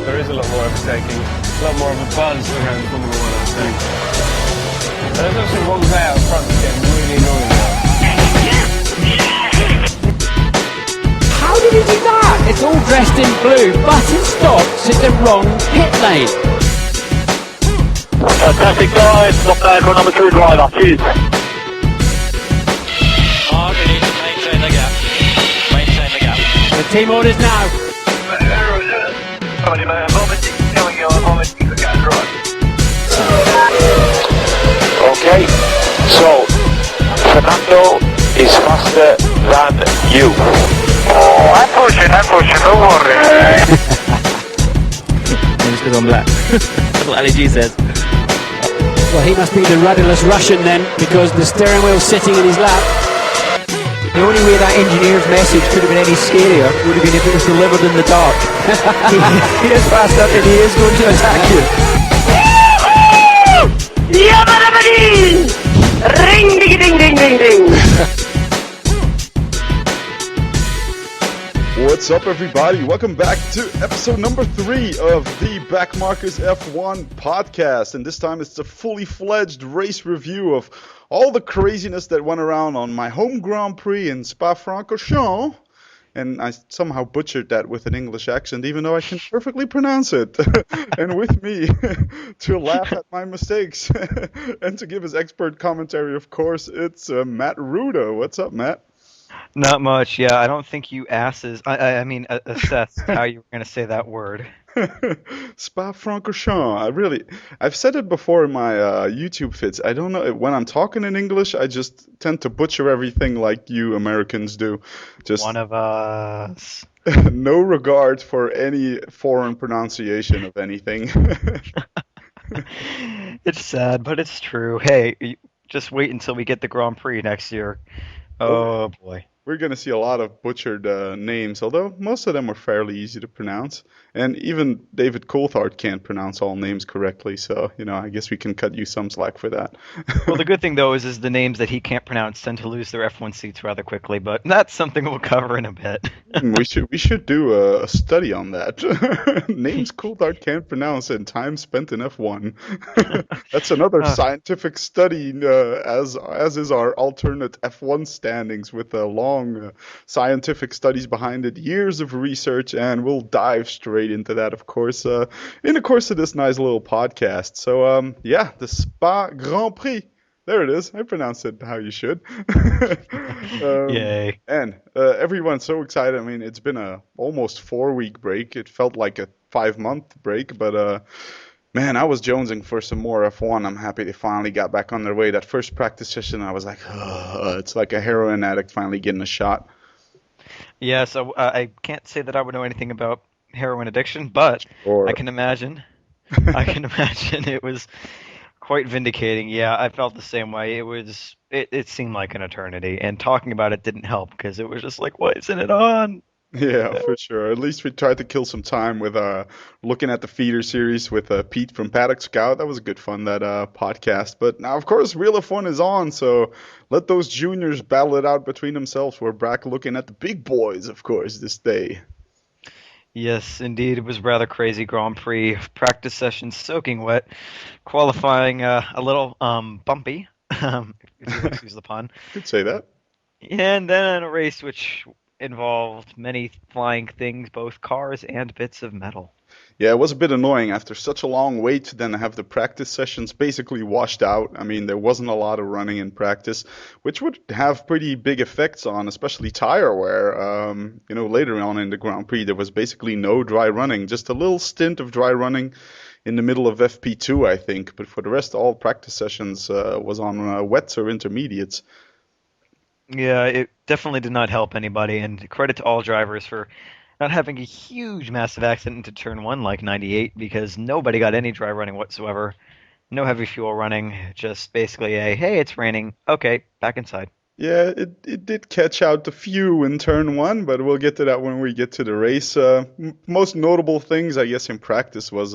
there is a lot more overtaking, a lot more of a buzz around Formula 1, I think. There's also one guy out front that's getting really annoying now. How did he do that? It's all dressed in blue, but it stops at the wrong pit lane. Fantastic guys, not bad for a number 2 driver. Cheers. We need to maintain the gap. Maintain the gap. The team orders now. Okay, so Fernando is faster than you. Oh, I'm pushing, don't worry. Just because I'm black. That's what Ali G says. Well, he must be the rudderless Russian then, because the steering wheel's sitting in his lap. The only way that engineer's message could have been any scarier would have been if it was delivered in the dark. He is faster and he is going to attack you. Ring, ding, ding, ding, ding, ding. What's up, everybody? Welcome back to episode number 3 of the Backmarkers F1 podcast. And this time it's a fully fledged race review of all the craziness that went around on my home Grand Prix in Spa-Francorchamps. And I somehow butchered that with an English accent, even though I can perfectly pronounce it. And with me to laugh at my mistakes and to give his expert commentary, of course, it's Matt Ruda. What's up, Matt? Not much, yeah. I don't think you assessed how you were going to say that word. Spa-Francorchamps. I've said it before in my YouTube fits. I don't know, when I'm talking in English, I just tend to butcher everything like you Americans do. Just one of us. No regard for any foreign pronunciation of anything. It's sad, but it's true. Hey, just wait until we get the Grand Prix next year. Oh boy. We're going to see a lot of butchered names, although most of them are fairly easy to pronounce. And even David Coulthard can't pronounce all names correctly, so, I guess we can cut you some slack for that. Well, the good thing, though, is the names that he can't pronounce tend to lose their F1 seats rather quickly, but that's something we'll cover in a bit. We should do a study on that. Names Coulthard can't pronounce and time spent in F1. That's another scientific study, as is our alternate F1 standings with a long scientific studies behind it, years of research, and we'll dive straight into that, of course, in the course of this nice little podcast. So, the Spa Grand Prix. There it is. I pronounced it how you should. Yay. And everyone's so excited. I mean, it's been a almost 4-week break. It felt like a 5-month break, but man, I was jonesing for some more F1. I'm happy they finally got back on their way. That first practice session, I was like, it's like a heroin addict finally getting a shot. Yeah, so I can't say that I would know anything about heroin addiction, but I can imagine. It was quite vindicating. Yeah, I felt the same way. It seemed like an eternity, and talking about it didn't help because it was just like, why isn't it on? Yeah, for sure. At least we tried to kill some time with looking at the feeder series with Pete from Paddock Scout. That was good fun, that podcast. But now, of course, Real F1 is on, so let those juniors battle it out between themselves. We're back looking at the big boys, of course, this day. Yes, indeed. It was rather crazy Grand Prix. Practice sessions soaking wet. Qualifying a little bumpy, if you excuse the pun. Could say that. And then a race which involved many flying things, both cars and bits of metal. Yeah, it was a bit annoying after such a long wait to then have the practice sessions basically washed out. I mean, there wasn't a lot of running in practice, which would have pretty big effects on especially tire wear. Later on in the Grand Prix, there was basically no dry running, just a little stint of dry running in the middle of FP2, I think. But for the rest, all practice sessions was on wets or intermediates. Yeah, it definitely did not help anybody, and credit to all drivers for not having a huge, massive accident into turn 1 like 98, because nobody got any dry running whatsoever. No heavy fuel running, just basically hey, it's raining, okay, back inside. Yeah, it did catch out a few in turn 1, but we'll get to that when we get to the race. Most notable things, I guess, in practice was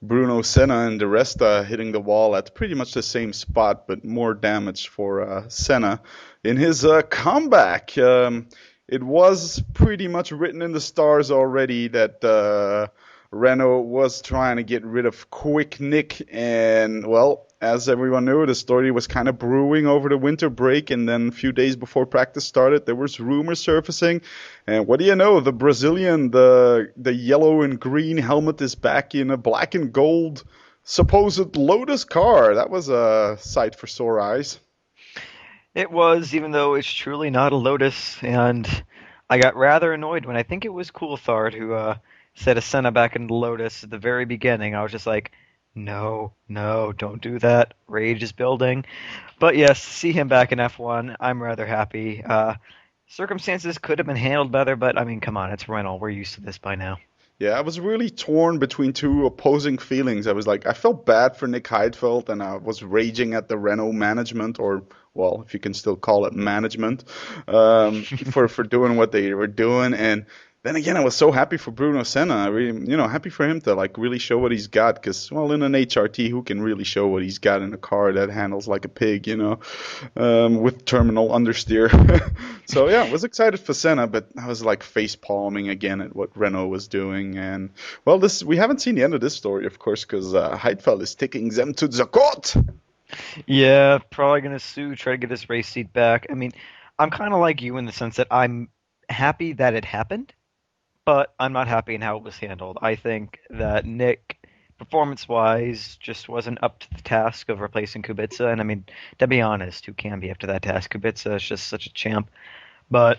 Bruno Senna and the rest hitting the wall at pretty much the same spot, but more damage for Senna. In his comeback, it was pretty much written in the stars already that Renault was trying to get rid of Quick Nick, and well, as everyone knew, the story was kind of brewing over the winter break, and then a few days before practice started, there was rumors surfacing, and what do you know, the Brazilian, the yellow and green helmet is back in a black and gold supposed Lotus car. That was a sight for sore eyes. It was, even though it's truly not a Lotus, and I got rather annoyed when I think it was Coulthard who set a Senna back in the Lotus at the very beginning. I was just like, no, don't do that. Rage is building. But yes, see him back in F1, I'm rather happy. Circumstances could have been handled better, but I mean, come on, it's Renault. We're used to this by now. Yeah, I was really torn between two opposing feelings. I was like, I felt bad for Nick Heidfeld, and I was raging at the Renault management, or, well, if you can still call it management, for doing what they were doing. And then again, I was so happy for Bruno Senna. I really, happy for him to like really show what he's got. Because, well, in an HRT, who can really show what he's got in a car that handles like a pig, with terminal understeer. So yeah, I was excited for Senna, but I was like face palming again at what Renault was doing. And well, we haven't seen the end of this story, of course, because Heidfeld is taking them to the court. Yeah, probably gonna sue, try to get his race seat back. I mean, I'm kind of like you in the sense that I'm happy that it happened, but I'm not happy in how it was handled. I think that Nick, performance-wise, just wasn't up to the task of replacing Kubica. And I mean, to be honest, who can be up to that task? Kubica is just such a champ. But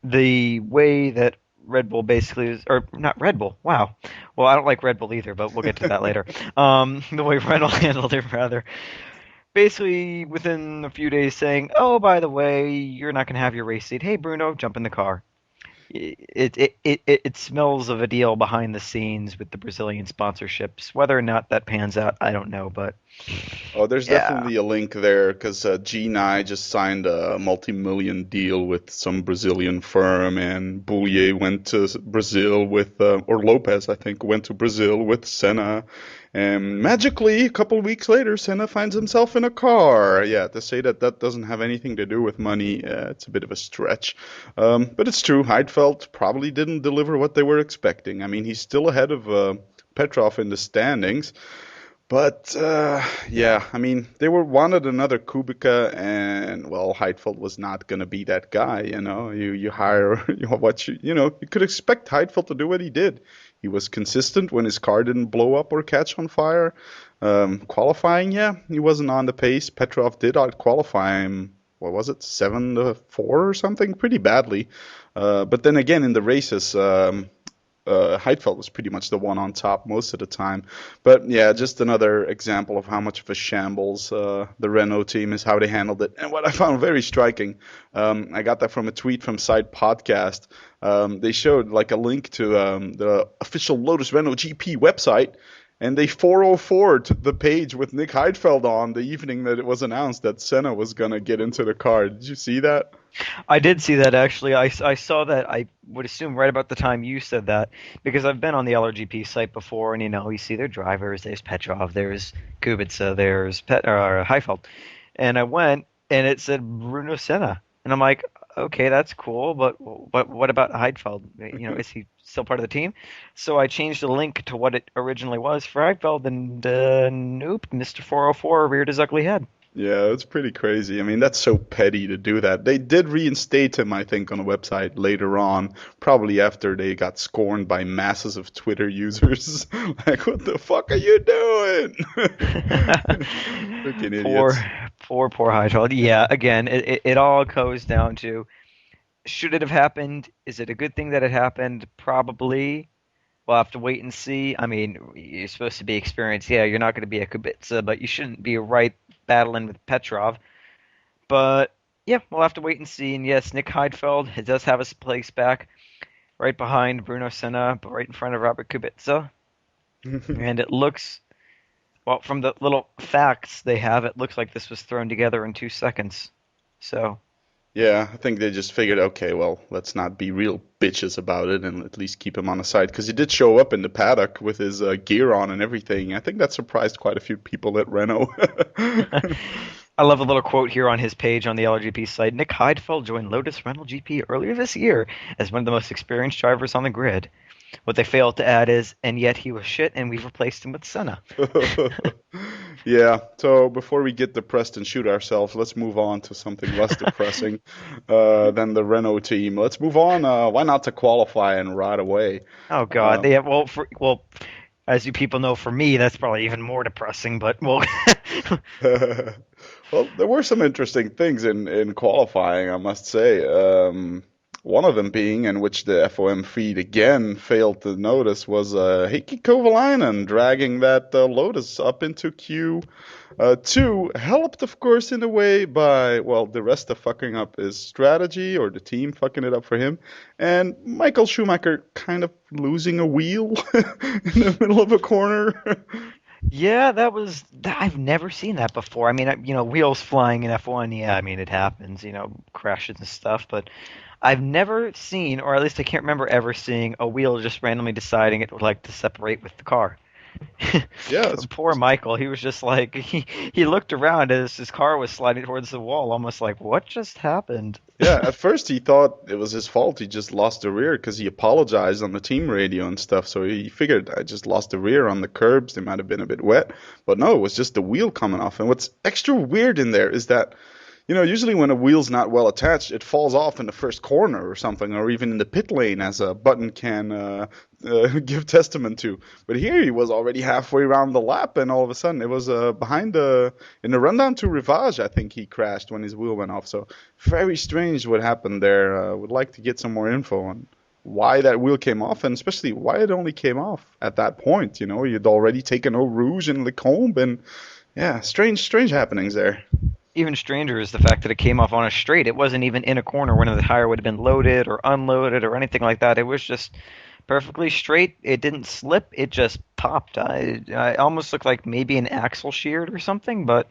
the way that Red Bull basically is, or not Red Bull, wow. Well, I don't like Red Bull either, but we'll get to that later. The way Renault handled it, rather. Basically, within a few days saying, oh, by the way, you're not going to have your race seat. Hey, Bruno, jump in the car. It smells of a deal behind the scenes with the Brazilian sponsorships. Whether or not that pans out, I don't know, but oh, there's definitely a link there because G9 just signed a multi-million deal with some Brazilian firm, and Boulier went to Brazil with, or Lopez, I think, went to Brazil with Senna. And magically, a couple of weeks later, Senna finds himself in a car. Yeah, to say that doesn't have anything to do with money, it's a bit of a stretch. But it's true, Heidfeld probably didn't deliver what they were expecting. I mean, he's still ahead of Petrov in the standings. But, yeah, I mean, they wanted another Kubica, and, well, Heidfeld was not going to be that guy, You hire, you could expect Heidfeld to do what he did. He was consistent when his car didn't blow up or catch on fire. Qualifying, yeah, he wasn't on the pace. Petrov did out-qualify him, what was it, 7-4 or something? Pretty badly. But then again, in the races, Heidfeld was pretty much the one on top most of the time. But yeah, just another example of how much of a shambles the Renault team is, how they handled it. And what I found very striking, I got that from a tweet from Side Podcast. They showed like a link to the official Lotus Renault GP website, and they 404'd the page with Nick Heidfeld on the evening that it was announced that Senna was going to get into the car. Did you see that? I did see that, actually. I saw that, I would assume, right about the time you said that, because I've been on the LRGP site before, and, you see their drivers. There's Petrov, there's Kubica, there's Heidfeld. And I went, and it said Bruno Senna. And I'm like, okay, that's cool, but what about Heidfeld? Is he still part of the team? So I changed the link to what it originally was for Heidfeld, and nope, Mr. 404 reared his ugly head. Yeah, it's pretty crazy. I mean, that's so petty to do that. They did reinstate him, I think, on the website later on, probably after they got scorned by masses of Twitter users. Like, what the fuck are you doing? Freaking idiots. Poor Heidfeld. Yeah, again, it all goes down to, should it have happened? Is it a good thing that it happened? Probably. We'll have to wait and see. I mean, you're supposed to be experienced. Yeah, you're not going to be a Kubica, but you shouldn't be right battling with Petrov. But, yeah, we'll have to wait and see. And, yes, Nick Heidfeld does have his place back right behind Bruno Senna, but right in front of Robert Kubica. And it looks, well, from the little facts they have, it looks like this was thrown together in 2 seconds. So... yeah, I think they just figured, okay, well, let's not be real bitches about it and at least keep him on the side. Because he did show up in the paddock with his gear on and everything. I think that surprised quite a few people at Renault. I love a little quote here on his page on the LRGP site. Nick Heidfeld joined Lotus Renault GP earlier this year as one of the most experienced drivers on the grid. what they failed to add is, and yet he was shit, and we've replaced him with Senna. Yeah, so before we get depressed and shoot ourselves, let's move on to something less depressing than the Renault team. Let's move on. Why not to qualify and right away? Oh God, well, as you people know, for me that's probably even more depressing. But well, Well, there were some interesting things in qualifying, I must say. One of them being, and which the FOM feed again failed to notice, was Heikki Kovalainen dragging that Lotus up into Q2, helped, of course, in a way by, well, the rest of fucking up his strategy, or the team fucking it up for him, and Michael Schumacher kind of losing a wheel in the middle of a corner. yeah, I've never seen that before. I mean, wheels flying in F1, yeah, I mean it happens, crashes and stuff, but I've never seen, or at least I can't remember ever seeing, a wheel just randomly deciding it would like to separate with the car. Yeah, Poor Michael. He was just like he looked around as his car was sliding towards the wall, almost like, what just happened? Yeah, at first he thought it was his fault. He just lost the rear because he apologized on the team radio and stuff. So he figured, I just lost the rear on the curbs. They might have been a bit wet. But no, it was just the wheel coming off. And what's extra weird in there is that, usually when a wheel's not well attached, it falls off in the first corner or something, or even in the pit lane, as a button can give testament to. But here he was already halfway around the lap, and all of a sudden it was in the rundown to Rivage, I think he crashed when his wheel went off. So very strange what happened there. Would like to get some more info on why that wheel came off, and especially why it only came off at that point. You'd already taken Eau Rouge and Lecombe, and yeah, strange happenings there. Even stranger is the fact that it came off on a straight. It wasn't even in a corner when the tire would have been loaded or unloaded or anything like that. It was just perfectly straight. It didn't slip. It just popped. I almost looked like maybe an axle sheared or something, but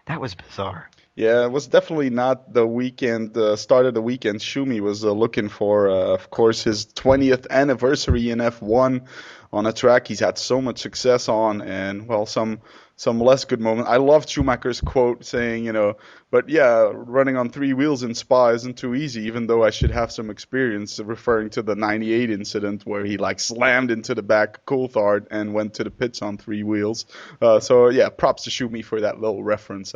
that was bizarre. Yeah, it was definitely not the weekend, start of the weekend Schumi was looking for. Of course, his 20th anniversary in F1 on a track he's had so much success on, and, well, some less good moments. I loved Schumacher's quote saying, but yeah, running on three wheels in Spa isn't too easy, even though I should have some experience, referring to the 98 incident where he slammed into the back of Coulthard and went to the pits on three wheels. So yeah, props to Schumi for that little reference,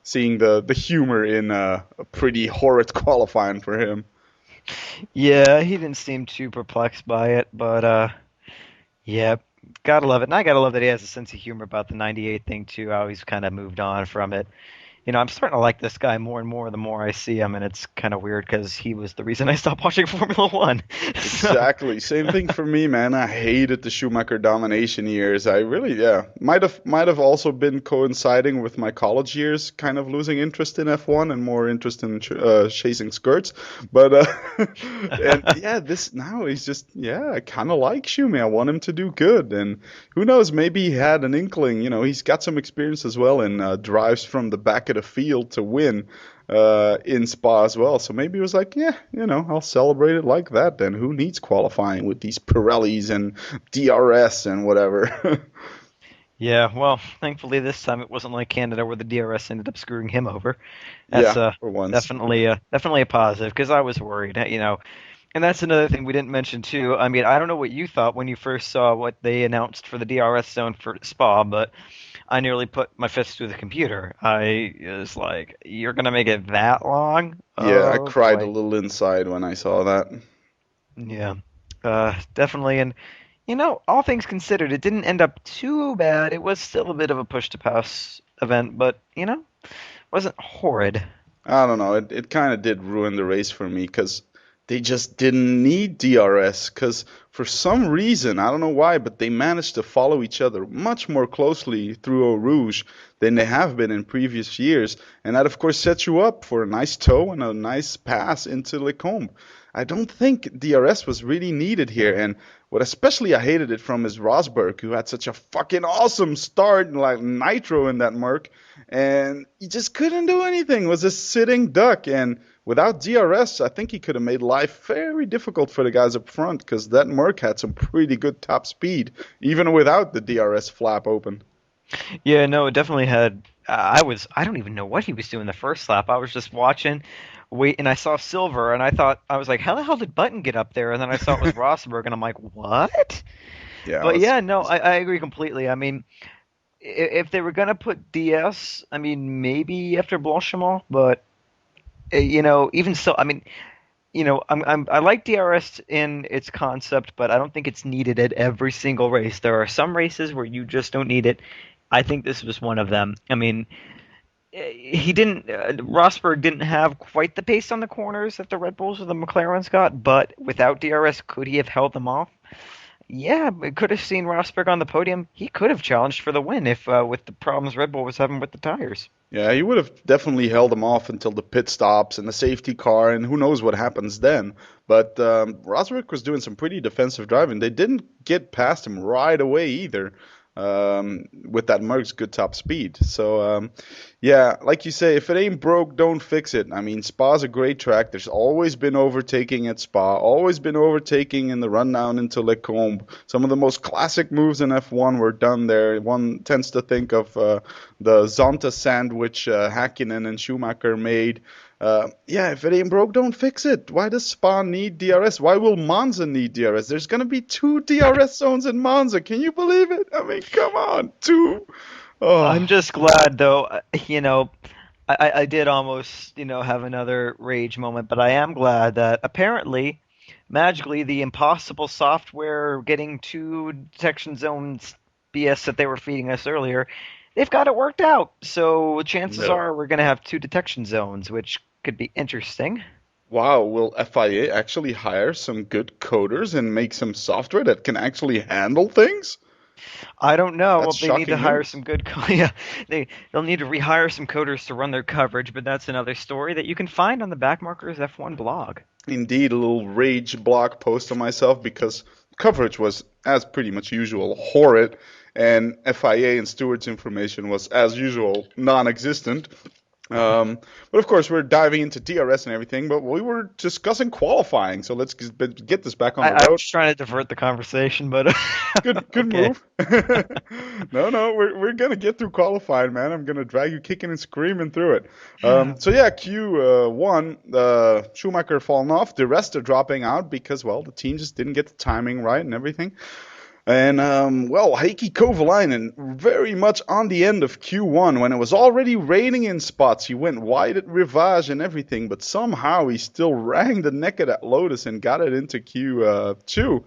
seeing the humor in a pretty horrid qualifying for him. Yeah, he didn't seem too perplexed by it, but yeah, gotta love it. And I gotta love that he has a sense of humor about the 98 thing too, how he's kind of moved on from it. I'm starting to like this guy more and more the more I see him, and it's kind of weird because he was the reason I stopped watching Formula One. Exactly. Same thing for me, man. I hated the Schumacher domination years. I really, might have also been coinciding with my college years, kind of losing interest in F1 and more interest in chasing skirts. But, and yeah, this now he's just, I kind of like Schumi. I want him to do good. And who knows, maybe he had an inkling. He's got some experience as well in drives from the back of the field to win in Spa as well. So maybe it was like, I'll celebrate it like that then. Who needs qualifying with these Pirellis and DRS and whatever? Yeah, well, thankfully this time it wasn't like Canada where the DRS ended up screwing him over. That's for once. definitely a positive, because I was worried, And that's another thing we didn't mention too. I mean, I don't know what you thought when you first saw what they announced for the DRS zone for Spa, but I nearly put my fist through the computer. I was like, you're going to make it that long? Yeah, I cried boy. a little inside when I saw that. Yeah, definitely. And, all things considered, it didn't end up too bad. It was still a bit of a push-to-pass event, but, wasn't horrid. I don't know. It kind of did ruin the race for me because they just didn't need DRS, because for some reason, I don't know why, but they managed to follow each other much more closely through Eau Rouge than they have been in previous years. And that, of course, sets you up for a nice tow and a nice pass into Lecombe. I don't think DRS was really needed here. And what especially I hated it from is Rosberg, who had such a fucking awesome start, like nitro in that Merc, and he just couldn't do anything. It was a sitting duck. And without DRS, I think he could have made life very difficult for the guys up front, because that Merc had some pretty good top speed, even without the DRS flap open. Yeah, no, it definitely had. I don't even know what he was doing the first lap. I was just watching and I saw silver, and I was like, how the hell did Button get up there? And then I saw it was Rosberg, and I'm like, what? Yeah, But yeah, no, I agree completely. I mean, if they were gonna put DS, I mean, maybe after Blanchiment, but even so, I mean, I like DRS in its concept, but I don't think it's needed at every single race. There are some races where you just don't need it. I think this was one of them. I mean, Rosberg didn't have quite the pace on the corners that the Red Bulls or the McLarens got, but without DRS, could he have held them off? Yeah, we could have seen Rosberg on the podium. He could have challenged for the win if with the problems Red Bull was having with the tires. Yeah, he would have definitely held them off until the pit stops and the safety car, and who knows what happens then. But Rosberg was doing some pretty defensive driving. They didn't get past him right away either with that Merck's good top speed. So, yeah, like you say, if it ain't broke, don't fix it. I mean, Spa's a great track. There's always been overtaking at Spa, always been overtaking in the rundown into Lecombe. Some of the most classic moves in F1 were done there. One tends to think of the Zonta sandwich Häkkinen and Schumacher made. Yeah, if it ain't broke, don't fix it. Why does Spa need DRS? Why will Monza need DRS? There's going to be 2 DRS zones in Monza. Can you believe it? I mean, come on, 2. Oh. I'm just glad, though, I did almost, have another rage moment, but I am glad that apparently, magically, the impossible software getting 2 detection zones BS that they were feeding us earlier, they've got it worked out. So chances are we're going to have 2 detection zones, which could be interesting. Wow, will FIA actually hire some good coders and make some software that can actually handle things? I don't know. That's Well, they need to hire news. some good yeah, they'll need to rehire some coders to run their coverage, but that's another story that you can find on the Backmarkers F1 blog. Indeed, a little rage blog post on myself because coverage was, as pretty much usual, horrid, and FIA and Steward's information was, as usual, non-existent. But of course, we're diving into DRS and everything, but we were discussing qualifying, so let's get this back on the road. I was trying to divert the conversation, but Good move. No, we're gonna get through qualifying, man. I'm gonna drag you kicking and screaming through it. So yeah, Q1, Schumacher falling off, the rest are dropping out because, well, the team just didn't get the timing right and everything. And, Heikki Kovalainen, very much on the end of Q1, when it was already raining in spots, he went wide at Rivage and everything, but somehow he still rang the neck of that Lotus and got it into Q2,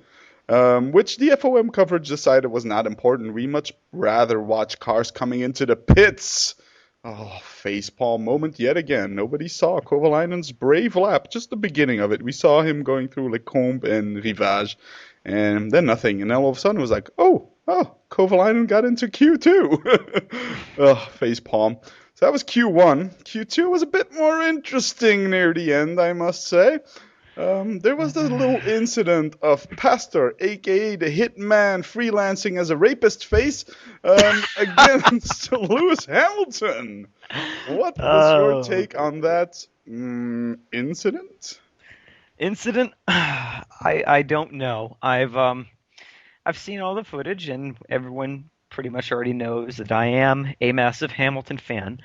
which the FOM coverage decided was not important. We much rather watch cars coming into the pits. Oh, facepalm moment yet again. Nobody saw Kovalainen's brave lap, just the beginning of it. We saw him going through Lecombe and Rivage. And then nothing. And then all of a sudden it was like, oh, Kovalainen got into Q2. Face palm. So that was Q1. Q2 was a bit more interesting near the end, I must say. There was this little incident of Pastor, a.k.a. the hitman freelancing as a rapist face, against Lewis Hamilton. What was your take on that incident? Incident? I don't know. I've seen all the footage, and everyone pretty much already knows that I am a massive Hamilton fan.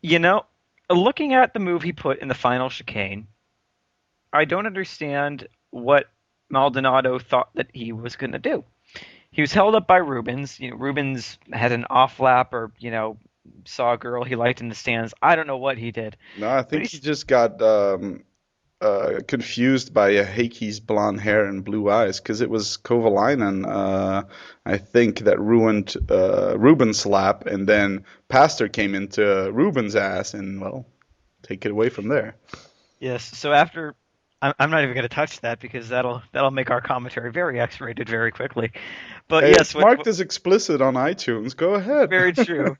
Looking at the move he put in the final chicane, I don't understand what Maldonado thought that he was going to do. He was held up by Rubens. Rubens had an off lap, or saw a girl he liked in the stands. I don't know what he did. No, I think he just got confused by Heikki's blonde hair and blue eyes, because it was Kovalainen, I think, that ruined Rubens' lap, and then Pastor came into Rubens' ass, and, well, take it away from there. Yes, so after... I'm not even going to touch that, because that'll make our commentary very X-rated very quickly. But hey, yes, it's marked as explicit on iTunes. Go ahead. Very true.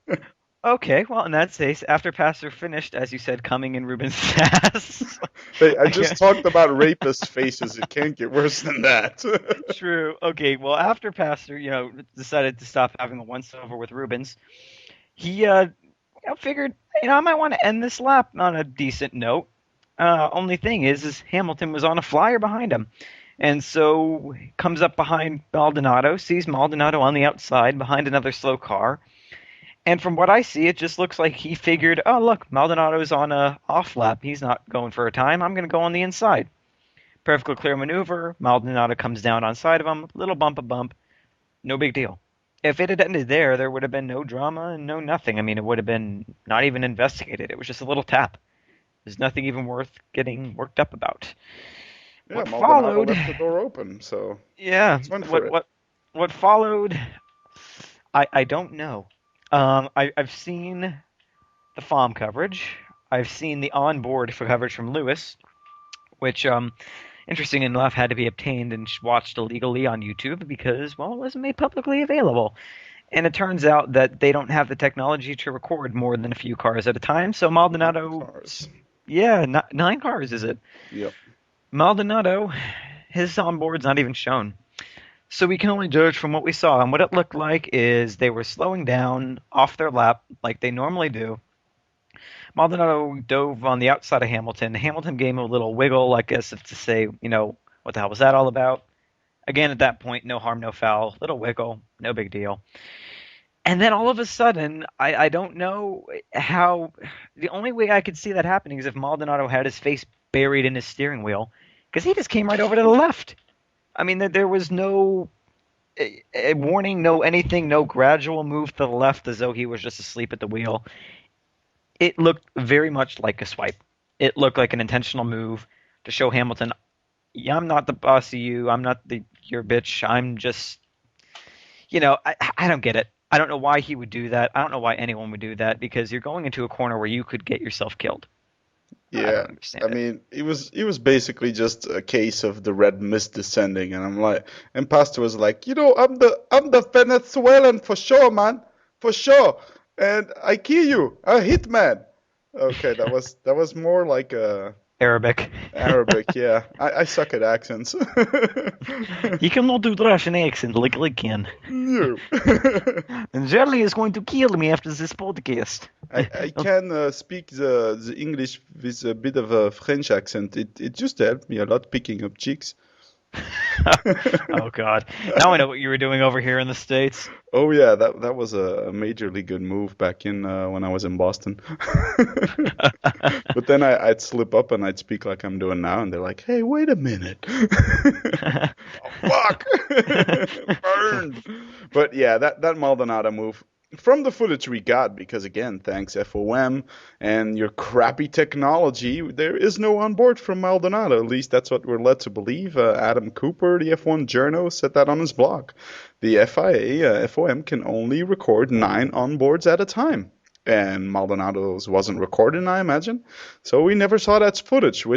Okay, well, in that case, after Pastor finished, as you said, coming in Rubens' ass. Hey, I just talked about rapist faces. It can't get worse than that. True. Okay, well, after Pastor, decided to stop having the once-over with Rubens, he figured, I might want to end this lap on a decent note. Only thing is Hamilton was on a flyer behind him. And so he comes up behind Maldonado, sees Maldonado on the outside behind another slow car. And from what I see, it just looks like he figured, oh, look, Maldonado's on a off lap. He's not going for a time. I'm going to go on the inside. Perfectly clear maneuver. Maldonado comes down on side of him. Little bump. No big deal. If it had ended there would have been no drama and no nothing. I mean, it would have been not even investigated. It was just a little tap. There's nothing even worth getting worked up about. Yeah, What Maldonado followed? left the door open, so Yeah. let's went for it. What followed? I don't know. I've seen the FOM coverage. I've seen the onboard coverage from Lewis, which, interesting enough, had to be obtained and watched illegally on YouTube because, well, it wasn't made publicly available. And it turns out that they don't have the technology to record more than a few cars at a time. So Maldonado, Cars. yeah, 9 cars is it? Yep. Maldonado, his onboard's not even shown. So we can only judge from what we saw. And what it looked like is they were slowing down off their lap like they normally do. Maldonado dove on the outside of Hamilton. Hamilton gave him a little wiggle, I guess, if to say, what the hell was that all about? Again, at that point, no harm, no foul. Little wiggle, no big deal. And then all of a sudden, I don't know how. The only way I could see that happening is if Maldonado had his face buried in his steering wheel, because he just came right over to the left. I mean, there was no warning, no anything, no gradual move to the left as though he was just asleep at the wheel. It looked very much like a swipe. It looked like an intentional move to show Hamilton, yeah, I'm not the boss of you. I'm not your bitch. I'm just, I don't get it. I don't know why he would do that. I don't know why anyone would do that because you're going into a corner where you could get yourself killed. Yeah, I mean, it was basically just a case of the red mist descending, and I'm like, and Pastor was like, I'm the Venezuelan for sure, man, for sure, and I kill you, a hitman. Okay, that was more like a Arabic. Yeah. I suck at accents. You cannot do the Russian accent like I can. No. And Charlie is going to kill me after this podcast. I can speak the English with a bit of a French accent. It used to help me a lot picking up chicks. Oh God! Now I know what you were doing over here in the States. Oh yeah, that was a majorly good move back in when I was in Boston. But then I'd slip up and I'd speak like I'm doing now, and they're like, "Hey, wait a minute!" Oh, fuck! Burned. But yeah, that Maldonado move. From the footage we got, because again, thanks FOM and your crappy technology, there is no onboard from Maldonado. At least that's what we're led to believe. Adam Cooper, the F1 journo, said that on his blog. The FIA, FOM, can only record 9 onboards at a time. And Maldonado's wasn't recording, I imagine. So we never saw that footage.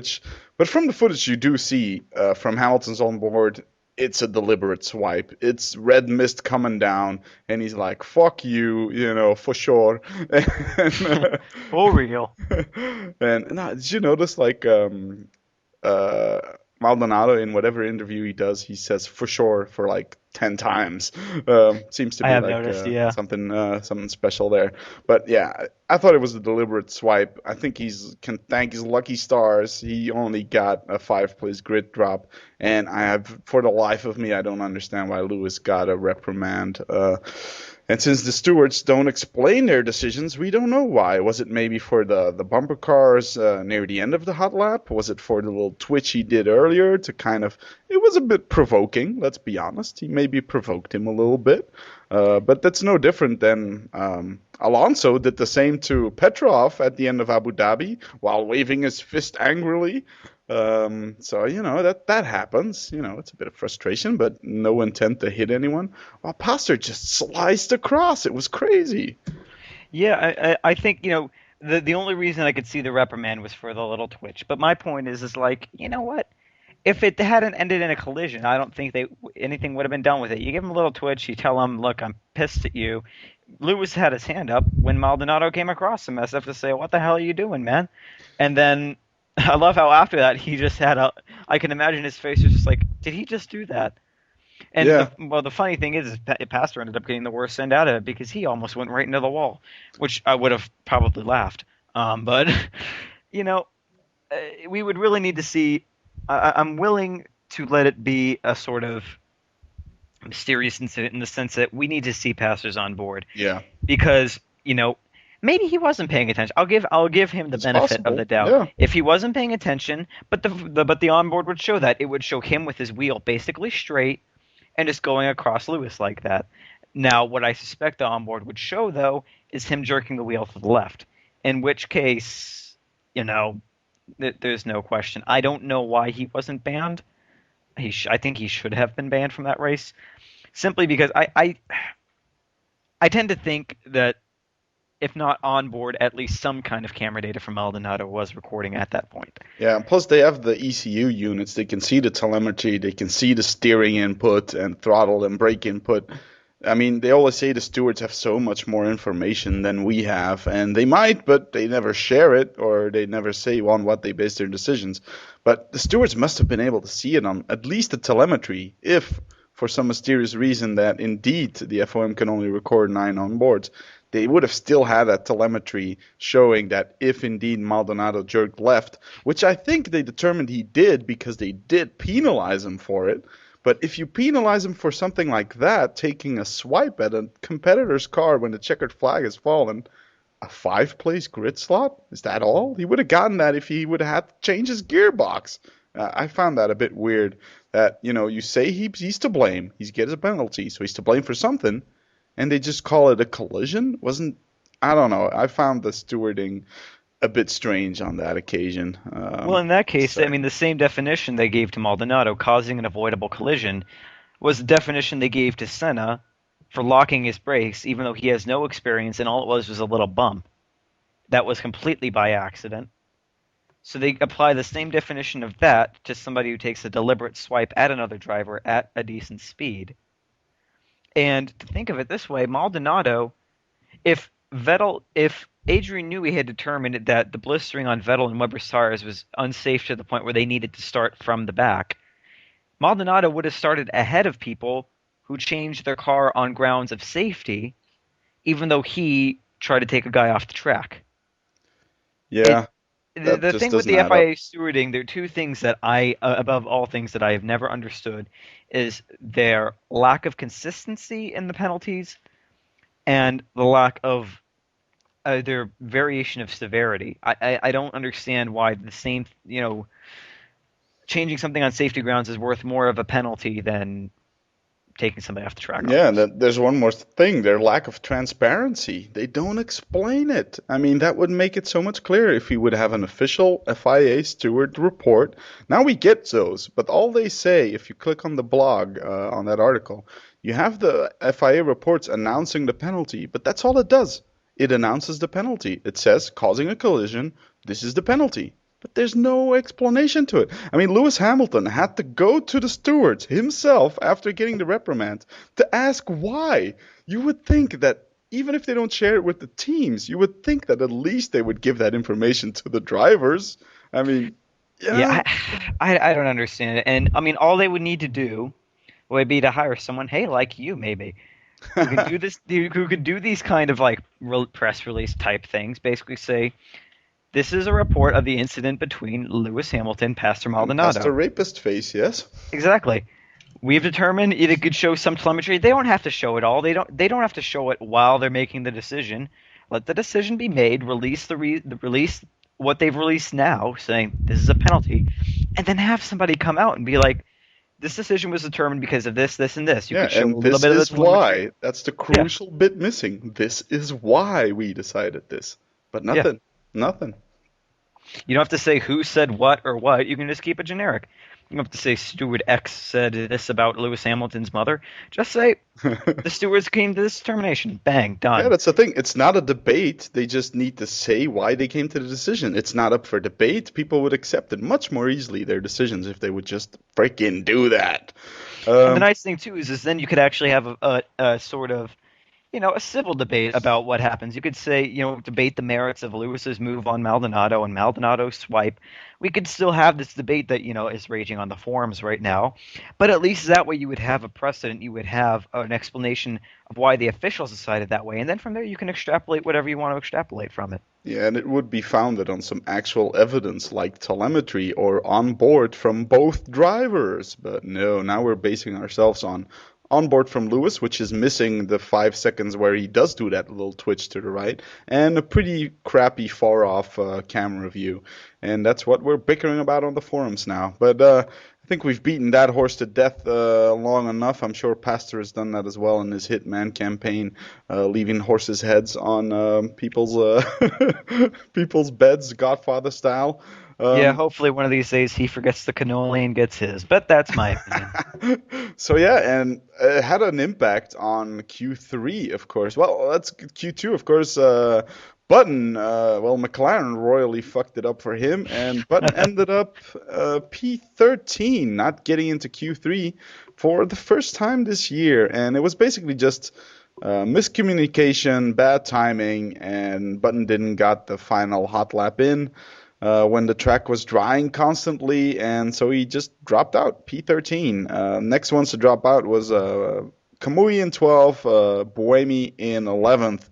But from the footage you do see from Hamilton's onboard, it's a deliberate swipe. It's red mist coming down, and he's like, "Fuck you," for sure. And, for real. And did you notice, like, Maldonado in whatever interview he does, he says "for sure" for like 10 times. Seems to be noticed, something special there. But yeah, I thought it was a deliberate swipe. I think can thank his lucky stars. He only got a 5-place grid drop, and for the life of me, I don't understand why Lewis got a reprimand. And since the stewards don't explain their decisions, we don't know why. Was it maybe for the bumper cars near the end of the hot lap? Was it for the little twitch he did earlier to kind of... It was a bit provoking, let's be honest. He maybe provoked him a little bit. But that's no different than Alonso did the same to Petrov at the end of Abu Dhabi while waving his fist angrily. So, that happens. It's a bit of frustration, but no intent to hit anyone. While Pastor just sliced across. It was crazy. Yeah, I think, the only reason I could see the reprimand was for the little twitch. But my point is like, you know what? If it hadn't ended in a collision, I don't think anything would have been done with it. You give him a little twitch, you tell him, look, I'm pissed at you. Lewis had his hand up when Maldonado came across him as if to say, what the hell are you doing, man? And then I love how after that he just had I can imagine his face was just like, did he just do that? And yeah. The funny thing is Pastor ended up getting the worst end out of it because he almost went right into the wall, which I would have probably laughed. But, we would really need to see. I'm willing to let it be a sort of mysterious incident in the sense that we need to see Pastors on board. Yeah. Because maybe he wasn't paying attention. I'll give him the It's benefit of possible, the doubt. yeah. If he wasn't paying attention, but the onboard would show that. It would show him with his wheel basically straight and just going across Lewis like that. Now, what I suspect the onboard would show, though, is him jerking the wheel to the left. In which case, there's no question. I don't know why he wasn't banned. I think he should have been banned from that race, simply because I tend to think that if not on board, at least some kind of camera data from Maldonado was recording at that point. Yeah, and plus they have the ECU units. They can see the telemetry, they can see the steering input and throttle and brake input. I mean, they always say the stewards have so much more information than we have, and they might, but they never share it, or they never say on what they base their decisions. But the stewards must have been able to see it on at least the telemetry, if for some mysterious reason that indeed the FOM can only record 9 on boards. They would have still had that telemetry showing that if indeed Maldonado jerked left, which I think they determined he did because they did penalize him for it. But if you penalize him for something like that, taking a swipe at a competitor's car when the checkered flag has fallen, a 5-place grid slot? Is that all? He would have gotten that if he would have had to change his gearbox. I found that a bit weird. That, you say he's to blame. He gets a penalty, so he's to blame for something. And they just call it a collision? I don't know. I found the stewarding a bit strange on that occasion. Well, in that case, the same definition they gave to Maldonado, causing an avoidable collision, was the definition they gave to Senna for locking his brakes, even though he has no experience, and all it was a little bump. That was completely by accident. So they apply the same definition of that to somebody who takes a deliberate swipe at another driver at a decent speed. And to think of it this way, Maldonado, if Adrian Newey had determined that the blistering on Vettel and Webber's tires was unsafe to the point where they needed to start from the back, Maldonado would have started ahead of people who changed their car on grounds of safety, even though he tried to take a guy off the track. Yeah. The thing with the FIA stewarding, there are two things that above all things that I have never understood, is their lack of consistency in the penalties and the lack of their variation of severity. I don't understand why the same, changing something on safety grounds is worth more of a penalty than taking somebody off the track. Yeah, and there's one more thing, their lack of transparency. They don't explain it. I mean, that would make it so much clearer if we would have an official FIA steward report. Now we get those, but all they say, if you click on the blog, on that article, you have the FIA reports announcing the penalty, but that's all it does. It announces the penalty. It says, causing a collision, this is the penalty. But there's no explanation to it. I mean, Lewis Hamilton had to go to the stewards himself after getting the reprimand to ask why. You would think that even if they don't share it with the teams, you would think that at least they would give that information to the drivers. I mean, yeah, I don't understand it. And I mean, all they would need to do would be to hire someone, hey, like you maybe, who could do this, who could do these kind of like press release type things. Basically say, this is a report of the incident between Lewis Hamilton, Pastor Maldonado. Pastor Rapist face, yes. Exactly. We've determined it could show some telemetry. They don't have to show it all. They don't have to show it while they're making the decision. Let the decision be made. Release release what they've released now, saying this is a penalty, and then have somebody come out and be like, this decision was determined because of this, this, and this. You could show and a little this bit is of the why. That's the crucial bit missing. This is why we decided this. But nothing. Nothing. You don't have to say who said what or what. You can just keep it generic. You don't have to say Steward X said this about Lewis Hamilton's mother. Just say the stewards came to this determination. Bang, done. Yeah, that's the thing. It's not a debate. They just need to say why they came to the decision. It's not up for debate. People would accept it much more easily, their decisions, if they would just freaking do that. And the nice thing, too, is then you could actually have a sort of, a civil debate about what happens. You could say, debate the merits of Lewis's move on Maldonado and Maldonado's swipe. We could still have this debate that, is raging on the forums right now. But at least that way you would have a precedent. You would have an explanation of why the officials decided that way. And then from there you can extrapolate whatever you want to extrapolate from it. Yeah, and it would be founded on some actual evidence like telemetry or on board from both drivers. But no, now we're basing ourselves on onboard from Lewis, which is missing the 5 seconds where he does do that little twitch to the right, and a pretty crappy far off camera view. And that's what we're bickering about on the forums now. But I think we've beaten that horse to death long enough. I'm sure Pastor has done that as well in his Hitman campaign, leaving horses' heads on people's people's beds, Godfather style. Yeah, hopefully one of these days he forgets the cannoli and gets his, but that's my opinion. So yeah, and it had an impact on Q3, of course. Well, that's Q2, of course. Button, McLaren royally fucked it up for him, and Button ended up P13, not getting into Q3 for the first time this year. And it was basically just miscommunication, bad timing, and Button didn't got the final hot lap in when the track was drying constantly, and so he just dropped out, P13. Next ones to drop out was Kamui in 12th, Buemi in 11th.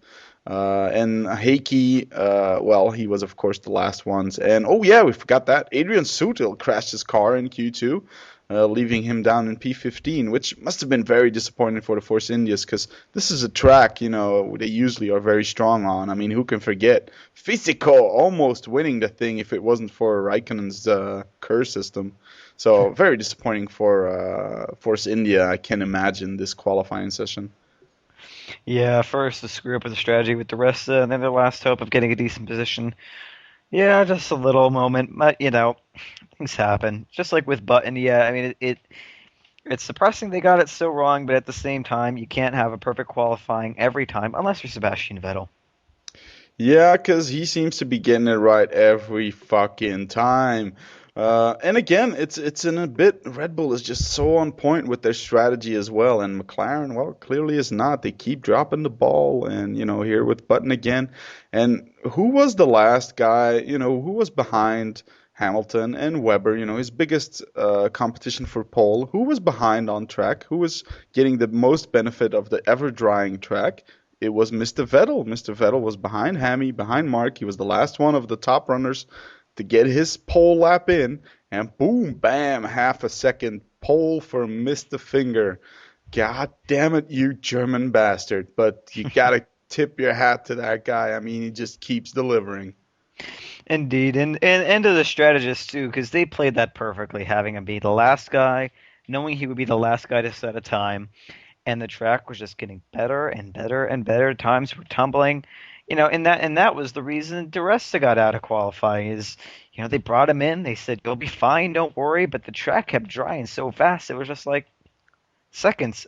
And Heikki, he was, of course, the last ones. And, we forgot that. Adrian Sutil crashed his car in Q2, leaving him down in P15, which must have been very disappointing for the Force Indias, because this is a track, they usually are very strong on. I mean, who can forget? Fisico almost winning the thing if it wasn't for Raikkonen's curve system. So, very disappointing for Force India, I can imagine, this qualifying session. Yeah, first to screw up with the strategy with the rest, and then their last hope of getting a decent position. Yeah, just a little moment, but things happen. Just like with Button, yeah, I mean it's depressing they got it so wrong, but at the same time, you can't have a perfect qualifying every time unless you're Sebastian Vettel. Yeah, because he seems to be getting it right every fucking time. And again, it's in a bit. Red Bull is just so on point with their strategy as well, and McLaren, well, clearly is not. They keep dropping the ball, and here with Button again. And who was the last guy? Who was behind Hamilton and Webber? His biggest competition for pole. Who was behind on track? Who was getting the most benefit of the ever drying track? It was Mr. Vettel. Mr. Vettel was behind Hammy, behind Mark. He was the last one of the top runners to get his pole lap in, and boom, bam, half a second pole for Mr. Finger. God damn it, you German bastard. But you gotta tip your hat to that guy. I mean, he just keeps delivering. Indeed, and to the strategists too, because they played that perfectly, having him be the last guy, knowing he would be the last guy to set a time, and the track was just getting better and better and better. Times were tumbling. And that was the reason DeResta got out of qualifying is, they brought him in, they said, you'll be fine, don't worry, but the track kept drying so fast, it was just like seconds.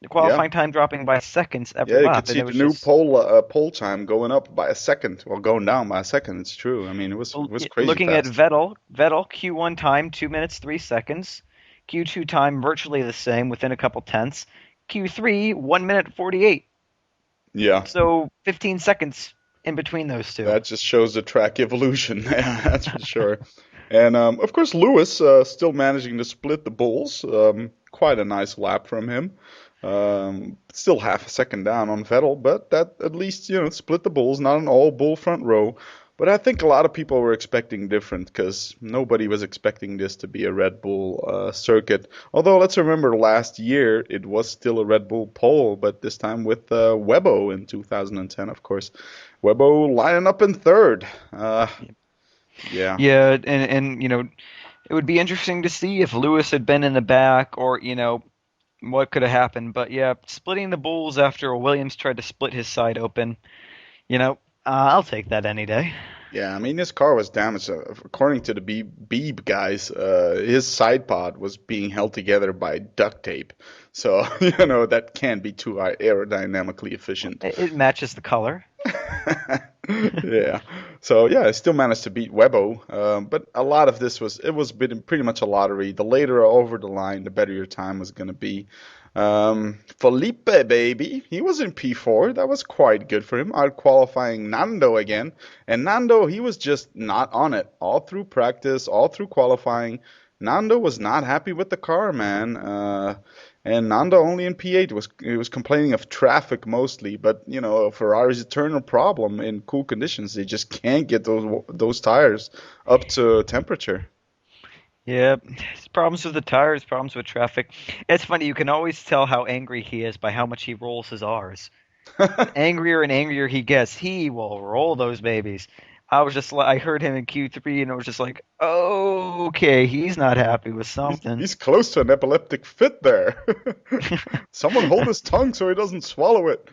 The qualifying time dropping by seconds every lap. You could see the new pole time going up by a second, or going down by a second, it's true. I mean, it was crazy Looking fast. at Vettel, Q1 time, 2 minutes, 3 seconds. Q2 time, virtually the same, within a couple tenths. Q3, 1 minute 48. Yeah. So 15 seconds in between those two. That just shows the track evolution. Yeah, that's for sure. And of course, Lewis still managing to split the bulls. Quite a nice lap from him. Still half a second down on Vettel, but that at least split the bulls. Not an all bull front row. But I think a lot of people were expecting different, because nobody was expecting this to be a Red Bull circuit. Although, let's remember, last year it was still a Red Bull pole, but this time with Webbo in 2010, of course. Webbo lining up in third. Yeah. Yeah, and it would be interesting to see if Lewis had been in the back, or, what could have happened. But, yeah, splitting the bulls after Williams tried to split his side open, I'll take that any day. Yeah, I mean, his car was damaged. According to the Beeb guys, his side pod was being held together by duct tape. So, that can't be too aerodynamically efficient. It matches the color. Yeah. So, yeah, I still managed to beat Webbo. But a lot of this was pretty much a lottery. The later over the line, the better your time was going to be. Felipe, baby, he was in P4. That was quite good for him. Out qualifying Nando again, and Nando, he was just not on it all through practice, all through qualifying. Nando was not happy with the car, man. And Nando only in P8 he was complaining of traffic mostly, but Ferrari's eternal problem in cool conditions, they just can't get those tires up to temperature. Yeah, problems with the tires, problems with traffic. It's funny, you can always tell how angry he is by how much he rolls his R's. The angrier and angrier he gets, he will roll those babies. I was just like, I heard him in Q3 and I was just like, oh, okay, he's not happy with something. He's close to an epileptic fit there. Someone hold his tongue so he doesn't swallow it.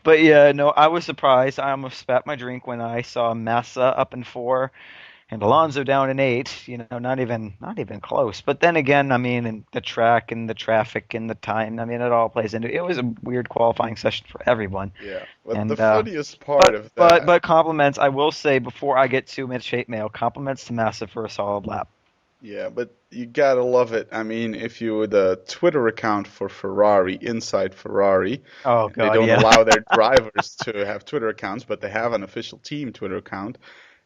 But yeah, no, I was surprised. I almost spat my drink when I saw Massa up in 4 and Alonso down in 8. You know, not even close. But then again, I mean, and the track and the traffic and the time. I mean, it all plays into it. It was a weird qualifying session for everyone. Yeah, but And the funniest part of that. but compliments. I will say before I get too much hate mail, compliments to Massa for a solid lap. Yeah, but you gotta love it. I mean, if you were the Twitter account for Ferrari, Inside Ferrari, Oh they God, don't yeah. allow their drivers to have Twitter accounts, but they have an official team Twitter account.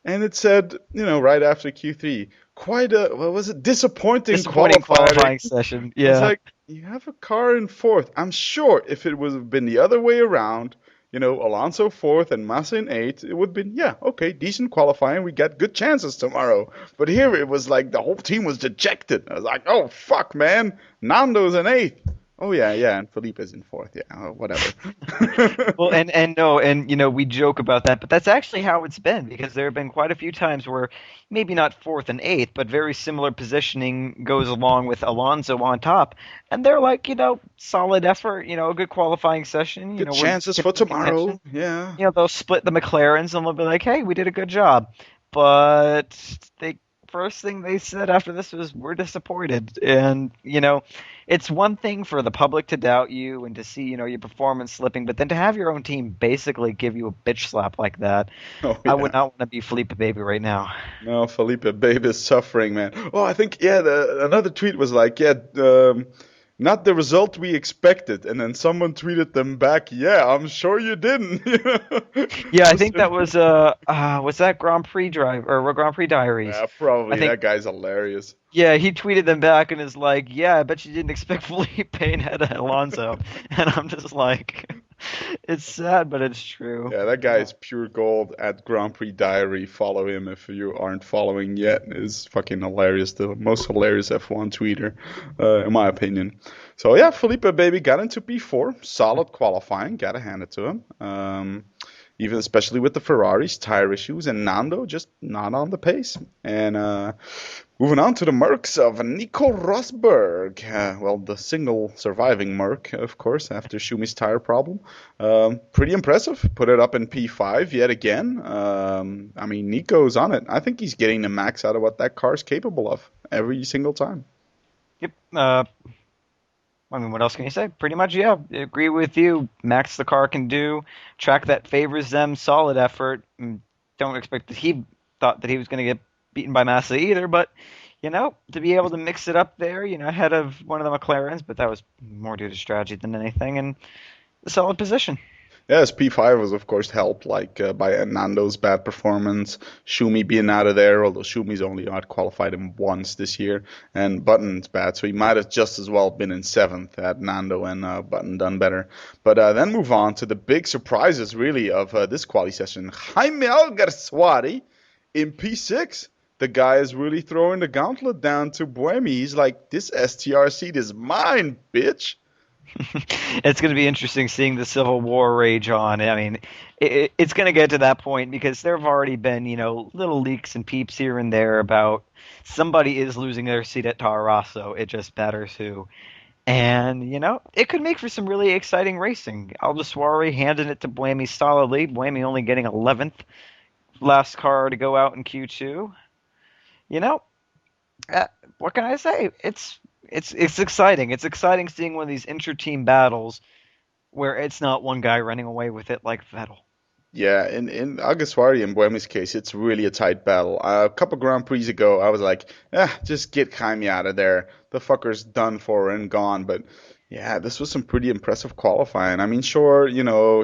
And it said, right after Q3, quite a, what was it, disappointing Disappointing qualifying. qualifying session. It's Yeah. like, you have a car in 4th. I'm sure if it would have been the other way around, Alonso 4th and Massa in 8th, it would have been, yeah, okay, decent qualifying. We got good chances tomorrow. But here it was like the whole team was dejected. I was like, oh, fuck, man. Nando's in 8th. Oh, yeah, and Felipe's in 4th. Yeah, whatever. Well, and we joke about that, but that's actually how it's been because there have been quite a few times where maybe not 4th and 8th, but very similar positioning goes along with Alonso on top, and they're like, solid effort, a good qualifying session, Good we're chances for in contention. tomorrow. Yeah. They'll split the McLarens and they'll be like, hey, we did a good job, but they first thing they said after this was we're disappointed, and it's one thing for the public to doubt you and to see, your performance slipping, but then to have your own team basically give you a bitch slap like that, Oh, I would yeah. not want to be Felipe Baby right now. No, Felipe, babe is suffering, man. Oh, I think, yeah, another tweet was like, yeah, not the result we expected. And then someone tweeted them back, yeah, I'm sure you didn't. Yeah, I think that was that Grand Prix drive or Grand Prix Diaries. Yeah, probably. I think- That guy's hilarious. Yeah, he tweeted them back and is like, yeah, I bet you didn't expect Felipe ahead of Alonso. And I'm just like, it's sad, but it's true. Yeah, that guy is pure gold at Grand Prix Diary. Follow him if you aren't following yet. Is fucking hilarious. The most hilarious F1 tweeter, in my opinion. So yeah, Felipe baby got into P4. Solid qualifying. Gotta hand it to him. Even especially with the Ferraris, tire issues, and Nando just not on the pace. And moving on to the Mercs of Nico Rosberg. Well, the single surviving Merc, of course, after Schumi's tire problem. Pretty impressive. Put it up in P5 yet again. I mean, Nico's on it. I think he's getting the max out of what that car's capable of every single time. Yep. I mean, what else can you say? Pretty much, yeah. I agree with you. Max the car can do. Track that favors them. Solid effort. Don't expect that he thought that he was going to get beaten by Massa either, but, to be able to mix it up there, ahead of one of the McLarens, but that was more due to strategy than anything, and a solid position. Yes, P5 was of course helped by Nando's bad performance, Schumi being out of there, although Schumi's only out qualified him once this year, and Button's bad, so he might have just as well been in 7th had Nando and Button done better. But then move on to the big surprises really of this quali session. Jaime Alguersuari in P6. The guy is really throwing the gauntlet down to Buemi. He's like, this STR seat is mine, bitch. It's going to be interesting seeing the Civil War rage on. I mean, it's going to get to that point because there have already been, little leaks and peeps here and there about somebody is losing their seat at Toro Rosso. It just matters who. And, it could make for some really exciting racing. Alguersuari handing it to Buemi solidly. Buemi only getting 11th. Last car to go out in Q2. What can I say? It's exciting. It's exciting seeing one of these inter-team battles where it's not one guy running away with it like Vettel. Yeah, in Alguersuari and Buemi's case, it's really a tight battle. A couple Grand Prix ago, I was like, just get Jaime out of there. The fucker's done for and gone. But yeah, this was some pretty impressive qualifying. I mean, sure,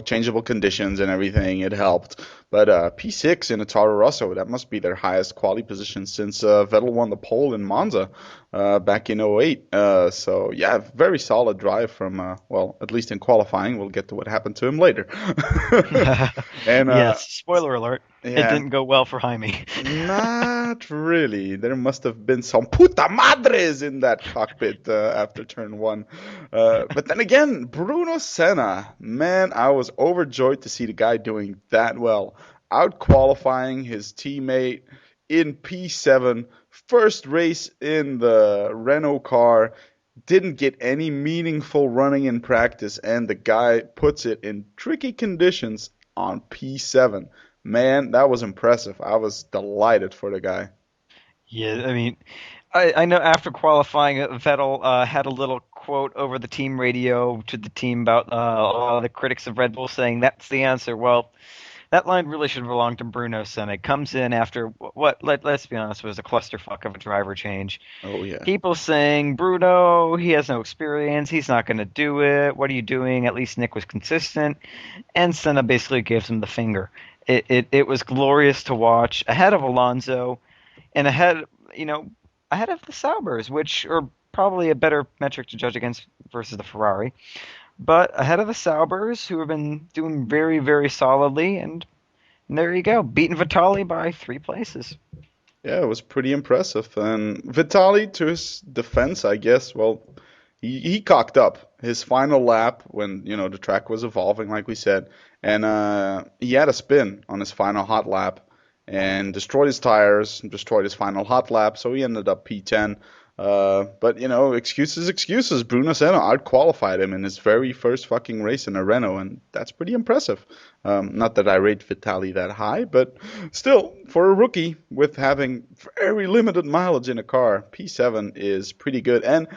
changeable conditions and everything, it helped. But P6 in a Toro Rosso, that must be their highest quality position since Vettel won the pole in Monza back in '08. So, yeah, very solid drive from, at least in qualifying. We'll get to what happened to him later. And yes, spoiler alert. It didn't go well for Jaime. Not really. There must have been some puta madres in that cockpit after turn 1. But then again, Bruno Senna. Man, I was overjoyed to see the guy doing that well. Out qualifying his teammate in P7. First race in the Renault car. Didn't get any meaningful running in practice. And the guy puts it in tricky conditions on P7. Man, that was impressive. I was delighted for the guy. Yeah, I mean, I know after qualifying, Vettel had a little quote over the team radio to the team about all the critics of Red Bull saying that's the answer. Well, that line really should belong to Bruno Senna. It comes in after what, let's be honest, was a clusterfuck of a driver change. Oh, yeah. People saying, Bruno, he has no experience, he's not going to do it, what are you doing? At least Nick was consistent. And Senna basically gives him the finger. It was glorious to watch, ahead of Alonso, and ahead of the Saubers, which are probably a better metric to judge against versus the Ferrari. But ahead of the Saubers, who have been doing very, very solidly, and there you go, beating Vitali by 3 places. Yeah, it was pretty impressive. And Vitali, to his defense, I guess, well, he cocked up his final lap when, the track was evolving, like we said. And he had a spin on his final hot lap and destroyed his tires, destroyed his final hot lap, so he ended up P10. But, excuses. Bruno Senna out-qualified him in his very first fucking race in a Renault, and that's pretty impressive. Not that I rate Vitali that high, but still, for a rookie with having very limited mileage in a car, P7 is pretty good. And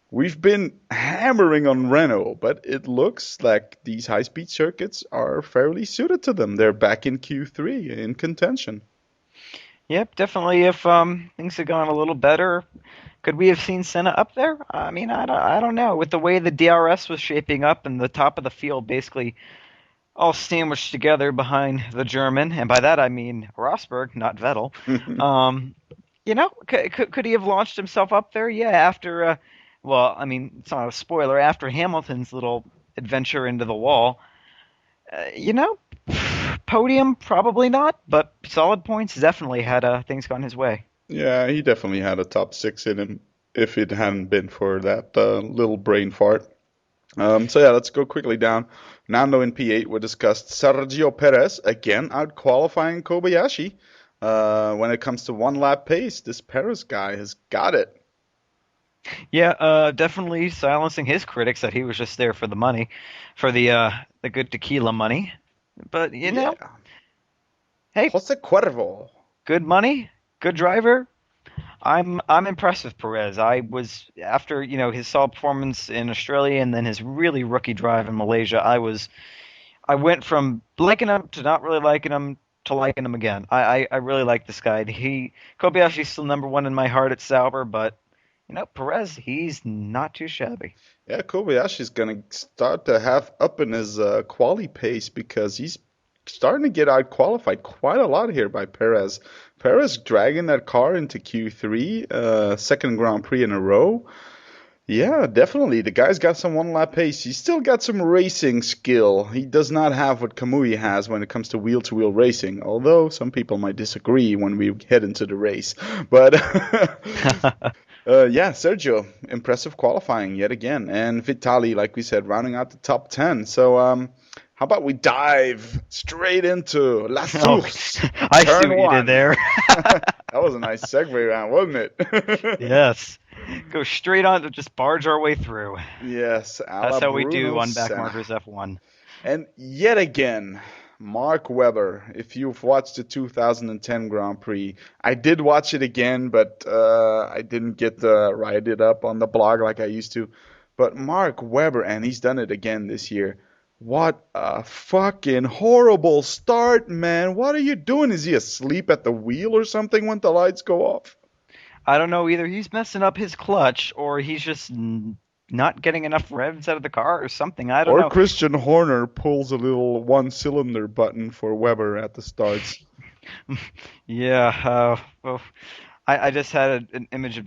we've been hammering on Renault, but it looks like these high-speed circuits are fairly suited to them. They're back in Q3 in contention. Yep, definitely. If things had gone a little better, could we have seen Senna up there? I mean, I don't know. With the way the DRS was shaping up and the top of the field basically all sandwiched together behind the German, and by that I mean Rosberg, not Vettel. Could he have launched himself up there? Yeah, after, it's not a spoiler, after Hamilton's little adventure into the wall. Podium, probably not, but solid points definitely had things gone his way. Yeah, he definitely had a top 6 in him if it hadn't been for that little brain fart. Let's go quickly down. Nando in P8, we discussed Sergio Perez, again out-qualifying Kobayashi. When it comes to one-lap pace, this Perez guy has got it. Yeah, definitely silencing his critics that he was just there for the money, for the good tequila money. But, hey, Jose Cuervo. Good money, good driver. I'm impressed with Perez. I was, after, his solid performance in Australia and then his really rookie drive in Malaysia, I went from liking him to not really liking him to liking him again. I really like this guy. Kobayashi's still number 1 in my heart at Sauber, but Perez, he's not too shabby. Yeah, Kobayashi's going to start to have up in his quali pace because he's starting to get out-qualified quite a lot here by Perez. Perez dragging that car into Q3, second Grand Prix in a row. Yeah, definitely. The guy's got some one-lap pace. He's still got some racing skill. He does not have what Kamui has when it comes to wheel-to-wheel racing, although some people might disagree when we head into the race. But Sergio, impressive qualifying yet again. And Vitali, like we said, rounding out the top 10. So how about we dive straight into La Source? I see what you did there. That was a nice segue round, wasn't it? Yes. Go straight on to just barge our way through. Yes. That's how we do Bruno on Senna. Backmarkers F1. And yet again, Mark Webber, if you've watched the 2010 Grand Prix, I did watch it again, but I didn't get to write it up on the blog like I used to. But Mark Webber, and he's done it again this year. What a fucking horrible start, man. What are you doing? Is he asleep at the wheel or something when the lights go off? I don't know. Either he's messing up his clutch or he's just not getting enough revs out of the car or something. I don't know. Or Christian Horner pulls a little one-cylinder button for Webber at the starts. Yeah. Well, I just had an image of,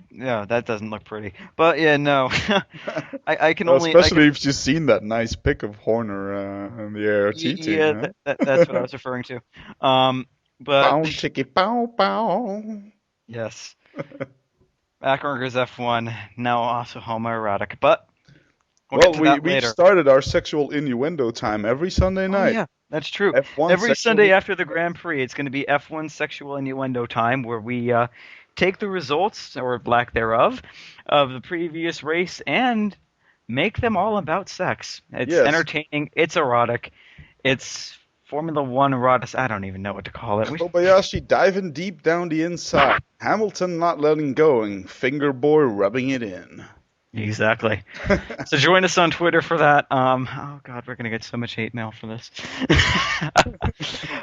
that doesn't look pretty. But yeah, no. I can only... Especially if you've seen that nice pic of Horner in the ART team. Yeah, that's what I was referring to. But Bow, chicky, bow, bow. yes, Backmarkers F1 now also homoerotic, but we'll Well, get to that we've later. started our sexual innuendo time every Sunday Oh night. yeah, that's true. F1 Every sexual Sunday after the Grand Prix, it's going to be F1 sexual innuendo time, where we take the results or lack thereof of the previous race and make them all about sex. It's Yes. entertaining. It's erotic. It's Formula One erotic. I don't even know what to call it. Kobayashi diving deep down the inside. Hamilton not letting go and Finger Boy rubbing it in. Exactly. So join us on Twitter for that. Oh God, we're gonna get so much hate mail for this.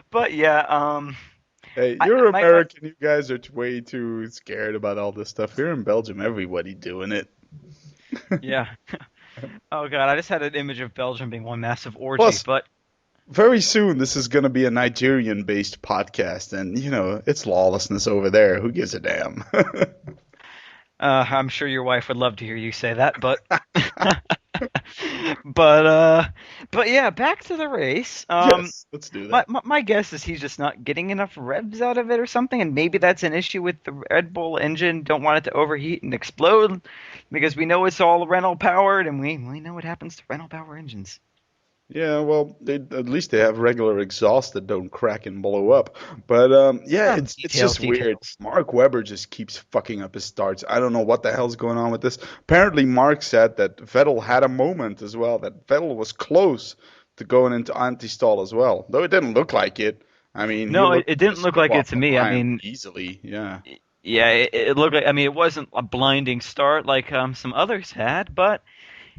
But yeah, Hey, you're American. You guys are way too scared about all this stuff. Here in Belgium, everybody doing it. yeah. Oh God, I just had an image of Belgium being one massive orgy. Plus, but very soon, this is going to be a Nigerian-based podcast, and, you know, it's lawlessness over there. Who gives a damn? I'm sure your wife would love to hear you say that, but but yeah, back to the race. Yes, let's do that. My guess is he's just not getting enough revs out of it or something, and maybe that's an issue with the Red Bull engine. Don't want it to overheat and explode, because we know it's all Renault powered, and we know what happens to Renault power engines. Yeah, well, at least they have regular exhaust that don't crack and blow up. But yeah, it's just weird. Mark Webber just keeps fucking up his starts. I don't know what the hell's going on with this. Apparently, Mark said that Vettel had a moment as well. That Vettel was close to going into anti-stall as well, though it didn't look like it. I mean, no, it didn't look like it to me. I mean, easily, yeah. Yeah, it looked like. I mean, it wasn't a blinding start like some others had, but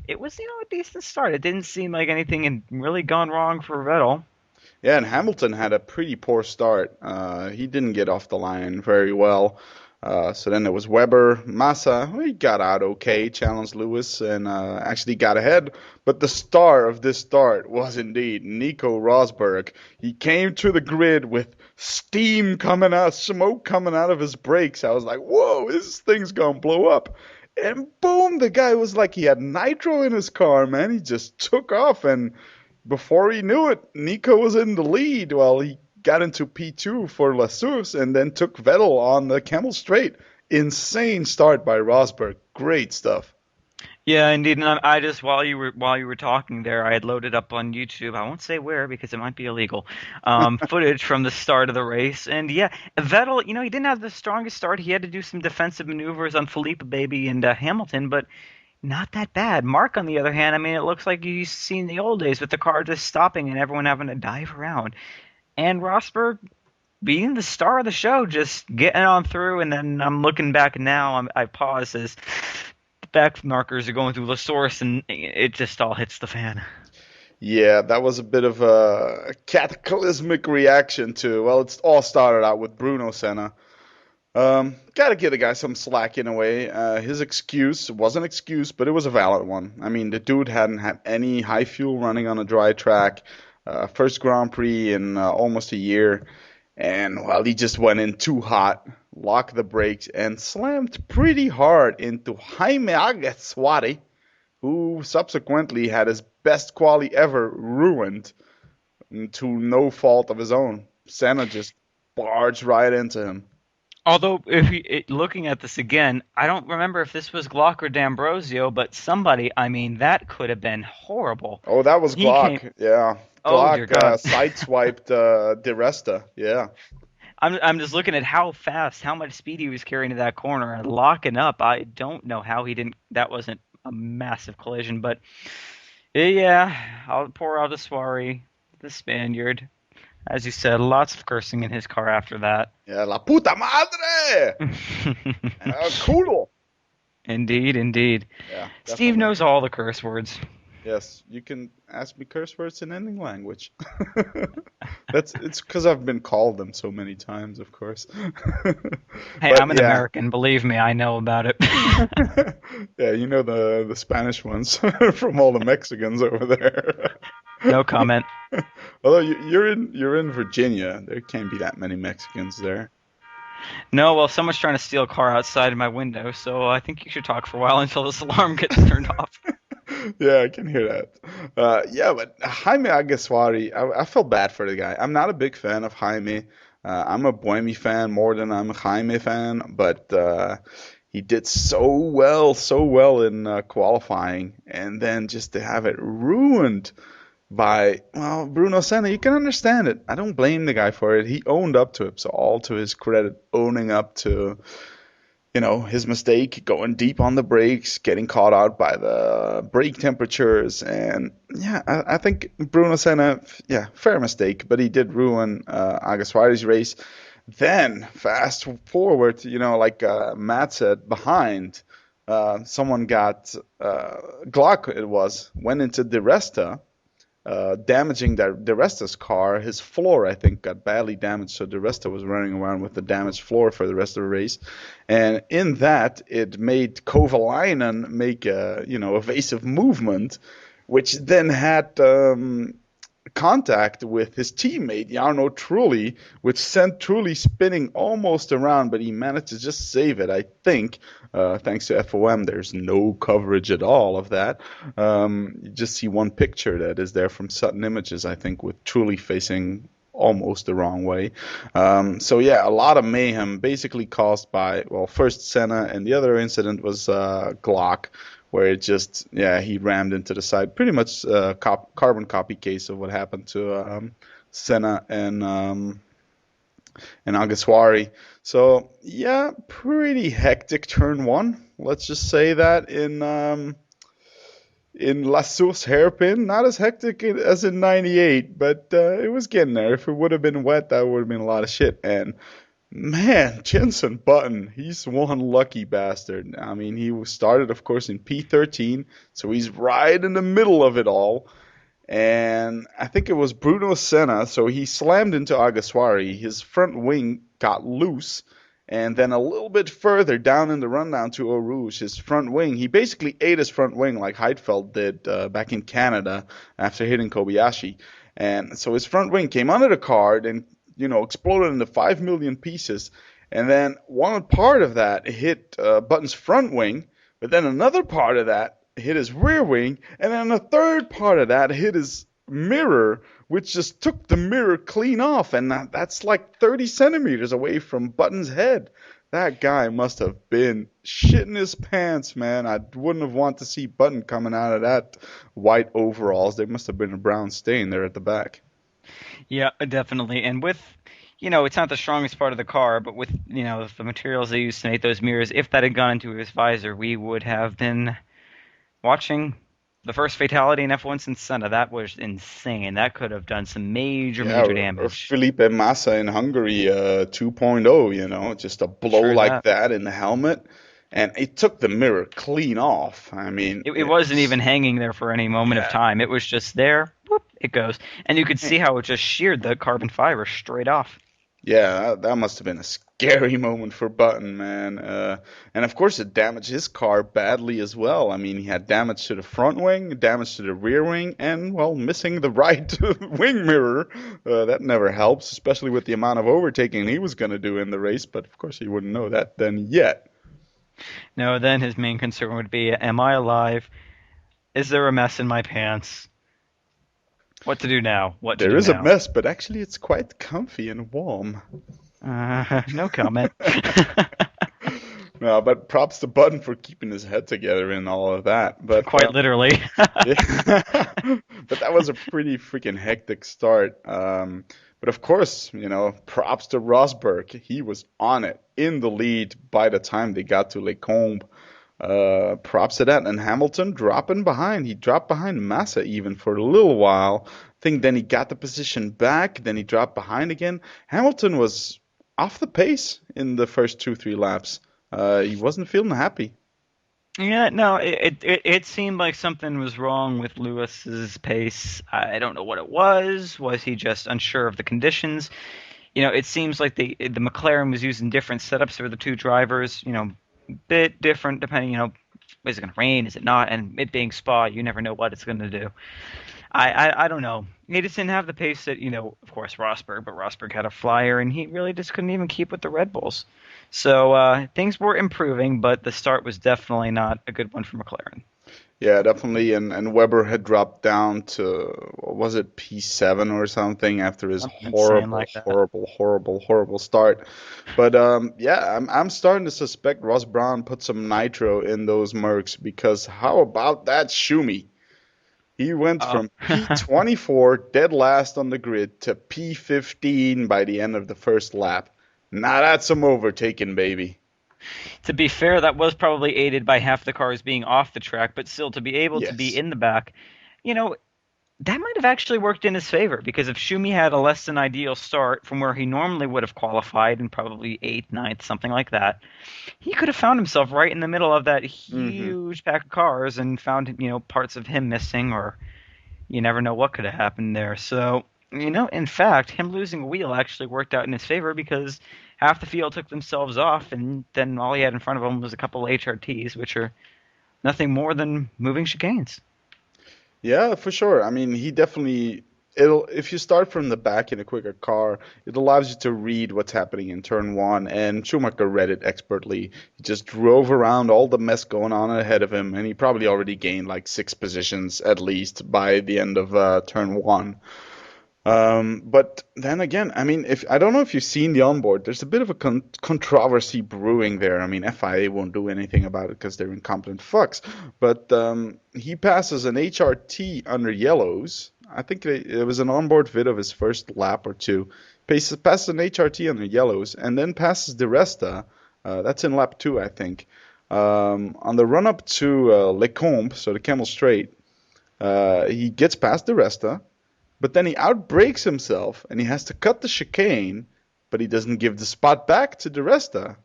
it was, a decent start. It didn't seem like anything had really gone wrong for Vettel. Yeah, and Hamilton had a pretty poor start. He didn't get off the line very well. So then there was Webber. Massa, he got out okay, challenged Lewis, and actually got ahead. But the star of this start was indeed Nico Rosberg. He came to the grid with steam coming out, smoke coming out of his brakes. I was like, whoa, this thing's going to blow up. And boom, the guy was like he had nitro in his car, man. He just took off, and before he knew it, Nico was in the lead. Well, he got into P2 for Lassus and then took Vettel on the Camel Straight. Insane start by Rosberg. Great stuff. Yeah, indeed. And I just while you were talking there, I had loaded up on YouTube. I won't say where because it might be illegal. Footage from the start of the race, and yeah, Vettel. He didn't have the strongest start. He had to do some defensive maneuvers on Felipe Baby and Hamilton, but not that bad. Mark, on the other hand, I mean, it looks like you've seen the old days with the car just stopping and everyone having to dive around, and Rosberg being the star of the show, just getting on through. And then I'm looking back now. I pause as Backmarkers are going through the source, and it just all hits the fan. Yeah, that was a bit of a cataclysmic reaction to, well, it all started out with Bruno Senna. Gotta give the guy some slack in a way. His excuse was an excuse, but it was a valid one. I mean, the dude hadn't had any high fuel running on a dry track. First Grand Prix in almost a year. And, well, he just went in too hot, locked the brakes, and slammed pretty hard into Jaime Alguersuari, who subsequently had his best quali ever ruined to no fault of his own. Senna just barged right into him. Although, looking at this again, I don't remember if this was Glock or D'Ambrosio, but somebody, I mean, that could have been horrible. Oh, that was Glock, yeah. Glock sideswiped De Resta, yeah. I'm just looking at how much speed he was carrying to that corner and locking up. I don't know how that wasn't a massive collision, but yeah, poor Alguersuari, the Spaniard. As you said, lots of cursing in his car after that. Yeah, la puta madre! Culo! Indeed. Yeah, Steve knows all the curse words. Yes, you can ask me curse words in any language. It's because I've been called them so many times, of course. Hey, I'm an American. Believe me, I know about it. Yeah, you know the Spanish ones from all the Mexicans over there. No comment. Although you're in Virginia, there can't be that many Mexicans there. No, well, someone's trying to steal a car outside of my window, so I think you should talk for a while until this alarm gets turned off. Yeah, I can hear that. Yeah, but Jaime Alguersuari, I felt bad for the guy. I'm not a big fan of Jaime. I'm a Buemi fan more than I'm a Jaime fan, but he did so well in qualifying, and then just to have it ruined by, well, Bruno Senna, you can understand it. I don't blame the guy for it. He owned up to it, so all to his credit, owning up to, his mistake, going deep on the brakes, getting caught out by the brake temperatures, and yeah, I think Bruno Senna, yeah, fair mistake, but he did ruin Alguersuari's race. Then fast forward, like Matt said, behind, someone got Glock. Went into Di Resta. Damaging Di Resta's car. His floor, I think, got badly damaged, so Di Resta was running around with the damaged floor for the rest of the race. And in that, it made Kovalainen make a, evasive movement, which then had contact with his teammate, Jarno Trulli, which sent Trulli spinning almost around, but he managed to just save it, I think. Thanks to FOM, there's no coverage at all of that. You just see one picture that is there from Sutton Images, I think, with Trulli facing almost the wrong way. So yeah, a lot of mayhem basically caused by, well, first Senna, and the other incident was Glock, where it just, he rammed into the side. Pretty much carbon copy case of what happened to Senna and Alguersuari. So, yeah, pretty hectic turn one. Let's just say that in La Source hairpin, not as hectic as in 98, but it was getting there. If it would have been wet, that would have been a lot of shit. And man, Jenson Button, he's one lucky bastard. I mean, he started, of course, in P13, so he's right in the middle of it all. And I think it was Bruno Senna, so he slammed into Alguersuari. His front wing got loose, and then a little bit further down in the rundown to Eau Rouge, his front wing, he basically ate his front wing like Heidfeld did back in Canada after hitting Kobayashi. And so his front wing came under the car and exploded into 5 million pieces. And then one part of that hit Button's front wing, but then another part of that hit his rear wing, and then a third part of that hit his mirror, which just took the mirror clean off, and that's like 30 centimeters away from Button's head. That guy must have been shitting his pants, man. I wouldn't have wanted to see Button coming out of that white overalls. There must have been a brown stain there at the back. Yeah, definitely. And with, it's not the strongest part of the car, but with, the materials they used to make those mirrors, if that had gone into his visor, we would have been watching the first fatality in F1 since Senna. That was insane. That could have done some major damage. Or Felipe Massa in Hungary 2.0, just a blow like that in the helmet. And it took the mirror clean off. I mean, it wasn't even hanging there for any moment of time. It was just there. Whoop, it goes. And you could see how it just sheared the carbon fiber straight off. Yeah, that must have been a scary moment for Button, man. And of course, it damaged his car badly as well. I mean, he had damage to the front wing, damage to the rear wing, and, well, missing the right wing mirror. That never helps, especially with the amount of overtaking he was going to do in the race. But, of course, he wouldn't know that then yet. No, then his main concern would be, am I alive? Is there a mess in my pants? What to do now? There is a mess, but actually it's quite comfy and warm. No comment. No, but props to Button for keeping his head together and all of that. But quite literally. But that was a pretty freaking hectic start. But of course, props to Rosberg. He was on it, in the lead by the time they got to Les Combes. Props to that. And Hamilton dropping behind. He dropped behind Massa even for a little while. I think then he got the position back. Then he dropped behind again. Hamilton was off the pace in the first 2-3 laps. He wasn't feeling happy. Yeah, no, it seemed like something was wrong with Lewis's pace. I don't know what it was. Was he just unsure of the conditions? It seems like the McLaren was using different setups for the two drivers. Bit different depending. Is it going to rain? Is it not? And it being Spa, you never know what it's going to do. I don't know. He just didn't have the pace that, of course, Rosberg, but Rosberg had a flyer, and he really just couldn't even keep with the Red Bulls. So things were improving, but the start was definitely not a good one for McLaren. Yeah, definitely. And Weber had dropped down to, what was it, P7 or something after his Something insane horrible, like that. horrible start. But yeah, I'm starting to suspect Ross Brown put some nitro in those Mercs because how about that Schumi? He went Oh. from P24, dead last on the grid, to P15 by the end of the first lap. Now that's some overtaking, baby. To be fair, that was probably aided by half the cars being off the track, but still to be able to be Yes. in the back, you know, that might have actually worked in his favor because if Schumi had a less than ideal start from where he normally would have qualified in probably eighth, ninth, something like that, he could have found himself right in the middle of that Hmm. huge pack of cars and found, parts of him missing, or you never know what could have happened there. So, in fact, him losing a wheel actually worked out in his favor because half the field took themselves off, and then all he had in front of him was a couple of HRTs, which are nothing more than moving chicanes. Yeah, for sure. I mean, he definitely it'll if you start from the back in a quicker car, it allows you to read what's happening in turn one, and Schumacher read it expertly. He just drove around all the mess going on ahead of him, and he probably already gained like 6 positions at least by the end of turn one. But then again, I mean, if I don't know if you've seen the onboard, there's a bit of a controversy brewing there. I mean, FIA won't do anything about it because they're incompetent fucks. But he passes an HRT under yellows. I think it was an onboard vid of his first lap or two. Passes an HRT under yellows and then passes the Resta. That's in lap two, I think. On the run up to Les Combes, so the Camel Straight, he gets past the Resta. But then he outbrakes himself and he has to cut the chicane, but he doesn't give the spot back to the Resta.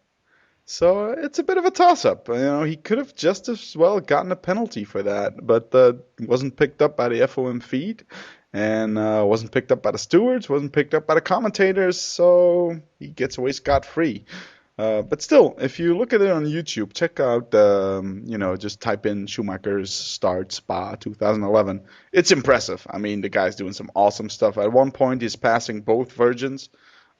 So it's a bit of a toss-up. He could have just as well gotten a penalty for that, but wasn't picked up by the FOM feed, and wasn't picked up by the stewards, wasn't picked up by the commentators, so he gets away scot-free. But still, if you look at it on YouTube, check out, just type in Schumacher's start Spa 2011. It's impressive. I mean, the guy's doing some awesome stuff. At one point, he's passing both virgins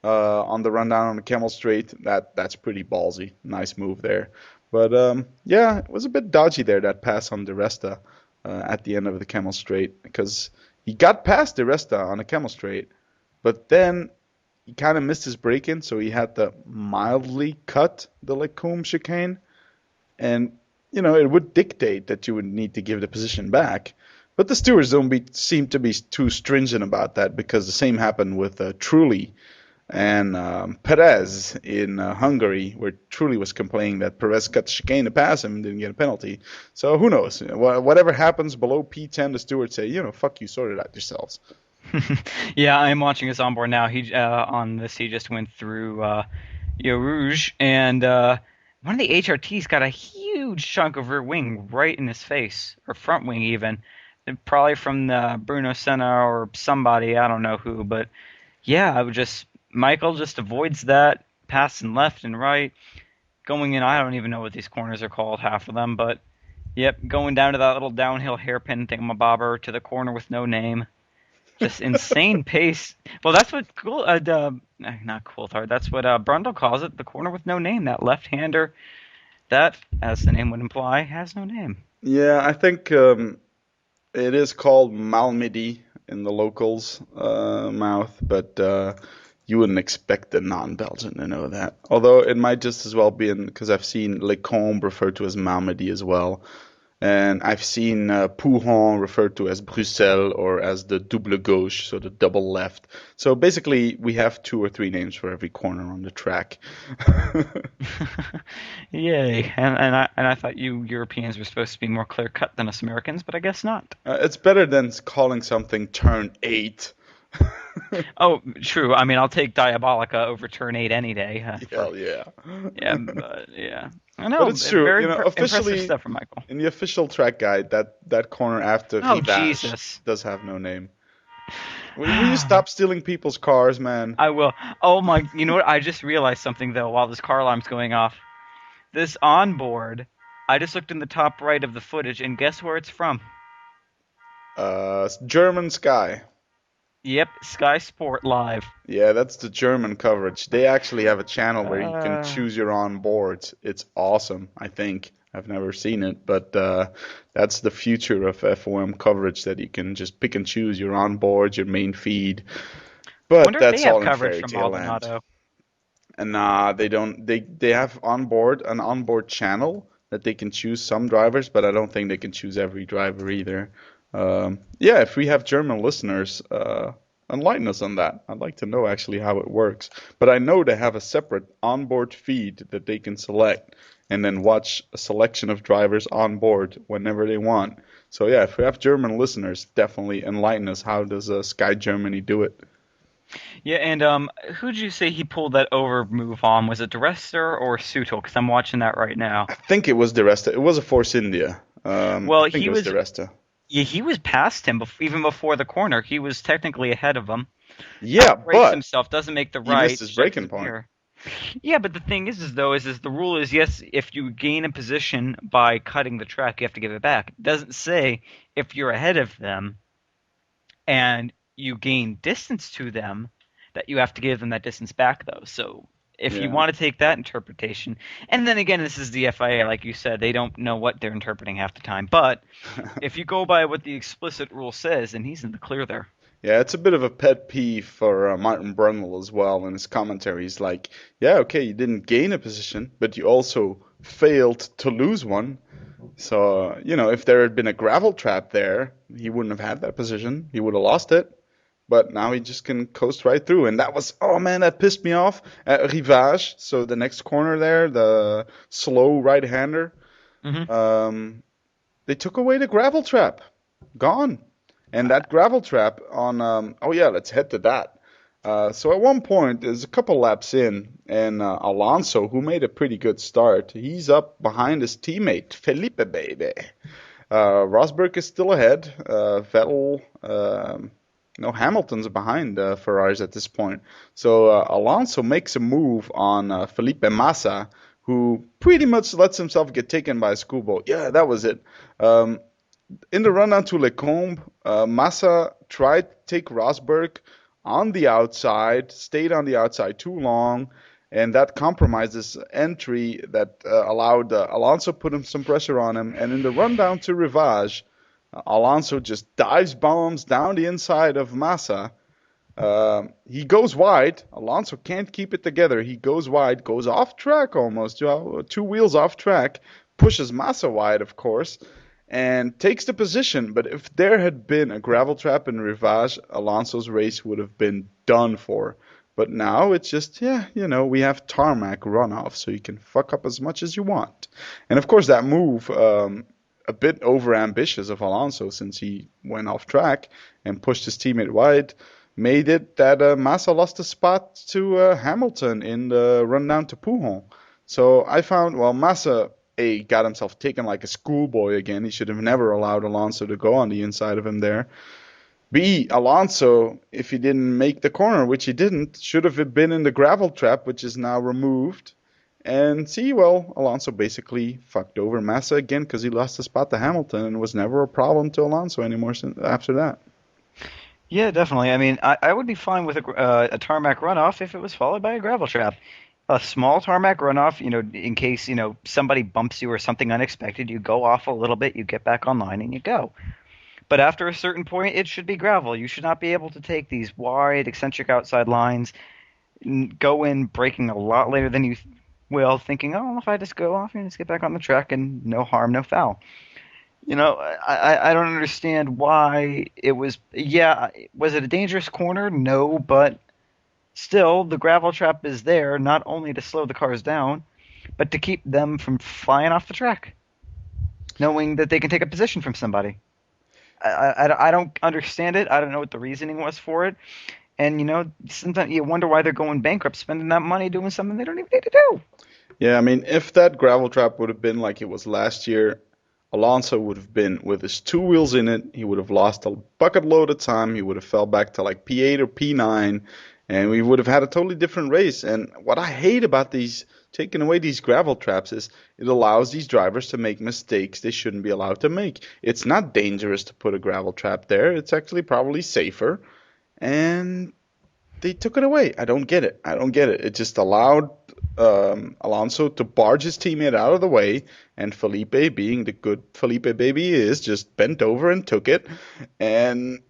on the rundown on the Camel Straight. That's pretty ballsy. Nice move there. But yeah, it was a bit dodgy there, that pass on the Resta at the end of the Camel Straight, because he got past the Resta on the Camel Straight, but then he kind of missed his break-in, so he had to mildly cut the Lecombe chicane. And, it would dictate that you would need to give the position back. But the stewards don't seem to be too stringent about that, because the same happened with Trulli and Perez in Hungary, where Trulli was complaining that Perez cut the chicane to pass him and didn't get a penalty. So who knows? Whatever happens below P10, the stewards say, fuck you, sort it out yourselves. Yeah, I'm watching his onboard now. He just went through Eau Rouge, and one of the HRTs got a huge chunk of rear wing right in his face, or front wing even, probably from the Bruno Senna or somebody, I don't know who, but yeah, Michael just avoids that, passing left and right, going in. I don't even know what these corners are called, half of them, but yep, going down to that little downhill hairpin thingamabobber to the corner with no name. Just insane pace. Well, that's what not Coulthard. That's what Brundle calls it, the corner with no name. That left-hander, that, as the name would imply, has no name. Yeah, I think it is called Malmedy in the locals' mouth, but you wouldn't expect a non-Belgian to know that. Although it might just as well be because I've seen Lecombe referred to as Malmedy as well. And I've seen Pouhon referred to as Bruxelles or as the double gauche, so the double left. So basically, we have 2 or 3 names for every corner on the track. Yay! And I thought you Europeans were supposed to be more clear cut than us Americans, but I guess not. It's better than calling something turn 8. Oh, true. I mean, I'll take Diabolica over turn 8 any day. Hell yeah. Yeah, but, yeah. I know. But it's true. Very Officially, impressive stuff from Michael. in the official track guide, that corner after Oh, Rivage Jesus. does have no name. Will you stop stealing people's cars, man? I will. Oh my! You know what? I just realized something though while this car alarm's going off. This onboard, I just looked in the top right of the footage, and guess where it's from? German Sky. Yep, Sky Sport Live. Yeah, that's the German coverage. They actually have a channel where you can choose your onboards. It's awesome, I think. I've never seen it, but that's the future of FOM coverage, that you can just pick and choose your onboard, your main feed. But Wonder if that's they have all in coverage fairy from tale land. Maldonado. And nah, they don't. They have an onboard channel that they can choose some drivers, but I don't think they can choose every driver either. Yeah, if we have German listeners, enlighten us on that. I'd like to know actually how it works. But I know they have a separate onboard feed that they can select and then watch a selection of drivers on board whenever they want. So yeah, if we have German listeners, definitely enlighten us. How does Sky Germany do it? Yeah, and who'd you say he pulled that over move on? Was it DeRester or Sutil? Because I'm watching that right now. I think it was DeResta. It was a Force India. Well, I think he it was was DeResta. Yeah, he was past him even before the corner. He was technically ahead of him. Yeah, Brace but himself doesn't make the he right. missed his braking point. Here. Yeah, but the thing is the rule is, yes, if you gain a position by cutting the track, you have to give it back. It doesn't say if you're ahead of them and you gain distance to them that you have to give them that distance back, though. So if you want to take that interpretation, and then again, this is the FIA, like you said, they don't know what they're interpreting half the time. But if you go by what the explicit rule says, then he's in the clear there. Yeah, it's a bit of a pet peeve for Martin Brundle as well in his commentary. He's like, yeah, okay, you didn't gain a position, but you also failed to lose one. So, if there had been a gravel trap there, he wouldn't have had that position. He would have lost it. But now he just can coast right through. And that was, oh man, that pissed me off. At Rivage, so the next corner there, the slow right-hander, they took away the gravel trap. Gone. And that gravel trap on, let's head to that. So at one point, there's a couple laps in, and Alonso, who made a pretty good start, he's up behind his teammate, Felipe, baby. Rosberg is still ahead. Vettel, Hamilton's behind Ferraris at this point. So Alonso makes a move on Felipe Massa, who pretty much lets himself get taken by a schoolboat. Yeah, that was it. In the run down to Lecombe, Massa tried to take Rosberg on the outside, stayed on the outside too long, and that compromised his entry that allowed Alonso put some pressure on him. And in the run down to Rivage, Alonso just dives bombs down the inside of Massa. He goes wide. Alonso can't keep it together. He goes wide, goes off track almost, 2 wheels off track, pushes Massa wide, of course, and takes the position. But if there had been a gravel trap in Rivage, Alonso's race would have been done for. But now it's just, we have tarmac runoff, so you can fuck up as much as you want. And of course that move, a bit over-ambitious of Alonso, since he went off track and pushed his teammate wide, made it that Massa lost a spot to Hamilton in the run down to Pouhon. So I found, Massa, A, got himself taken like a schoolboy again. He should have never allowed Alonso to go on the inside of him there. B, Alonso, if he didn't make the corner, which he didn't, should have been in the gravel trap, which is now removed. And C, Alonso basically fucked over Massa again because he lost the spot to Hamilton and was never a problem to Alonso anymore after that. Yeah, definitely. I mean, I would be fine with a tarmac runoff if it was followed by a gravel trap. A small tarmac runoff, in case, somebody bumps you or something unexpected, you go off a little bit, you get back online, and you go. But after a certain point, it should be gravel. You should not be able to take these wide, eccentric outside lines, go in braking a lot later than you will, thinking, if I just go off and just get back on the track and no harm, no foul. I don't understand why it was. Yeah, was it a dangerous corner? No, but still, the gravel trap is there not only to slow the cars down, but to keep them from flying off the track, knowing that they can take a position from somebody. I don't understand it. I don't know what the reasoning was for it. And, sometimes you wonder why they're going bankrupt, spending that money doing something they don't even need to do. Yeah, I mean, if that gravel trap would have been like it was last year, Alonso would have been with his 2 wheels in it. He would have lost a bucket load of time. He would have fell back to like P8 or P9, and we would have had a totally different race. And what I hate about taking away these gravel traps is it allows these drivers to make mistakes they shouldn't be allowed to make. It's not dangerous to put a gravel trap there. It's actually probably safer. And they took it away. I don't get it. It just allowed Alonso to barge his teammate out of the way, and Felipe, being the good Felipe baby he is, just bent over and took it. And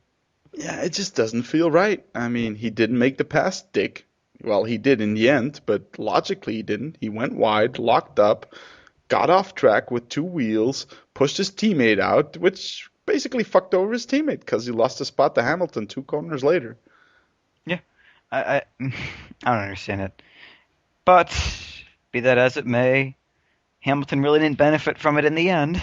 yeah, it just doesn't feel right. I mean, he didn't make the pass, Dick. Well, he did in the end, but logically he didn't. He went wide, locked up, got off track with 2 wheels, pushed his teammate out, which basically fucked over his teammate because he lost a spot to Hamilton 2 corners later. Yeah, I don't understand it. But be that as it may, Hamilton really didn't benefit from it in the end.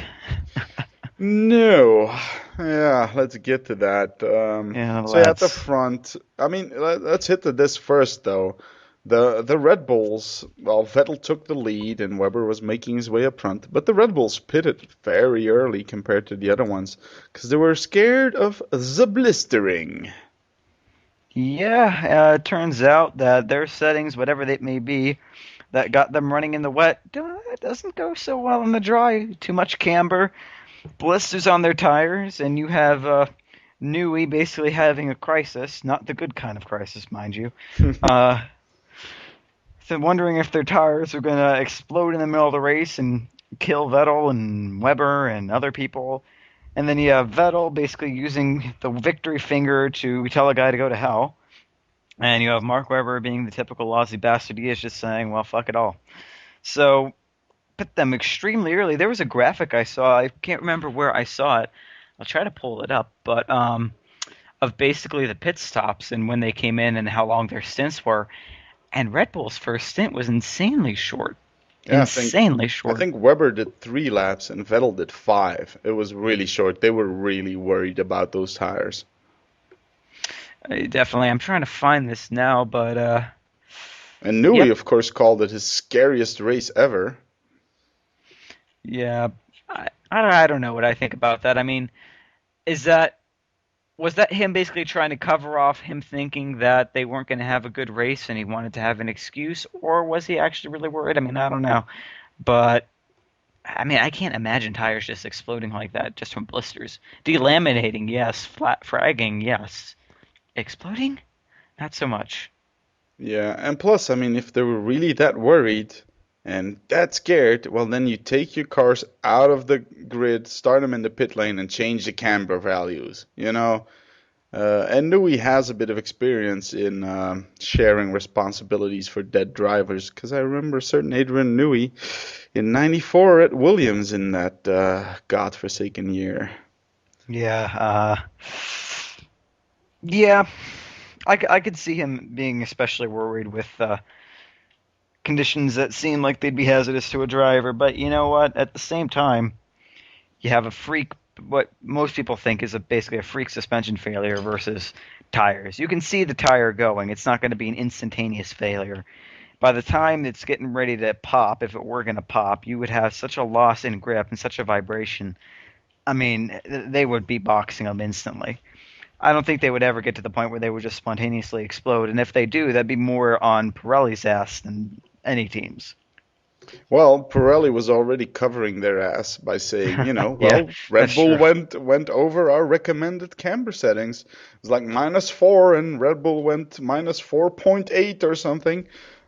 No. Yeah, let's get to that. So at the front, I mean, let's hit this first, though. The Red Bulls, well, Vettel took the lead and Webber was making his way up front, but the Red Bulls pitted very early compared to the other ones because they were scared of the blistering. Yeah, it turns out that their settings, whatever they may be, that got them running in the wet, it doesn't go so well in the dry. Too much camber, blisters on their tires, and you have Newey basically having a crisis, not the good kind of crisis, mind you. So wondering if their tires are going to explode in the middle of the race and kill Vettel and Webber and other people. And then you have Vettel basically using the victory finger to tell a guy to go to hell. And you have Mark Webber being the typical Aussie bastard he is, just saying, well, fuck it all. So, put them extremely early. There was a graphic I saw. I can't remember where I saw it. I'll try to pull it up. But of basically the pit stops and when they came in and how long their stints were. And Red Bull's first stint was insanely short. Yeah, insanely short. I think Webber did 3 laps and Vettel did 5. It was really short. They were really worried about those tires. Definitely. I'm trying to find this now, but... And Newey, of course, called it his scariest race ever. Yeah, I don't know what I think about that. I mean, was that him basically trying to cover off him thinking that they weren't going to have a good race and he wanted to have an excuse? Or was he actually really worried? I mean, I don't know. But, I mean, I can't imagine tires just exploding like that just from blisters. Delaminating, yes. Flat fragging, yes. Exploding? Not so much. Yeah, and plus, I mean, if they were really that worried and that scared, well, then you take your cars out of the grid, start them in the pit lane, and change the camber values, you know? And Newey has a bit of experience in sharing responsibilities for dead drivers, because I remember a certain Adrian Newey in '94 at Williams in that godforsaken year. Yeah, yeah, I could see him being especially worried with conditions that seem like they'd be hazardous to a driver. But you know what? At the same time, you have a freak, what most people think is basically a freak suspension failure versus tires. You can see the tire going. It's not going to be an instantaneous failure. By the time it's getting ready to pop, if it were going to pop, you would have such a loss in grip and such a vibration. I mean, they would be boxing them instantly. I don't think they would ever get to the point where they would just spontaneously explode. And if they do, that'd be more on Pirelli's ass than any team's. Well, Pirelli was already covering their ass by saying, you know, well, Yeah, Red Bull true. went over our recommended camber settings. It was like -4, and Red Bull went -4.8 or something.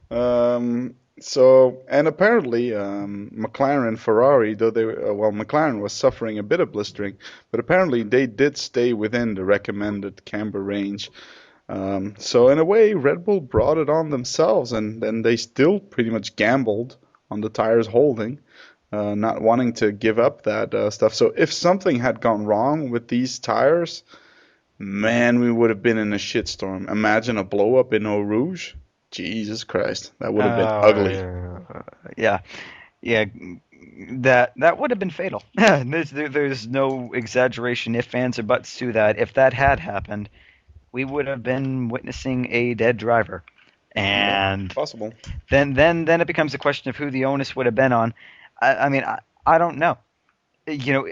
And apparently McLaren, Ferrari, though McLaren was suffering a bit of blistering, but apparently they did stay within the recommended camber range. So in a way, Red Bull brought it on themselves, and then they still pretty much gambled on the tires holding, not wanting to give up that stuff. So if something had gone wrong with these tires, man, we would have been in a shitstorm. Imagine a blow up in Eau Rouge. Jesus Christ, that would have been ugly. Yeah, that would have been fatal. There's no exaggeration, ifs, ands, or buts to that. If that had happened, we would have been witnessing a dead driver. And possible. Then it becomes a question of who the onus would have been on. I mean, I don't know. You know,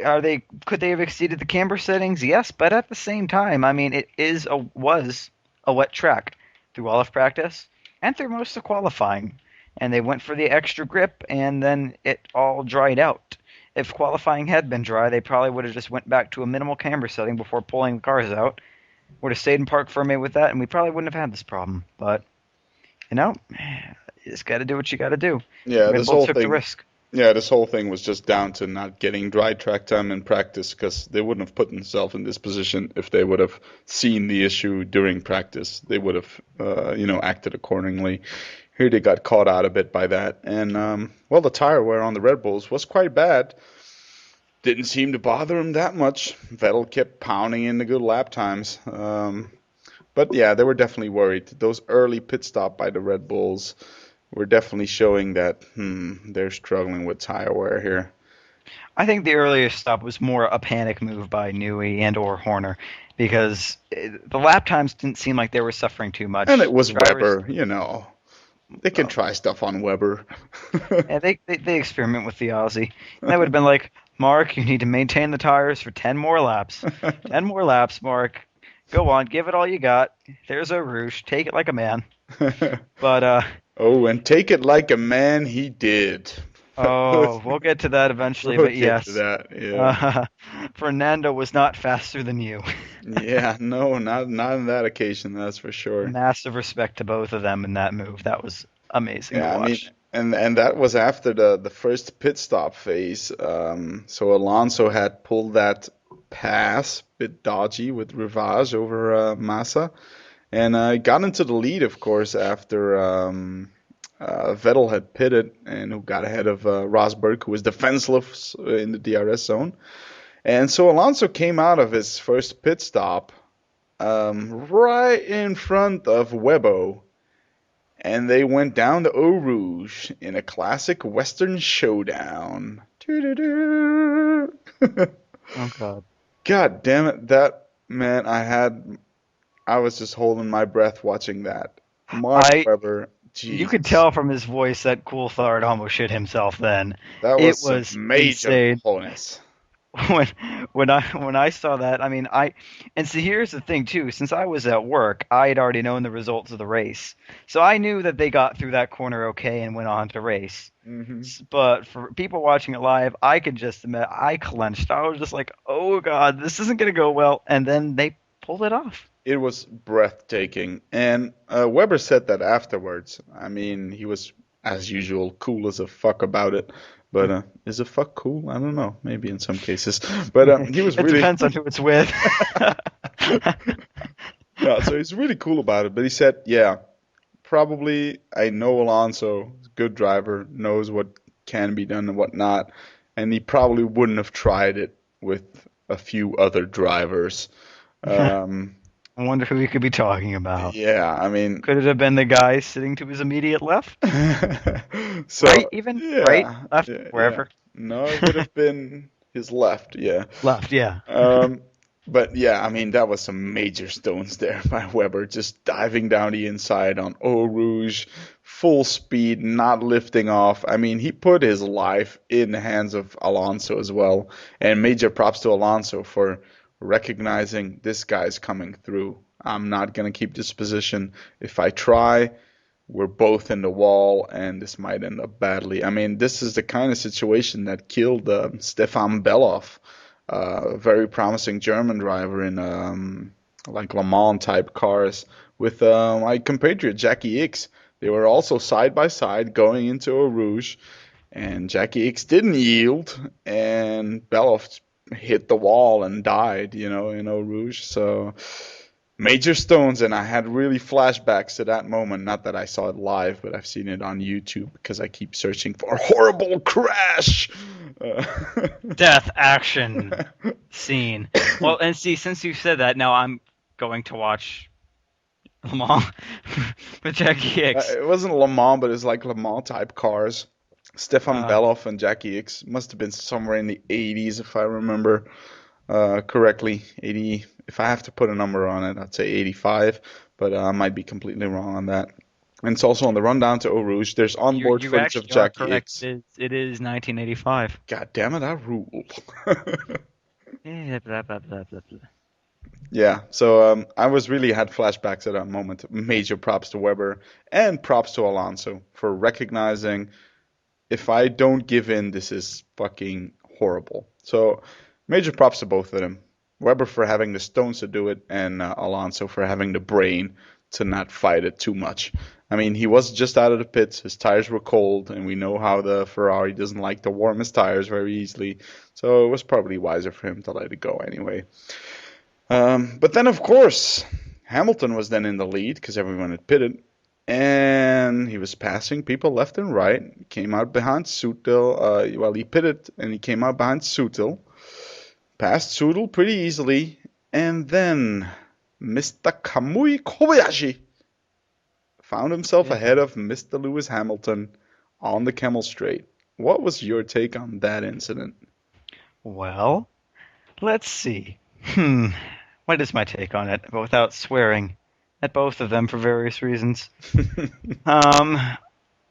could they have exceeded the camber settings? Yes, but at the same time, I mean, it was a wet track through all of practice and through most of qualifying. And they went for the extra grip, and then it all dried out. If qualifying had been dry, they probably would have just went back to a minimal camber setting before pulling the cars out. would have stayed in park for a minute with that, and we probably wouldn't have had this problem. But you know, you just got to do what you got to do. Yeah, We this both whole took the thing. risk. Yeah, this whole thing was just down to not getting dry track time in practice because they wouldn't have put themselves in this position if they would have seen the issue during practice. They would have, acted accordingly. Here they got caught out a bit by that. And, the tire wear on the Red Bulls was quite bad. Didn't seem to bother him that much. Vettel kept pounding in the good lap times. But yeah, they were definitely worried. Those early pit stop by the Red Bulls were definitely showing that they're struggling with tire wear here. I think the earliest stop was more a panic move by Newey and or Horner because the lap times didn't seem like they were suffering too much. And it was Drivers- Weber, They can try stuff on Weber. Yeah, they experiment with the Aussie. And that would have been like, Mark, you need to maintain the tires for 10 more laps. 10 more laps, Mark. Go on, give it all you got. There's Eau Rouge. Take it like a man. But, Oh, and take it like a man he did. we'll get to that eventually, but yes. We'll get to that, yeah. Fernando was not faster than you. Yeah, no, not on that occasion, that's for sure. Massive respect to both of them in that move. That was amazing to watch. And that was after the first pit stop phase. So Alonso had pulled that pass, bit dodgy with Rivage over Massa, and got into the lead, of course, after Vettel had pitted and who got ahead of Rosberg, who was defenseless in the DRS zone. And so Alonso came out of his first pit stop right in front of Webbo. And they went down to Eau Rouge in a classic Western showdown. Oh, God. God damn it. That, man, I was just holding my breath watching that. Mark Webber. Jesus. You could tell from his voice that Coulthard almost shit himself then. That was some major insane. holiness. When I saw that, I mean, and see, here's the thing too. Since I was at work, I had already known the results of the race, so I knew that they got through that corner okay and went on to race. Mm-hmm. But for people watching it live, I could just admit I clenched. I was just like, "Oh God, this isn't gonna go well," and then they pulled it off. It was breathtaking, and Webber said that afterwards. I mean, he was, as usual, cool as a fuck about it. But is a fuck cool? I don't know. Maybe in some cases. But he was it really... depends on who it's with. Yeah, so he's really cool about it. But he said, yeah, probably I know Alonso, good driver, knows what can be done and what not. And he probably wouldn't have tried it with a few other drivers. I wonder who he could be talking about. Yeah, I mean... Could it have been the guy sitting to his immediate left? So, right, even? Yeah, right? Left? yeah, Wherever? Yeah. No, it would have been his left, yeah. Left, yeah. But yeah, I mean, that was some major stones there by Webber, just diving down the inside on Eau Rouge, full speed, not lifting off. I mean, he put his life in the hands of Alonso as well. And major props to Alonso for recognizing this guy's coming through. I'm not going to keep this position. If I try, we're both in the wall, and this might end up badly. I mean, this is the kind of situation that killed Stefan Belloff, a very promising German driver in like Le Mans type cars, with my compatriot Jackie Ickx. They were also side by side going into Eau Rouge, and Jackie Ickx didn't yield, and Belloff hit the wall and died, in Eau Rouge. So major stones, and I had really flashbacks to that moment. Not that I saw it live, but I've seen it on YouTube because I keep searching for horrible crash. Death action scene. Well, and see, since you said that, now I'm going to watch Le Mans with Jackie Ickx. It wasn't Le Mans, but it was like Le Mans type cars. Stefan Belloff and Jackie Ickx must have been somewhere in the 80s, if I remember correctly. 80. If I have to put a number on it, I'd say 85, but I might be completely wrong on that. And it's also on the run down to Eau Rouge. There's onboard footage of Jackie Ickx. It is 1985. God damn it, I rule. Blah, blah, blah, blah, blah. Yeah, so I really had flashbacks at that moment. Major props to Webber and props to Alonso for recognizing, if I don't give in, this is fucking horrible. So major props to both of them. Webber for having the stones to do it, and Alonso for having the brain to not fight it too much. I mean, he was just out of the pits. His tires were cold, and we know how the Ferrari doesn't like to warm his tires very easily. So it was probably wiser for him to let it go anyway. But then, of course, Hamilton was then in the lead because everyone had pitted. And he was passing people left and right. He came out behind Sutil. He pitted, and he came out behind Sutil. Passed Sutil pretty easily. And then Mr. Kamui Kobayashi found himself ahead of Mr. Lewis Hamilton on the Camel Straight. What was your take on that incident? Well, let's see. What is my take on it? But without swearing at both of them for various reasons.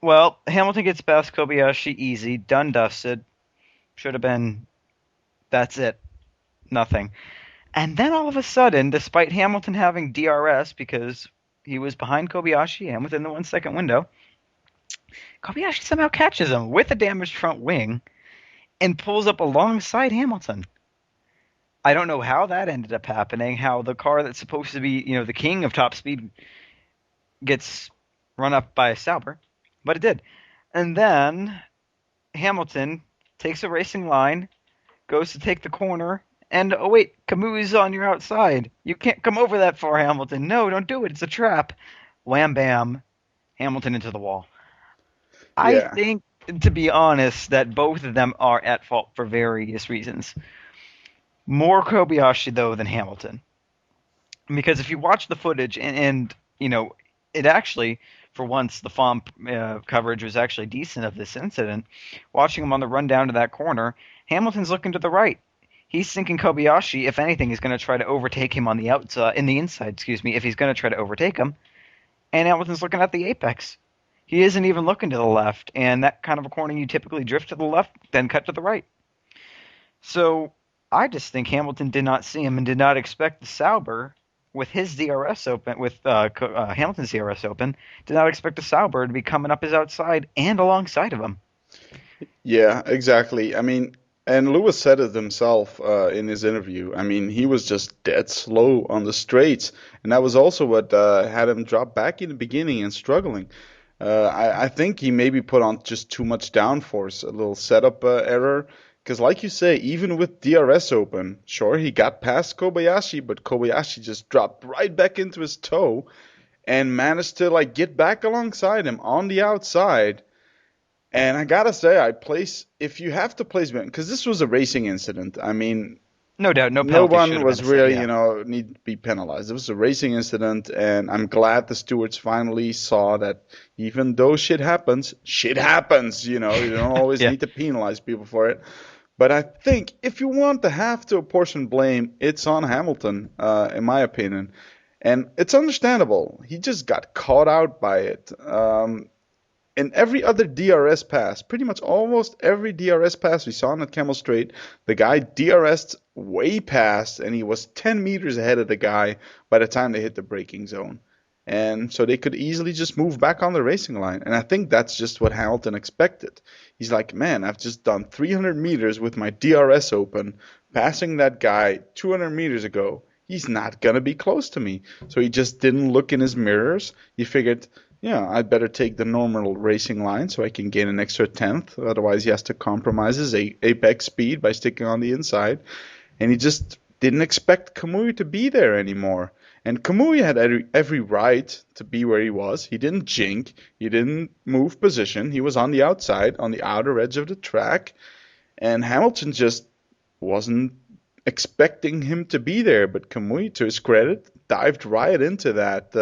Well, Hamilton gets past Kobayashi easy, done dusted. Should have been, that's it. Nothing. And then all of a sudden, despite Hamilton having DRS because he was behind Kobayashi and within the 1 second window, Kobayashi somehow catches him with a damaged front wing and pulls up alongside Hamilton. I don't know how that ended up happening, how the car that's supposed to be, the king of top speed gets run up by a Sauber, but it did. And then Hamilton takes a racing line, goes to take the corner, and oh wait, Camus on your outside. You can't come over that far, Hamilton. No, don't do it. It's a trap. Wham bam, Hamilton into the wall. I think, to be honest, that both of them are at fault for various reasons. More Kobayashi, though, than Hamilton. Because if you watch the footage, and it actually, for once, the FOM coverage was actually decent of this incident. Watching him on the run down to that corner, Hamilton's looking to the right. He's thinking Kobayashi, if anything, is going to try to overtake him on the outside, in the inside, if he's going to try to overtake him. And Hamilton's looking at the apex. He isn't even looking to the left, and that kind of a corner you typically drift to the left, then cut to the right. So I just think Hamilton did not see him and did not expect the Sauber, with his DRS open, with Hamilton's DRS open, did not expect the Sauber to be coming up his outside and alongside of him. Yeah, exactly. I mean, and Lewis said it himself in his interview. I mean, he was just dead slow on the straights, and that was also what had him drop back in the beginning and struggling. I think he maybe put on just too much downforce, a little setup error. Because like you say, even with DRS open, sure, he got past Kobayashi, but Kobayashi just dropped right back into his toe and managed to get back alongside him on the outside. And I gotta say, if you have to place, because this was a racing incident. I mean, no doubt, no one was really, need to be penalized. It was a racing incident, and I'm glad the stewards finally saw that even though shit happens. You don't always need to penalize people for it. But I think if you want to have to apportion blame, it's on Hamilton, in my opinion. And it's understandable. He just got caught out by it. In every other DRS pass, pretty much almost every DRS pass we saw on the Camel Straight, the guy DRS'd way past, and he was 10 meters ahead of the guy by the time they hit the braking zone. And so they could easily just move back on the racing line. And I think that's just what Hamilton expected. He's like, man, I've just done 300 meters with my DRS open, passing that guy 200 meters ago. He's not going to be close to me. So he just didn't look in his mirrors. He figured, I'd better take the normal racing line so I can gain an extra tenth. Otherwise, he has to compromise his apex speed by sticking on the inside. And he just didn't expect Kamui to be there anymore. And Kamui had every right to be where he was. He didn't jink. He didn't move position. He was on the outside, on the outer edge of the track. And Hamilton just wasn't expecting him to be there. But Kamui, to his credit, dived right into that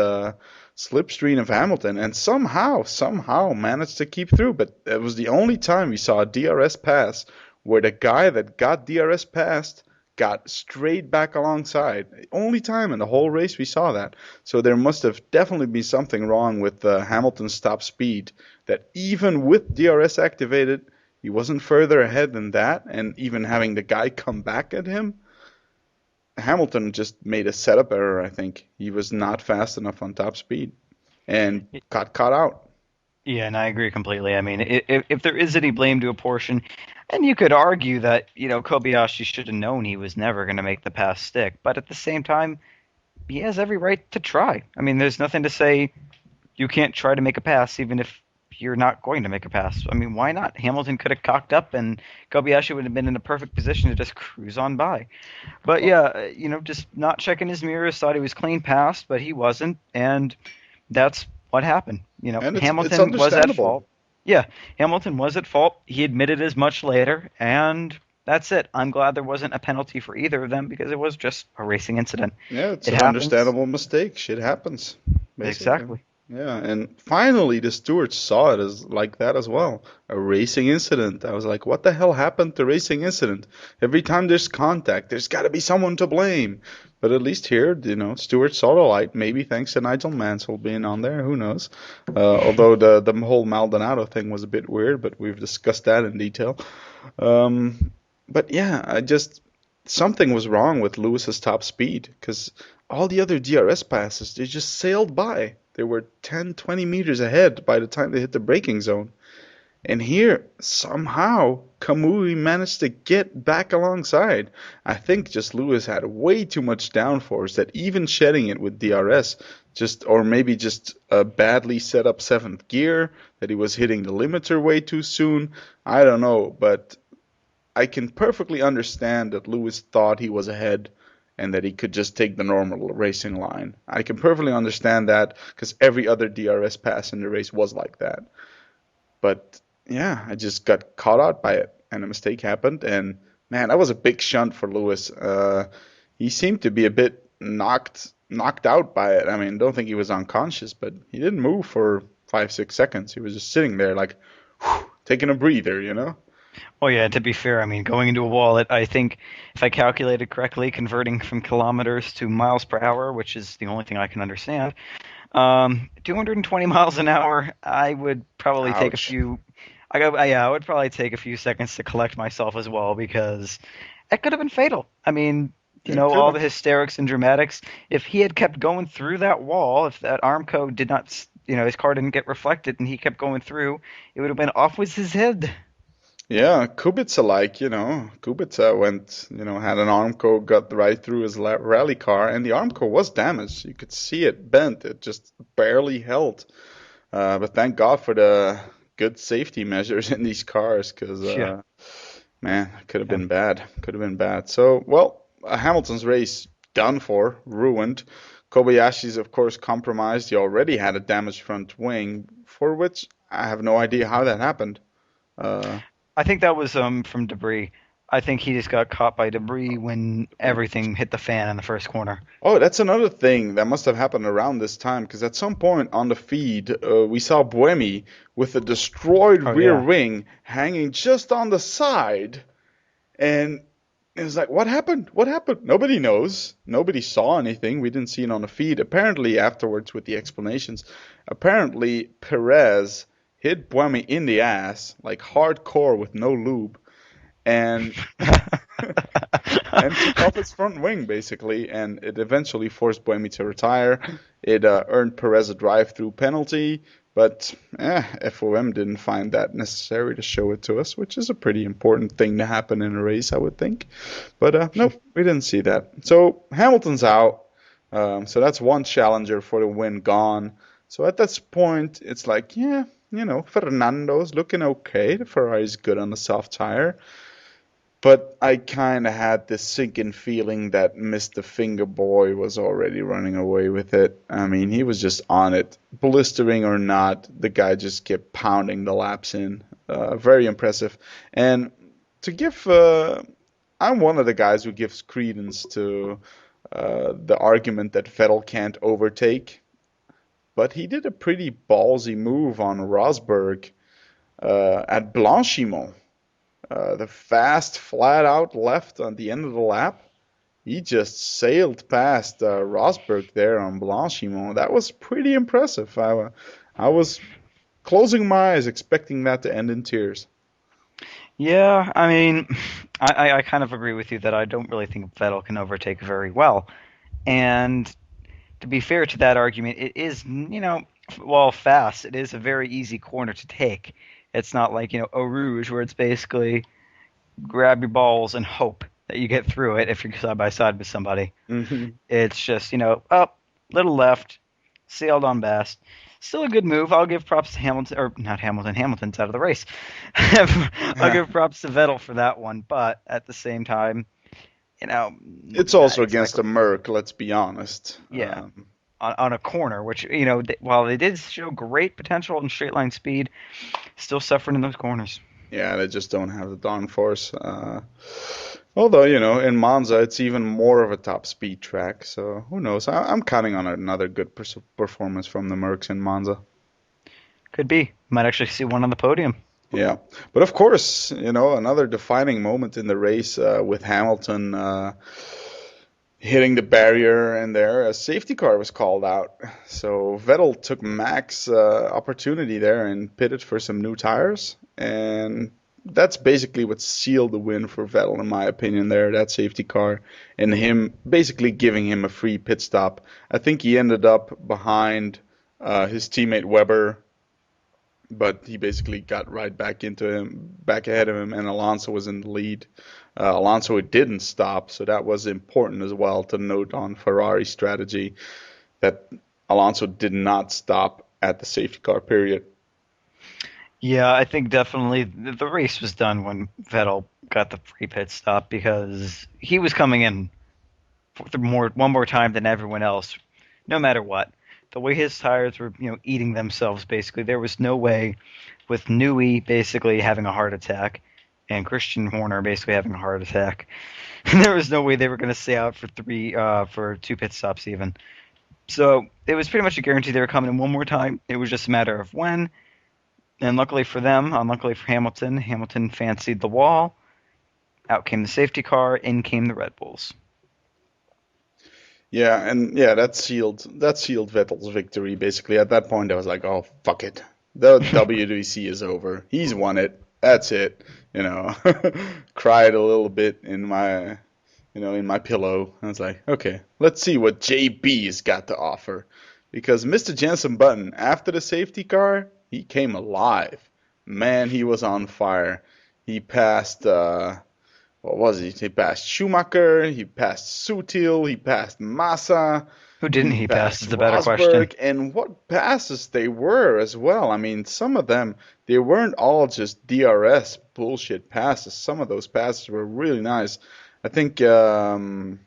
slipstream of Hamilton and somehow managed to keep through. But it was the only time we saw a DRS pass where the guy that got DRS passed got straight back alongside. Only time in the whole race we saw that. So there must have definitely been something wrong with Hamilton's top speed, that even with DRS activated, he wasn't further ahead than that, and even having the guy come back at him, Hamilton just made a setup error, I think. He was not fast enough on top speed and got caught out. Yeah, and I agree completely. I mean, if there is any blame to apportion, and you could argue that, Kobayashi should have known he was never going to make the pass stick, but at the same time, he has every right to try. I mean, there's nothing to say you can't try to make a pass even if you're not going to make a pass. I mean, why not? Hamilton could have cocked up and Kobayashi would have been in a perfect position to just cruise on by. But yeah, just not checking his mirrors, thought he was clean passed, but he wasn't, and that's what happened. And it's Hamilton was at understandable. fault. Yeah, Hamilton was at fault. He admitted as much later, and that's it. I'm glad there wasn't a penalty for either of them because it was just a racing incident. Yeah, it's It an happens. understandable mistake. Shit happens. basically. Exactly. Yeah, and finally the stewards saw it as like that as well. A racing incident. I was like, what the hell happened to racing incident? Every time there's contact, there's got to be someone to blame. But at least here, Stewart saw the light. Maybe thanks to Nigel Mansell being on there. Who knows? Although the whole Maldonado thing was a bit weird, but we've discussed that in detail. But yeah, something was wrong with Lewis's top speed because all the other DRS passes, they just sailed by. They were 10, 20 meters ahead by the time they hit the braking zone. And here, somehow, Kamui managed to get back alongside. I think just Lewis had way too much downforce that even shedding it with DRS, or maybe just a badly set up 7th gear, that he was hitting the limiter way too soon. I don't know, but I can perfectly understand that Lewis thought he was ahead and that he could just take the normal racing line. I can perfectly understand that because every other DRS pass in the race was like that. But yeah, I just got caught out by it, and a mistake happened. And man, that was a big shunt for Lewis. He seemed to be a bit knocked out by it. I mean, don't think he was unconscious, but he didn't move for 5-6 seconds. He was just sitting there, like taking a breather, Well, yeah, to be fair, I mean, going into a wall, I think, if I calculated correctly, converting from kilometers to miles per hour, which is the only thing I can understand, 220 miles an hour, I would probably take a few... I would probably take a few seconds to collect myself as well, because it could have been fatal. I mean, all the hysterics and dramatics, if he had kept going through that wall, if that Armco did not, his car didn't get reflected and he kept going through, it would have been off with his head. Yeah, Kubica Kubica went, had an Armco, got right through his rally car, and the Armco was damaged. You could see it bent. It just barely held. But thank God for the good safety measures in these cars, because, man, it could have been bad. Could have been bad. So, well, Hamilton's race done for, ruined. Kobayashi's, of course, compromised. He already had a damaged front wing, for which I have no idea how that happened. I think that was from debris. I think he just got caught by debris when everything hit the fan in the first corner. Oh, that's another thing that must have happened around this time, because at some point on the feed, we saw Buemi with a destroyed rear wing hanging just on the side. And it was like, what happened? What happened? Nobody knows. Nobody saw anything. We didn't see it on the feed. Apparently, afterwards with the explanations, apparently Perez hit Buemi in the ass, like hardcore with no lube, and and took off his front wing, basically, and it eventually forced Buemi to retire. It earned Perez a drive-through penalty, but FOM didn't find that necessary to show it to us, which is a pretty important thing to happen in a race, I would think. But nope, we didn't see that. So Hamilton's out, so that's one challenger for the win gone. So at this point, it's like, Fernando's looking okay. The Ferrari's good on the soft tire. But I kind of had this sinking feeling that Mr. Finger Boy was already running away with it. I mean, he was just on it. Blistering or not, the guy just kept pounding the laps in. Very impressive. And to give... I'm one of the guys who gives credence to the argument that Vettel can't overtake. But he did a pretty ballsy move on Rosberg at Blanchimont. The fast, flat-out left on the end of the lap. He just sailed past Rosberg there on Blanchimont. That was pretty impressive. I was closing my eyes expecting that to end in tears. Yeah, I mean, I kind of agree with you that I don't really think Vettel can overtake very well. And to be fair to that argument, it is, while fast, it is a very easy corner to take. It's not like, Eau Rouge, where it's basically grab your balls and hope that you get through it if you're side by side with somebody. Hmm. It's just, up, little left, sailed on best. Still a good move. I'll give props to Hamilton, or not Hamilton. Hamilton's out of the race. I'll give props to Vettel for that one, but at the same time, It's also against a Merc, let's be honest. Yeah. On a corner, which, while they did show great potential and straight line speed, still suffering in those corners. Yeah, they just don't have the downforce. Although, in Monza, it's even more of a top speed track, so who knows? I'm counting on another good performance from the Mercs in Monza. Could be. Might actually see one on the podium. Yeah, but of course, another defining moment in the race with Hamilton hitting the barrier, and there a safety car was called out. So Vettel took max opportunity there and pitted for some new tires, and that's basically what sealed the win for Vettel, in my opinion, there, that safety car, and him basically giving him a free pit stop. I think he ended up behind his teammate Webber, but he basically got right back ahead of him, and Alonso was in the lead. Alonso didn't stop, so that was important as well to note on Ferrari's strategy, that Alonso did not stop at the safety car period. Yeah, I think definitely the race was done when Vettel got the free pit stop, because he was coming in one more time than everyone else, no matter what. The way his tires were, eating themselves, basically, there was no way, with Newey basically having a heart attack and Christian Horner basically having a heart attack, there was no way they were going to stay out for two pit stops even. So it was pretty much a guarantee they were coming in one more time. It was just a matter of when. And luckily for them, unluckily for Hamilton fancied the wall. Out came the safety car, in came the Red Bulls. Yeah, and that sealed Vettel's victory. Basically, at that point, I was like, "Oh, fuck it, the WDC is over. He's won it. That's it." Cried a little bit in my pillow. I was like, "Okay, let's see what JB's got to offer," because Mr. Jensen Button, after the safety car, he came alive. Man, he was on fire. He passed. What was he? He passed Schumacher, he passed Sutil, he passed Massa. Who didn't he pass is the better question. And what passes they were as well. I mean, some of them, they weren't all just DRS bullshit passes. Some of those passes were really nice. I think, who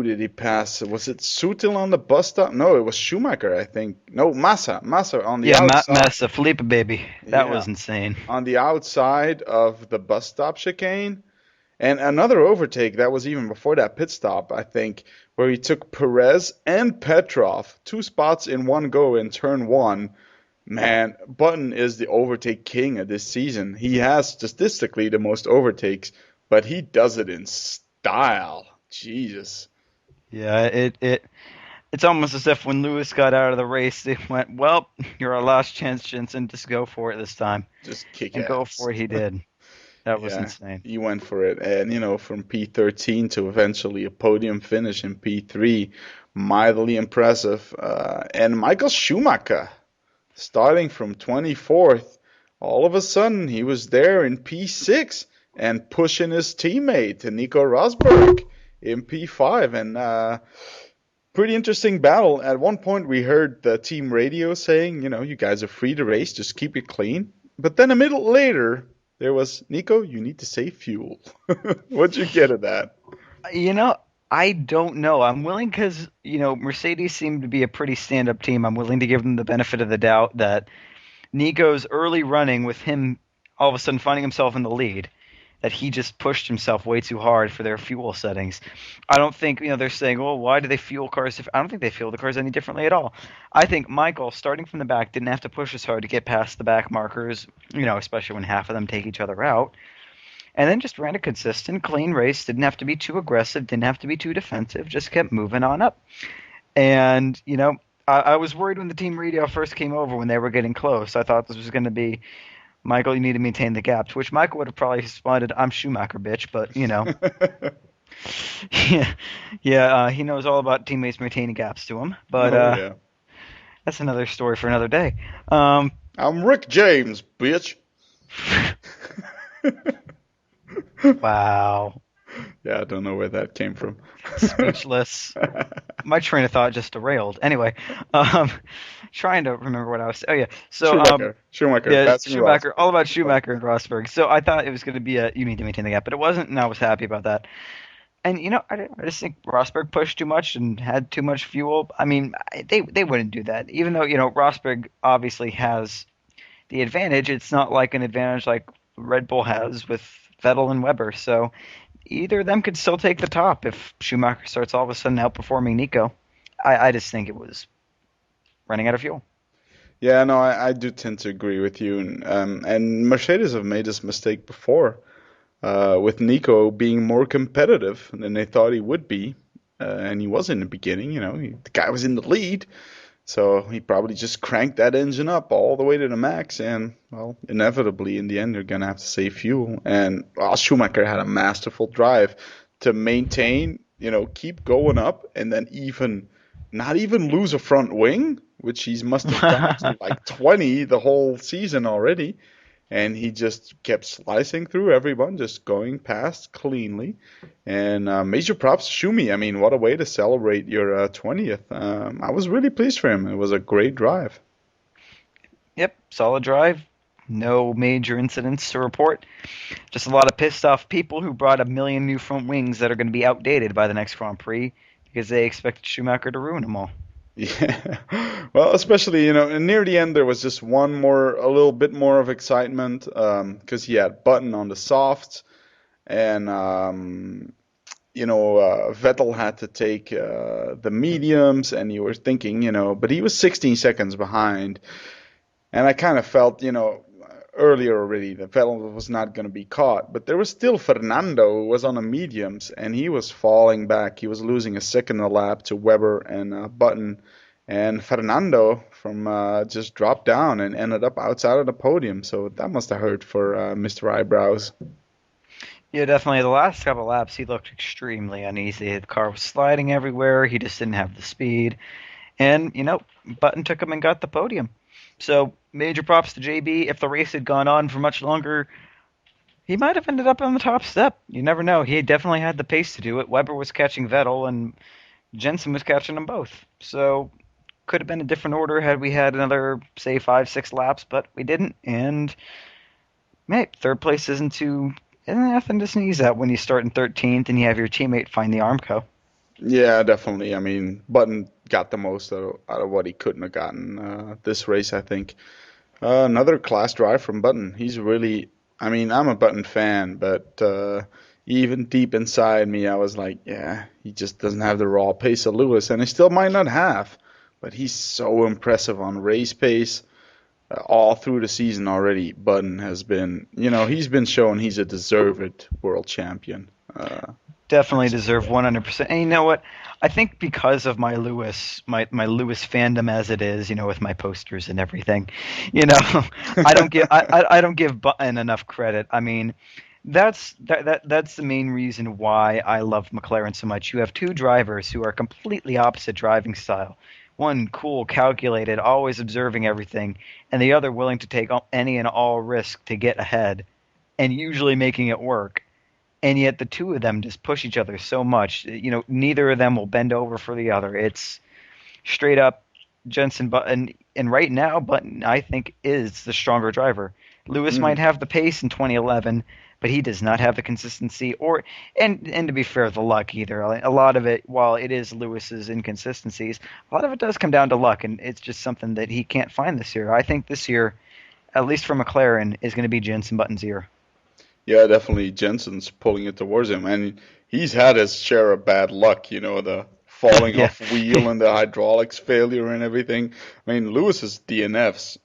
did he pass? Was it Sutil on the bus stop? No, it was Schumacher, I think. No, Massa on the outside. Yeah, Massa, Felipe, baby. That was insane. On the outside of the bus stop chicane. And another overtake that was even before that pit stop, I think, where he took Perez and Petrov, 2 spots in one go in turn 1. Man, Button is the overtake king of this season. He has statistically the most overtakes, but he does it in style. Jesus. Yeah, it's almost as if when Lewis got out of the race, they went, "Well, you're our last chance, Jensen. Just go for it this time." Just kick and ass. Go for it. He did. That was insane. He went for it, and from P13 to eventually a podium finish in P3, mildly impressive. And Michael Schumacher, starting from 24th, all of a sudden he was there in P6 and pushing his teammate Nico Rosberg in P5, and pretty interesting battle. At one point we heard the team radio saying, you guys are free to race, just keep it clean. But then a minute later, there was, "Nico, you need to save fuel." What'd you get of that? I don't know. I'm willing because, Mercedes seemed to be a pretty stand-up team. I'm willing to give them the benefit of the doubt that Nico's early running with him all of a sudden finding himself in the lead, that he just pushed himself way too hard for their fuel settings. I don't think, they're saying, "Well, why do they fuel cars?" I don't think they fuel the cars any differently at all. I think Michael, starting from the back, didn't have to push as hard to get past the back markers, especially when half of them take each other out. And then just ran a consistent, clean race, didn't have to be too aggressive, didn't have to be too defensive, just kept moving on up. And, I was worried when the team radio first came over when they were getting close. I thought this was going to be, "Michael, you need to maintain the gap," to which Michael would have probably responded, "I'm Schumacher, bitch," but, he knows all about teammates maintaining gaps to him. But That's another story for another day. I'm Rick James, bitch. Wow. Yeah, I don't know where that came from. Speechless. My train of thought just derailed. Anyway, trying to remember what I was. Oh yeah, so Schumacher, yeah, passing Schumacher. Rosberg. All about Schumacher and Rosberg. So I thought it was going to be a you need to maintain the gap, but it wasn't, and I was happy about that. And I just think Rosberg pushed too much and had too much fuel. I mean, they wouldn't do that, even though Rosberg obviously has the advantage. It's not like an advantage like Red Bull has with Vettel and Webber. So either of them could still take the top if Schumacher starts all of a sudden outperforming Nico. I just think it was running out of fuel. Yeah, no, I do tend to agree with you. And Mercedes have made this mistake before, with Nico being more competitive than they thought he would be. And he was in the beginning, the guy was in the lead. So he probably just cranked that engine up all the way to the max. And, well, inevitably, in the end, they're going to have to save fuel. And Schumacher had a masterful drive to maintain, keep going up and then not even lose a front wing, which he must have done to like 20 the whole season already. And he just kept slicing through everyone, just going past cleanly. And major props to Schumi. I mean, what a way to celebrate your 20th. I was really pleased for him. It was a great drive. Yep, solid drive. No major incidents to report. Just a lot of pissed off people who brought a million new front wings that are going to be outdated by the next Grand Prix because they expected Schumacher to ruin them all. Yeah, well, especially near the end there was just a little bit more of excitement because he had Button on the softs, and Vettel had to take the mediums, and you were thinking, but he was 16 seconds behind, and I kind of felt, earlier already that Vettel was not going to be caught, but there was still Fernando who was on the mediums, and he was falling back. He was losing a second a lap to Webber and Button, and Fernando just dropped down and ended up outside of the podium. So that must have hurt for Mr. Eyebrows. Yeah, definitely. The last couple of laps, he looked extremely uneasy. The car was sliding everywhere. He just didn't have the speed. And, Button took him and got the podium. So major props to JB. If the race had gone on for much longer, he might have ended up on the top step. You never know. He definitely had the pace to do it. Webber was catching Vettel, and Jensen was catching them both. So could have been a different order had we had another, say, 5-6 laps, but we didn't. And third place isn't nothing to sneeze at when you start in 13th and you have your teammate find the Armco. Yeah, definitely. I mean, Button got the most out of what he couldn't have gotten this race, I think. Another class drive from Button. He's really, I mean, I'm a Button fan, but even deep inside me, I was like, yeah, he just doesn't have the raw pace of Lewis, and he still might not have, but he's so impressive on race pace. All through the season already, Button has been, he's been shown he's a deserved world champion. Definitely deserve 100%. And you know what? I think because of my Lewis fandom as it is, with my posters and everything, I don't give Button enough credit. I mean, that's the main reason why I love McLaren so much. You have two drivers who are completely opposite driving style. One cool, calculated, always observing everything, and the other willing to take any and all risk to get ahead, and usually making it work. And yet the two of them just push each other so much. Neither of them will bend over for the other. It's straight up Jensen Button, and right now Button, I think, is the stronger driver. Lewis might have the pace in 2011, but he does not have the consistency and to be fair, the luck either. A lot of it, while it is Lewis's inconsistencies, a lot of it does come down to luck, and it's just something that he can't find this year. I think this year, at least for McLaren, is going to be Jensen Button's year. Yeah, definitely Jensen's pulling it towards him, and he's had his share of bad luck, the falling off wheel and the hydraulics failure and everything. I mean, Lewis's DNFs,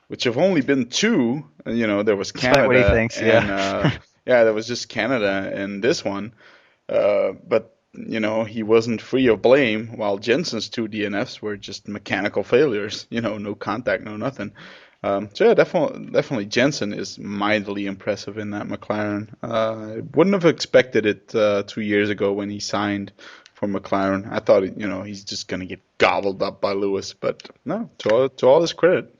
which have only been 2. There was Canada. What he thinks, and, there was just Canada and this one. But, he wasn't free of blame, while Jensen's 2 DNFs were just mechanical failures. No contact, no nothing. So, definitely Jensen is mightily impressive in that McLaren. I wouldn't have expected it 2 years ago when he signed for McLaren. I thought, he's just going to get gobbled up by Lewis, but no, to all his credit,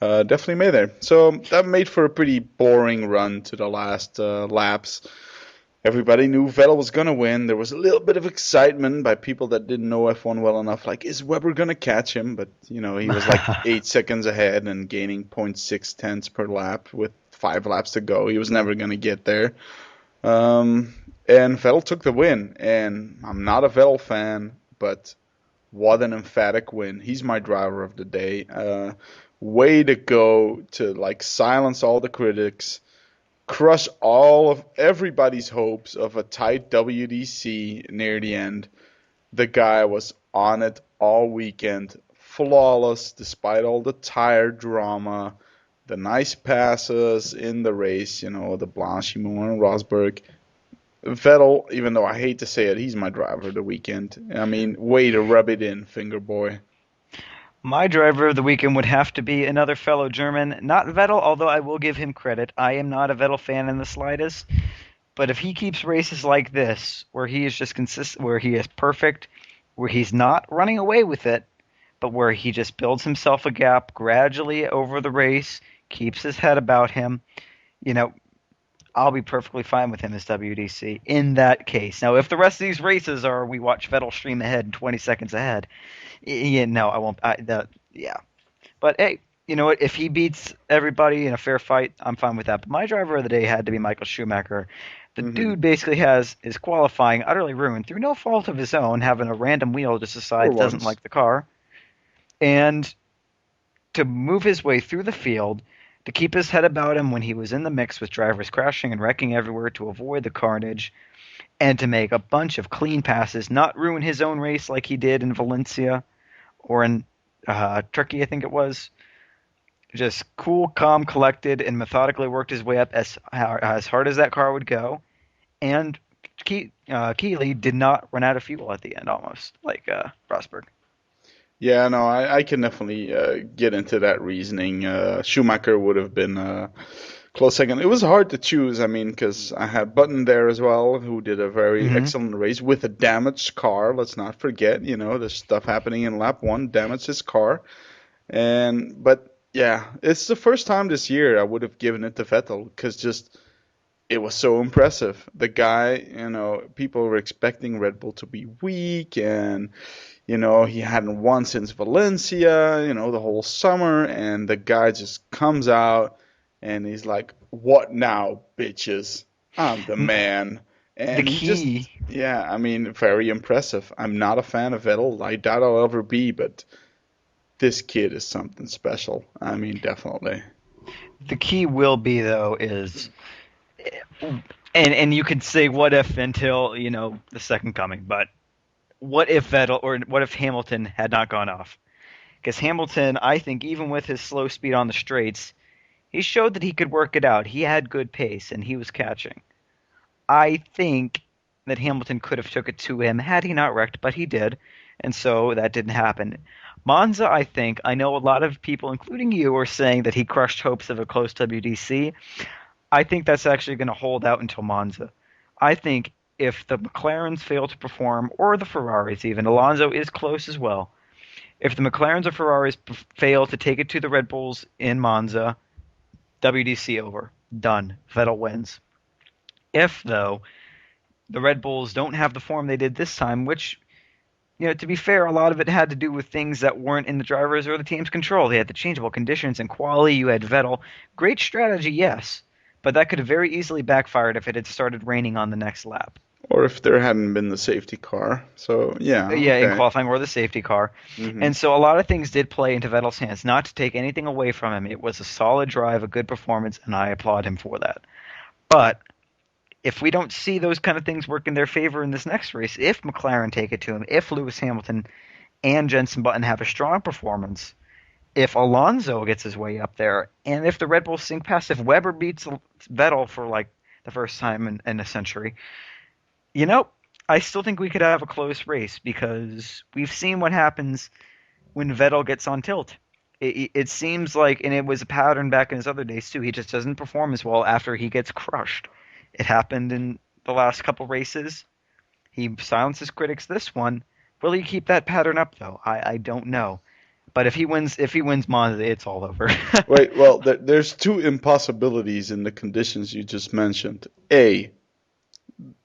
definitely made there. So that made for a pretty boring run to the last laps. Everybody knew Vettel was going to win. There was a little bit of excitement by people that didn't know F1 well enough. Like, is Webber going to catch him? But, he was like 8 seconds ahead and gaining 0.6 tenths per lap with 5 laps to go. He was never going to get there. And Vettel took the win. And I'm not a Vettel fan, but what an emphatic win. He's my driver of the day. Way to go to, silence all the critics. Crush all of everybody's hopes of a tight WDC near the end. The guy was on it all weekend, flawless despite all the tire drama, the nice passes in the race, the Blanchimont and Rosberg. Vettel, even though I hate to say it, he's my driver of the weekend. I mean, way to rub it in, finger boy. My driver of the weekend would have to be another fellow German, not Vettel, although I will give him credit. I am not a Vettel fan in the slightest, but if he keeps races like this, where he is just consistent, where he is perfect, where he's not running away with it, but where he just builds himself a gap gradually over the race, keeps his head about him, I'll be perfectly fine with him as WDC in that case. Now, if the rest of these races are we watch Vettel stream ahead 20 seconds ahead, no, I won't. Yeah. But hey, you know what? If he beats everybody in a fair fight, I'm fine with that. But my driver of the day had to be Michael Schumacher. The dude basically has his qualifying utterly ruined through no fault of his own, having a random wheel just decide he doesn't like the car. And to move his way through the field, to keep his head about him when he was in the mix with drivers crashing and wrecking everywhere to avoid the carnage, and to make a bunch of clean passes, not ruin his own race like he did in Valencia or in Turkey, I think it was. Just cool, calm, collected, and methodically worked his way up as hard as that car would go. And Keeley did not run out of fuel at the end, almost, like Rosberg. Yeah, no, I can definitely get into that reasoning. Schumacher would have been a close second. It was hard to choose, because I had Button there as well, who did a very excellent race with a damaged car. Let's not forget, there's stuff happening in lap 1, damaged his car. But yeah, it's the first time this year I would have given it to Vettel, because it was so impressive. The guy, people were expecting Red Bull to be weak, and he hadn't won since Valencia, the whole summer, and the guy just comes out and he's like, "What now, bitches? I'm the man." And the key. Very impressive. I'm not a fan of Vettel. I doubt I'll ever be, but this kid is something special. Definitely. The key will be, though, is, and you could say what if until, the second coming, but what if Vettel or what if Hamilton had not gone off? Because Hamilton, I think, even with his slow speed on the straights, he showed that he could work it out. He had good pace, and he was catching. I think that Hamilton could have took it to him had he not wrecked, but he did, and so that didn't happen. Monza, I know a lot of people, including you, are saying that he crushed hopes of a close WDC. I think that's actually going to hold out until Monza. I think if the McLarens fail to perform, or the Ferraris even, Alonso is close as well. If the McLarens or Ferraris fail to take it to the Red Bulls in Monza, WDC over. Done. Vettel wins. If, though, the Red Bulls don't have the form they did this time, which, to be fair, a lot of it had to do with things that weren't in the drivers' or the team's control. They had the changeable conditions and quality. You had Vettel. Great strategy, yes, but that could have very easily backfired if it had started raining on the next lap. Or if there hadn't been the safety car. So, yeah. Yeah, okay. in qualifying, or the safety car. And so a lot of things did play into Vettel's hands. Not to take anything away from him. It was a solid drive, a good performance, and I applaud him for that. But if we don't see those kind of things work in their favor in this next race, if McLaren take it to him, if Lewis Hamilton and Jenson Button have a strong performance, if Alonso gets his way up there, and if the Red Bulls sink past, if Webber beats Vettel for like the first time in a century, I still think we could have a close race because we've seen what happens when Vettel gets on tilt. It seems like, and it was a pattern back in his other days too, he just doesn't perform as well after he gets crushed. It happened in the last couple races. He silenced his critics this one. Will he keep that pattern up though? I don't know. But if he wins Monza, it's all over. Wait, well, there's two impossibilities in the conditions you just mentioned. A,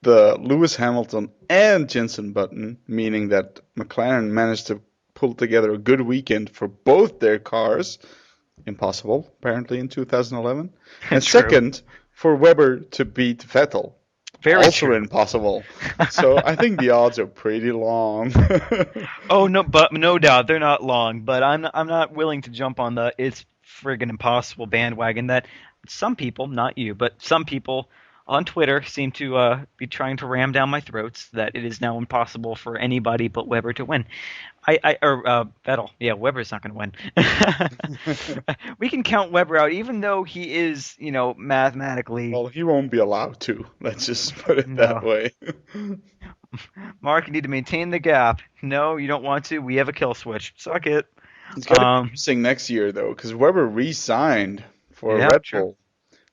the Lewis Hamilton and Jenson Button, meaning that McLaren managed to pull together a good weekend for both their cars. Impossible, apparently, in 2011. And True. second, for Webber to beat Vettel. Very also true. impossible. So I think the odds are pretty long. Oh no, but no doubt they're not long. But I'm not willing to jump on the it's friggin' impossible bandwagon that some people, not you, but some people on Twitter seem to be trying to ram down my throats that it is now impossible for anybody but Webber to win. Vettel. Yeah, Webber's not going to win. We can count Webber out, even though he is, mathematically. Well, he won't be allowed to. Let's just put it that way. Mark, you need to maintain the gap. No, you don't want to. We have a kill switch. Suck it. It's going to be interesting next year, though, because Webber re-signed for Red Bull.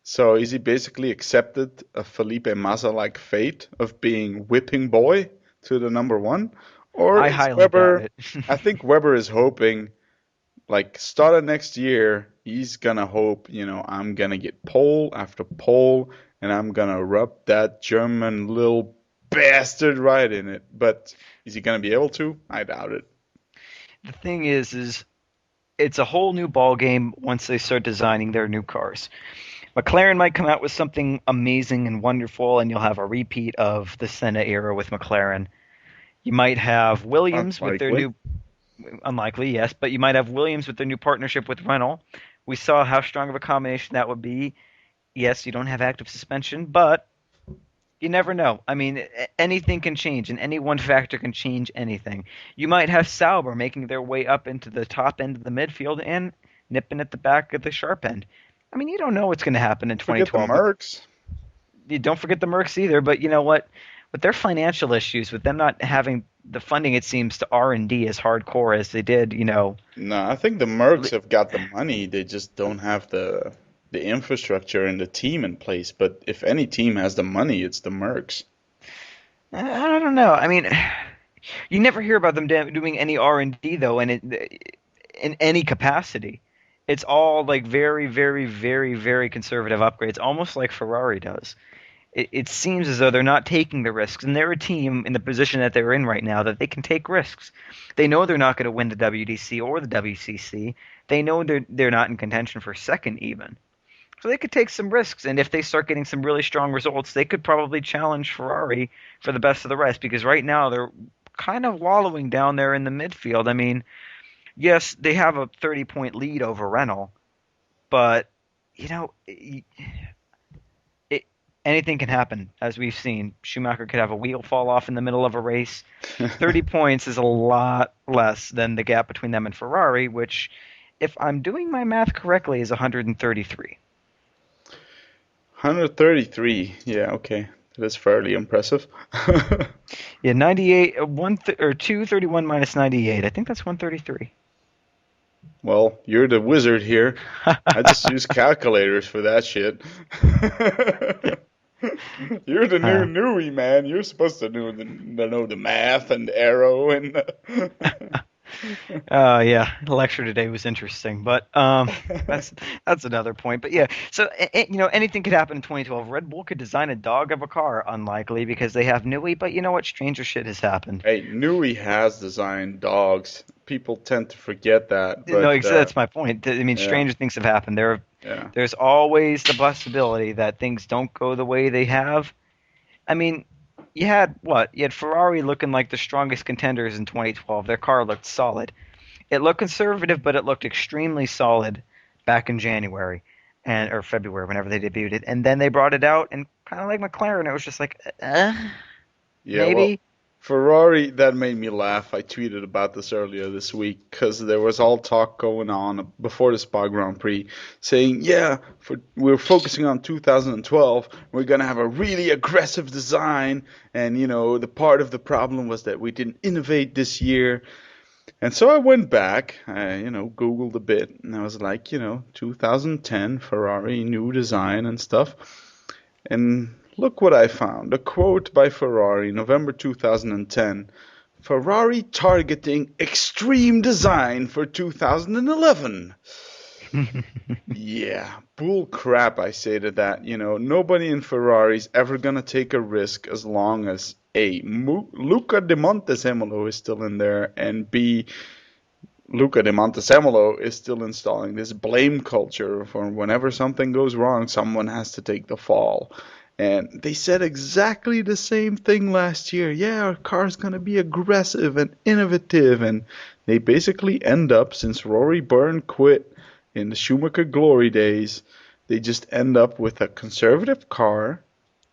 So is he basically accepted a Felipe Massa-like fate of being whipping boy to the number one? Or I highly Webber, doubt it. I think Webber is hoping, start of next year, he's going to hope, I'm going to get pole after pole, and I'm going to rub that German little bastard right in it. But is he going to be able to? I doubt it. The thing is it's a whole new ball game once they start designing their new cars. McLaren might come out with something amazing and wonderful, and you'll have a repeat of the Senna era with McLaren. You might have Williams with their new... Unlikely, yes, but you might have Williams with their new partnership with Renault. We saw how strong of a combination that would be. Yes, you don't have active suspension, but you never know. I mean, anything can change, and any one factor can change anything. You might have Sauber making their way up into the top end of the midfield and nipping at the back of the sharp end. I mean, you don't know what's going to happen in 2012. Forget the Mercs. You don't forget the Mercs either, but you know what? With their financial issues, with them not having the funding, it seems, to R&D as hardcore as they did, No, I think the Mercs have got the money. They just don't have the infrastructure and the team in place. But if any team has the money, it's the Mercs. I don't know. I mean, you never hear about them doing any R&D, though, in any capacity. It's all very, very, very, very conservative upgrades, almost like Ferrari does. It seems as though they're not taking the risks, and they're a team in the position that they're in right now that they can take risks. They know they're not going to win the WDC or the WCC. They know they're not in contention for second even. So they could take some risks, and if they start getting some really strong results, they could probably challenge Ferrari for the best of the rest, because right now they're kind of wallowing down there in the midfield. I mean, yes, they have a 30-point lead over Renault, but, anything can happen, as we've seen. Schumacher could have a wheel fall off in the middle of a race. 30 points is a lot less than the gap between them and Ferrari, which, if I'm doing my math correctly, is 133. 133, yeah, okay. That is fairly impressive. Yeah, 98, 231 minus 98. I think that's 133. Well, you're the wizard here. I just use calculators for that shit. You're the new newie, man. You're supposed to know the math and arrow and. Yeah, the lecture today was interesting, but that's another point. But yeah, so anything could happen in 2012. Red Bull could design a dog of a car, unlikely because they have Newey. But you know what? Stranger shit has happened. Hey, Newey has designed dogs. People tend to forget that. But, no, that's my point. I mean, stranger things have happened. There's always the possibility that things don't go the way they have. I mean, you had Ferrari looking like the strongest contenders in 2012. Their car looked solid. It looked conservative, but it looked extremely solid back in January or February, whenever they debuted it. And then they brought it out, and kind of like McLaren, it was just like, maybe. Well, Ferrari, that made me laugh. I tweeted about this earlier this week because there was all talk going on before the Spa Grand Prix saying, we're focusing on 2012. We're going to have a really aggressive design. And, the part of the problem was that we didn't innovate this year. And so I went back, Googled a bit, and I was like, 2010 Ferrari, new design and stuff. And look what I found. A quote by Ferrari, November 2010. Ferrari targeting extreme design for 2011. Yeah, bull crap, I say to that. Nobody in Ferrari's ever going to take a risk as long as A, Luca de Montezemolo is still in there, and B, Luca de Montezemolo is still installing this blame culture for whenever something goes wrong, someone has to take the fall. And they said exactly the same thing last year. Yeah, our car's going to be aggressive and innovative. And they basically end up, since Rory Byrne quit in the Schumacher glory days, they just end up with a conservative car.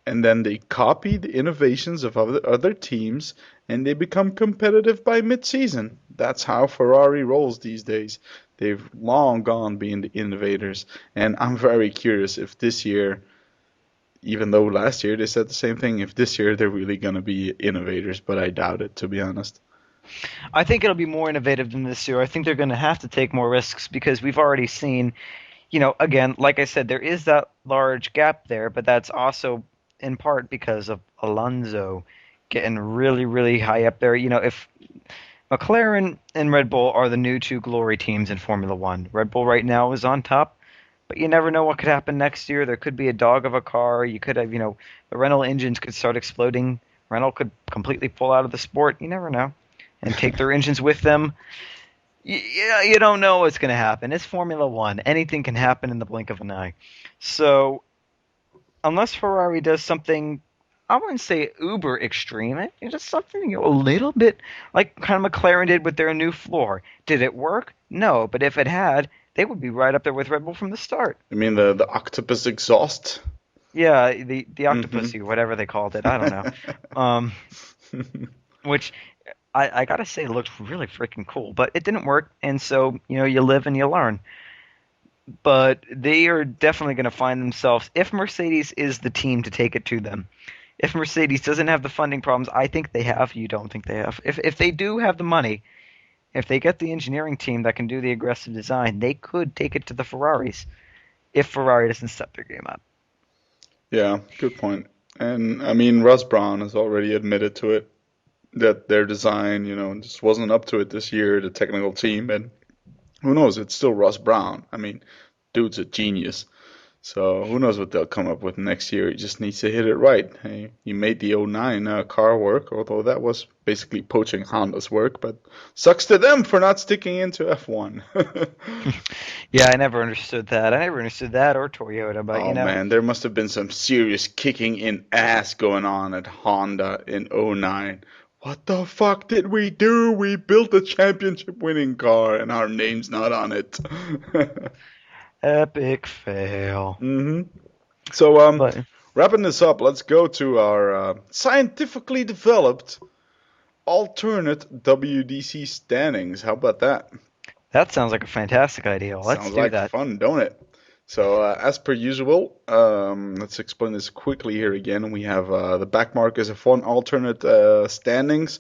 And then they copy the innovations of other teams. And they become competitive by mid-season. That's how Ferrari rolls these days. They've long gone being the innovators. And I'm very curious if this year, even though last year they said the same thing, if this year they're really going to be innovators, but I doubt it, to be honest. I think it'll be more innovative than this year. I think they're going to have to take more risks because we've already seen, again, like I said, there is that large gap there, but that's also in part because of Alonso getting really, really high up there. If McLaren and Red Bull are the new two glory teams in Formula One, Red Bull right now is on top. But you never know what could happen next year. There could be a dog of a car. You could have, the Renault engines could start exploding. Renault could completely pull out of the sport. You never know. And take their engines with them. You don't know what's going to happen. It's Formula One. Anything can happen in the blink of an eye. So, unless Ferrari does something, I wouldn't say uber extreme. It's just something a little bit like kind of McLaren did with their new floor. Did it work? No. But if it had, they would be right up there with Red Bull from the start. You mean the octopus exhaust? Yeah, the octopusy, whatever they called it. I don't know. Which I gotta say looked really freaking cool, but it didn't work. And so you live and you learn. But they are definitely going to find themselves, if Mercedes is the team to take it to them. If Mercedes doesn't have the funding problems I think they have, you don't think they have. If they do have the money, if they get the engineering team that can do the aggressive design, they could take it to the Ferraris if Ferrari doesn't step their game up. Yeah, good point. And, I mean, Russ Brown has already admitted to it, that their design, just wasn't up to it this year, the technical team. And who knows, it's still Russ Brown. I mean, dude's a genius. So who knows what they'll come up with next year. He just needs to hit it right. He made the 09 car work, although that was basically poaching Honda's work. But sucks to them for not sticking into F1. Yeah, I never understood that. I never understood that or Toyota. But man, there must have been some serious kicking in ass going on at Honda in 09. What the fuck did we do? We built a championship winning car and our name's not on it. Epic fail. So, wrapping this up, let's go to our scientifically developed alternate WDC standings. How about that? That sounds like a fantastic idea. Let's sounds do like that. Fun, don't it? So, as per usual, let's explain this quickly here again. We have the Backmarkers F1 alternate standings.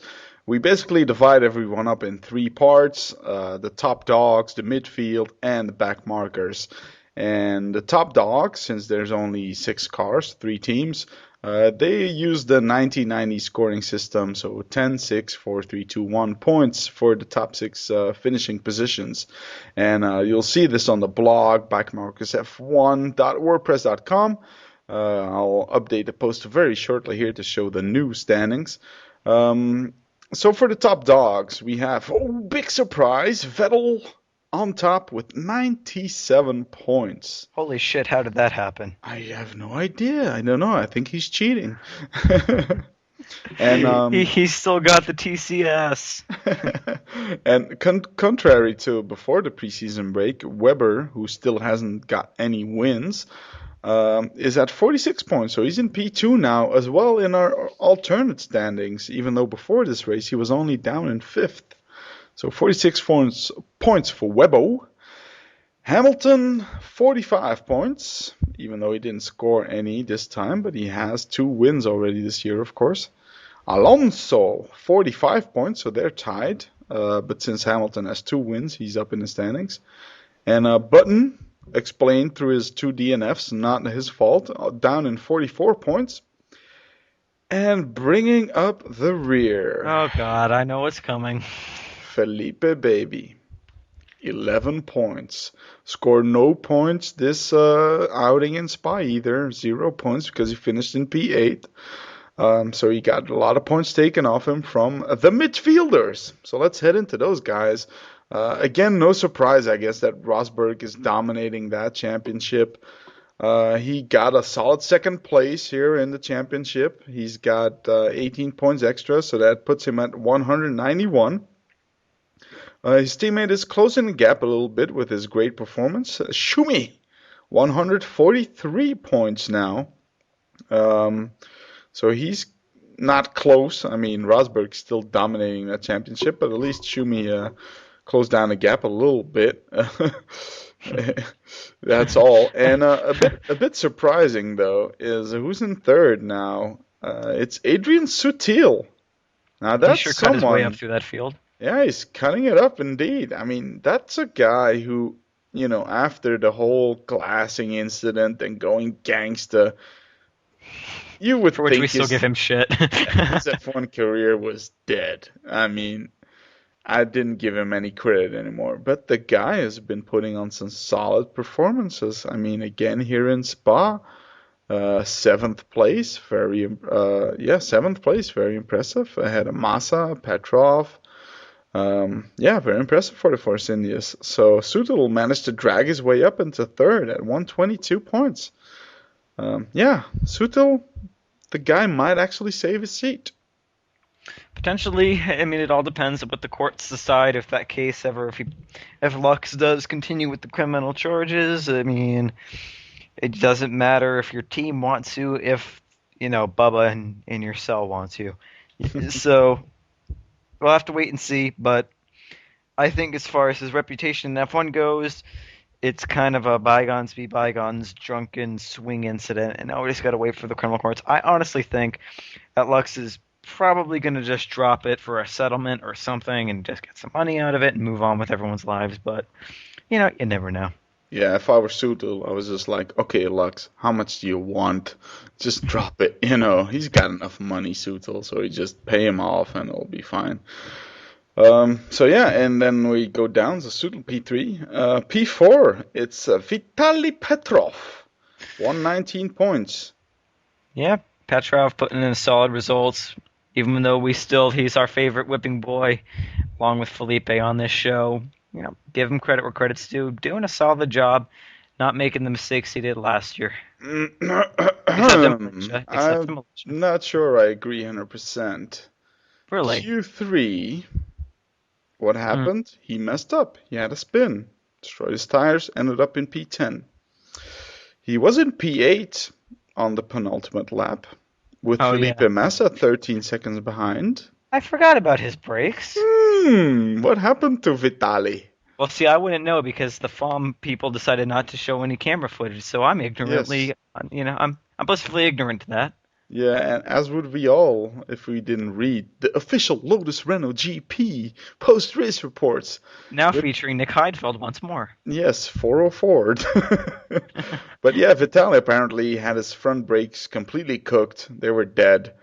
We basically divide everyone up in three parts, the top dogs, the midfield, and the backmarkers. And the top dogs, since there's only 6 cars, 3 teams, they use the 1990 scoring system, so 10, 6, 4, 3, 2, 1 points for the top 6 finishing positions. And you'll see this on the blog, backmarkersf1.wordpress.com. I'll update the post very shortly here to show the new standings. So for the top dogs, we have, big surprise, Vettel on top with 97 points. Holy shit, how did that happen? I have no idea. I don't know. I think he's cheating. And he's still got the TCS. And contrary to before the preseason break, Webber, who still hasn't got any wins, is at 46 points, so he's in P2 now as well in our alternate standings, even though before this race he was only down in 5th. So 46 points for Webbo. Hamilton, 45 points, even though he didn't score any this time, but he has 2 wins already this year, of course. Alonso, 45 points, so they're tied, but since Hamilton has 2 wins, he's up in the standings. And Button, explained through his 2 DNFs, not his fault, down in 44 points. And bringing up the rear, Oh God, I know what's coming. Felipe Baby. 11 points. Scored no points this outing in Spa either. 0 points because he finished in P8. So he got a lot of points taken off him from the midfielders. So let's head into those guys. Again, no surprise, I guess, that Rosberg is dominating that championship. He got a solid second place here in the championship. He's got 18 points extra, so that puts him at 191. His teammate is closing the gap a little bit with his great performance. Schumi, 143 points now. So he's not close. I mean, Rosberg's still dominating that championship, but at least Schumi closed down the gap a little bit. That's all. And a bit surprising though is who's in third now. It's Adrian Sutil. Now that's He sure cut his someone. way up through that field. Yeah, he's cutting it up indeed. I mean, that's a guy who, you know, after the whole glassing incident and going gangsta, you would For which think we still give him shit. his F1 career was dead. I mean, I didn't give him any credit anymore. But the guy has been putting on some solid performances. I mean, again, here in Spa, 7th place, seventh place, very impressive. Ahead of Massa, Petrov. Very impressive for the Force Indias. So Sutil managed to drag his way up into third at 122 points. Sutil, the guy might actually save his seat. Potentially, I mean, it all depends on what the courts decide. If that case ever, if Lux does continue with the criminal charges, I mean, it doesn't matter if your team wants to, if Bubba and your cell wants to. So we'll have to wait and see. But I think as far as his reputation in F1 goes, it's kind of a bygones be bygones, drunken swing incident, and now we just got to wait for the criminal courts. I honestly think that Lux is probably going to just drop it for a settlement or something and just get some money out of it and move on with everyone's lives. But, you never know. Yeah, if I were Sutil, I was just like, okay, Lux, how much do you want? Just drop it. He's got enough money, Sutil, so you just pay him off and it'll be fine. And then we go down to Sutil P3. P4, it's Vitaly Petrov, 119 points. Yeah, Petrov putting in solid results, even though he's our favorite whipping boy, along with Felipe on this show. Give him credit where credit's due. Doing a solid job, not making the mistakes he did last year. I'm not sure I agree 100%. Really? Q3, what happened? He messed up. He had a spin. Destroyed his tires, ended up in P10. He was in P8 on the penultimate lap, with Felipe Massa 13 seconds behind. I forgot about his brakes. What happened to Vitaly? Well, see, I wouldn't know because the FOM people decided not to show any camera footage, so I'm ignorantly, I'm blissfully ignorant to that. Yeah, and as would we all if we didn't read the official Lotus Renault GP post-race reports. Now featuring Nick Heidfeld once more. Yes, 404. But yeah, Vitaly apparently had his front brakes completely cooked. They were dead.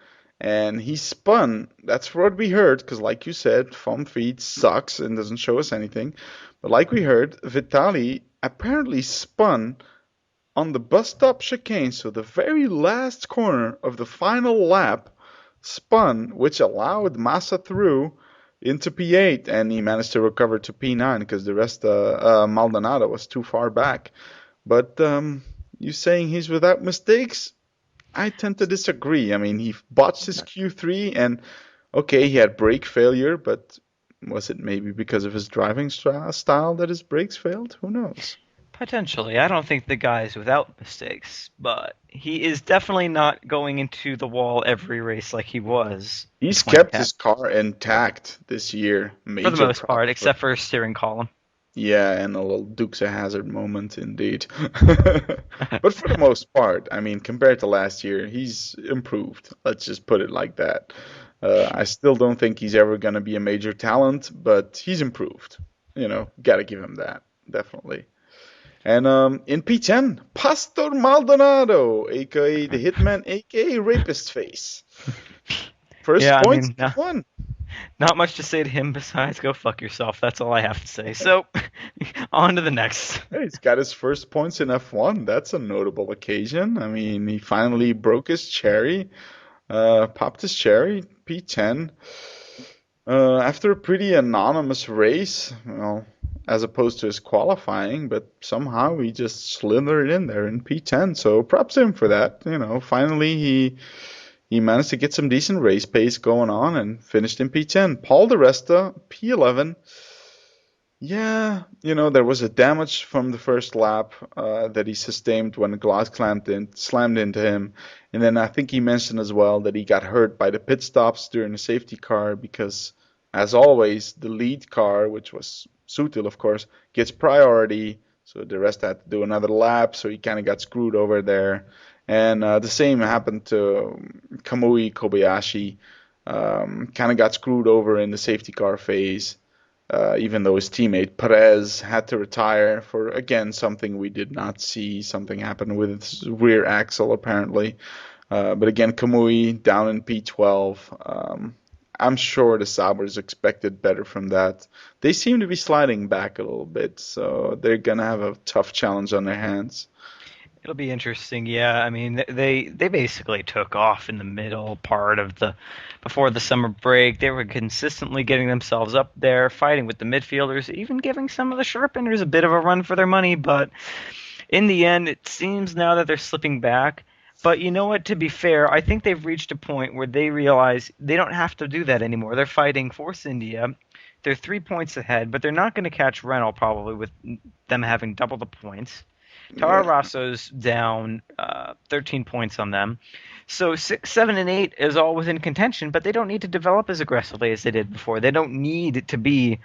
And he spun. That's what we heard, because like you said, FOM feed sucks and doesn't show us anything. But like we heard, Vitaly apparently spun on the bus stop chicane, so the very last corner of the final lap spun, which allowed Massa through into P8, and he managed to recover to P9 because the rest, Maldonado was too far back. But you saying he's without mistakes? I tend to disagree. I mean, he botched his Q3, and okay, he had brake failure, but was it maybe because of his driving style that his brakes failed? Who knows? Potentially. I don't think the guy is without mistakes, but he is definitely not going into the wall every race like he was. He's kept his car intact this year. For the most part, except for his steering column. Yeah, and a little Dukes of Hazzard moment, indeed. But for the most part, I mean, compared to last year, he's improved. Let's just put it like that. I still don't think he's ever going to be a major talent, but he's improved. Got to give him that, definitely. And in P10, Pastor Maldonado, aka the Hitman, aka Rapist Face. First Yeah, I points, mean, one. Not much to say to him besides go fuck yourself. That's all I have to say. So, on to the next. Hey, he's got his first points in F1. That's a notable occasion. I mean, he finally broke his cherry, popped his cherry, P10. After a pretty anonymous race, as opposed to his qualifying, but somehow he just slithered in there in P10. So props to him for that. Finally he managed to get some decent race pace going on and finished in P10. Paul di Resta, P11. Yeah, there was a damage from the first lap that he sustained when the glass slammed into him. And then I think he mentioned as well that he got hurt by the pit stops during the safety car because, as always, the lead car, which was Sutil, of course, gets priority. So the rest had to do another lap, so he kind of got screwed over there. And the same happened to Kamui Kobayashi. Kind of got screwed over in the safety car phase. Even though his teammate Perez had to retire for, again, something we did not see. Something happened with his rear axle, apparently. But again, Kamui down in P12. I'm sure the Saubers expected better from that. They seem to be sliding back a little bit, so they're going to have a tough challenge on their hands. It'll be interesting, yeah. I mean, they basically took off in the middle part of before the summer break. They were consistently getting themselves up there, fighting with the midfielders, even giving some of the sharpeners a bit of a run for their money. But in the end, it seems now that they're slipping back. But you know what? To be fair, I think they've reached a point where they realize they don't have to do that anymore. They're fighting Force India. They're 3 points ahead, but they're not going to catch Renault probably with them having double the points. Toro Rosso's down 13 points on them. So 6, 7, and 8 is all within contention, but they don't need to develop as aggressively as they did before. They don't need to be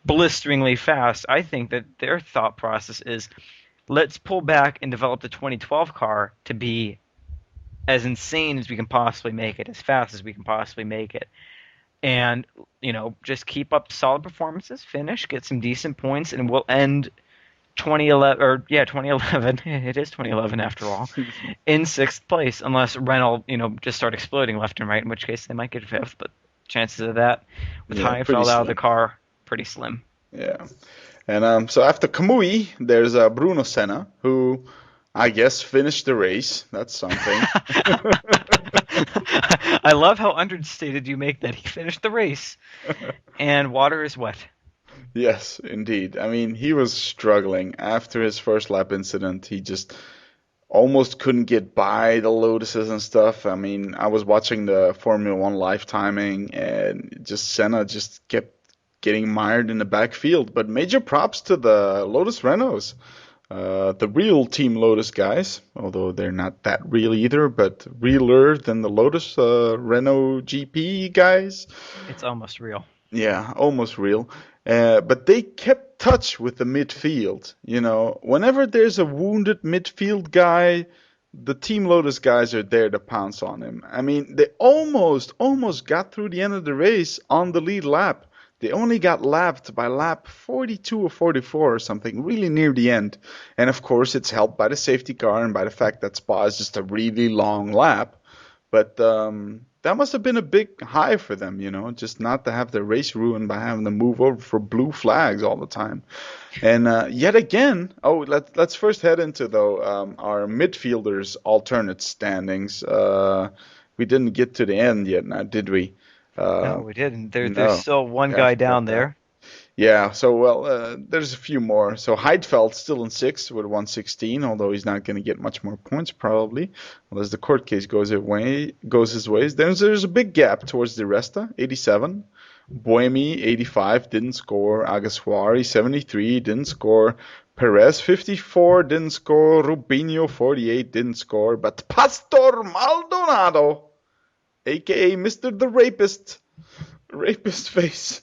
blisteringly fast. I think that their thought process is, let's pull back and develop the 2012 car to be as insane as we can possibly make it, as fast as we can possibly make it. And, just keep up solid performances, finish, get some decent points, and we'll end 2011, it is 2011 after all, in 6th place, unless Renault, just start exploding left and right, in which case they might get 5th, but chances of that, with Heifeld out of the car, pretty slim. Yeah. And so after Kamui, there's Bruno Senna, who I guess finished the race. That's something. I love how understated you make that. He finished the race, and water is wet. Yes, indeed. I mean, he was struggling after his first lap incident. He just almost couldn't get by the Lotuses and stuff. I mean, I was watching the Formula One live timing, and Senna just kept getting mired in the backfield. But major props to the Lotus Renaults, the real Team Lotus guys, although they're not that real either, but realer than the Lotus Renault GP guys. It's almost real. Yeah, almost real. But they kept touch with the midfield. Whenever there's a wounded midfield guy, the Team Lotus guys are there to pounce on him. I mean, they almost got through the end of the race on the lead lap. They only got lapped by lap 42 or 44 or something, really near the end. And of course, it's helped by the safety car and by the fact that Spa is just a really long lap. But that must have been a big high for them, just not to have their race ruined by having to move over for blue flags all the time. And yet again, let's first head into, our midfielders' alternate standings. We didn't get to the end yet now, did we? No, we didn't. There's still one guy down there. Yeah, so, there's a few more. So Heidfeld still in 6th with 116, although he's not going to get much more points probably, unless the court case goes his ways. Then there's a big gap towards di Resta, 87. Buemi, 85, didn't score. Agaswari, 73, didn't score. Perez, 54, didn't score. Rubinho, 48, didn't score. But Pastor Maldonado, a.k.a. Mr. the Rapist Face,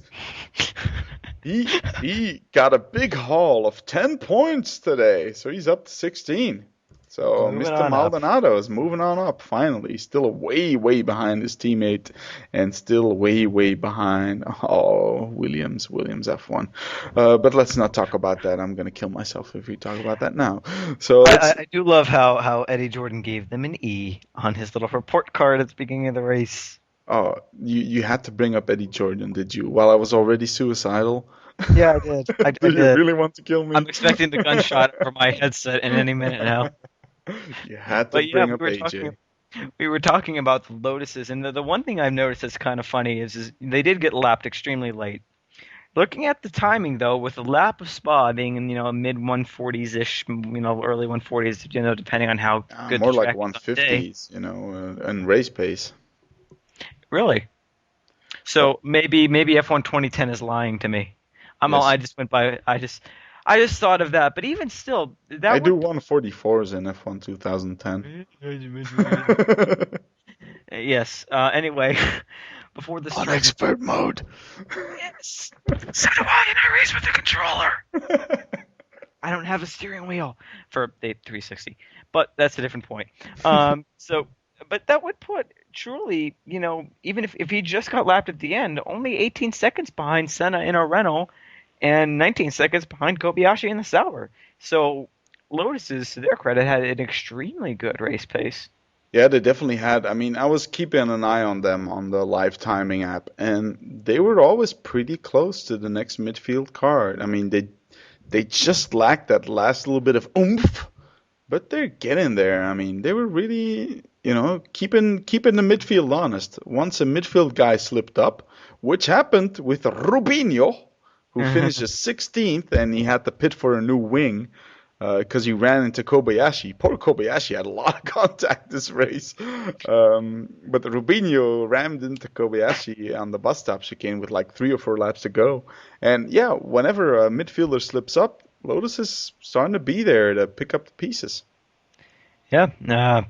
he got a big haul of 10 points today, so he's up to 16. So Moving Mr. on up. Maldonado is moving on up finally. Still way, way behind his teammate, and still way, way behind. Oh, Williams F1. But let's not talk about that. I'm gonna kill myself if we talk about that now. So let's. I do love how Eddie Jordan gave them an E on his little report card at the beginning of the race. Oh, you had to bring up Eddie Jordan, did you? While I was already suicidal. Yeah, I did. I Do you did. really want to kill me? I'm expecting the gunshot for my headset in any minute now. You had to But yeah, bring up AJ. we were talking about the Lotuses, and the one thing I've noticed that's kind of funny is they did get lapped extremely late. Looking at the timing, though, with the lap of Spa being in, mid 140s ish, early 140s, depending on how good More the like track is on the day. 150s, and race pace. Really? So maybe F1 2010 is lying to me. Yes. I just went by. I just thought of that, but even still, I do 144s in F1 2010. Yes. Anyway, before this On expert mode. Yes. So do I, and I race with the controller. I don't have a steering wheel for the 360, but that's a different point. But that would put truly, even if he just got lapped at the end, only 18 seconds behind Senna in a Renault, and 19 seconds behind Kobayashi in the Sauber. So Lotuses, to their credit, had an extremely good race pace. Yeah, they definitely had. I mean, I was keeping an eye on them on the live timing app, and they were always pretty close to the next midfield car. I mean, they just lacked that last little bit of oomph, but they're getting there. I mean, they were really, keeping the midfield honest. Once a midfield guy slipped up, which happened with Rubinho, who finishes 16th, and he had to pit for a new wing because he ran into Kobayashi. Poor Kobayashi had a lot of contact this race. But Rubinho rammed into Kobayashi on the bus stop chicane with like 3 or 4 laps to go. And yeah, whenever a midfielder slips up, Lotus is starting to be there to pick up the pieces. Yeah,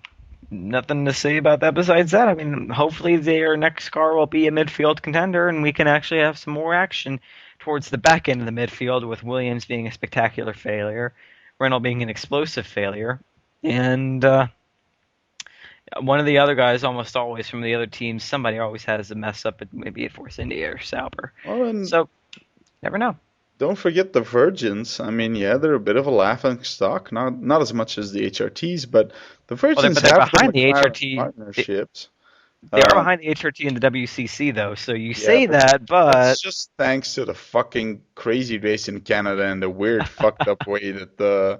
nothing to say about that besides that. I mean, hopefully their next car will be a midfield contender, and we can actually have some more action towards the back end of the midfield, with Williams being a spectacular failure, Renault being an explosive failure, and one of the other guys, almost always from the other teams, somebody always has a mess up, maybe at Force India or Sauber. So, never know. Don't forget the Virgins. I mean, yeah, they're a bit of a laughing stock. Not as much as the HRTs, but the Virgins they're have behind the McLaren HRT partnerships. They are behind the HRT and the WCC, though, so you say that, but... It's just thanks to the fucking crazy race in Canada and the weird fucked up way that the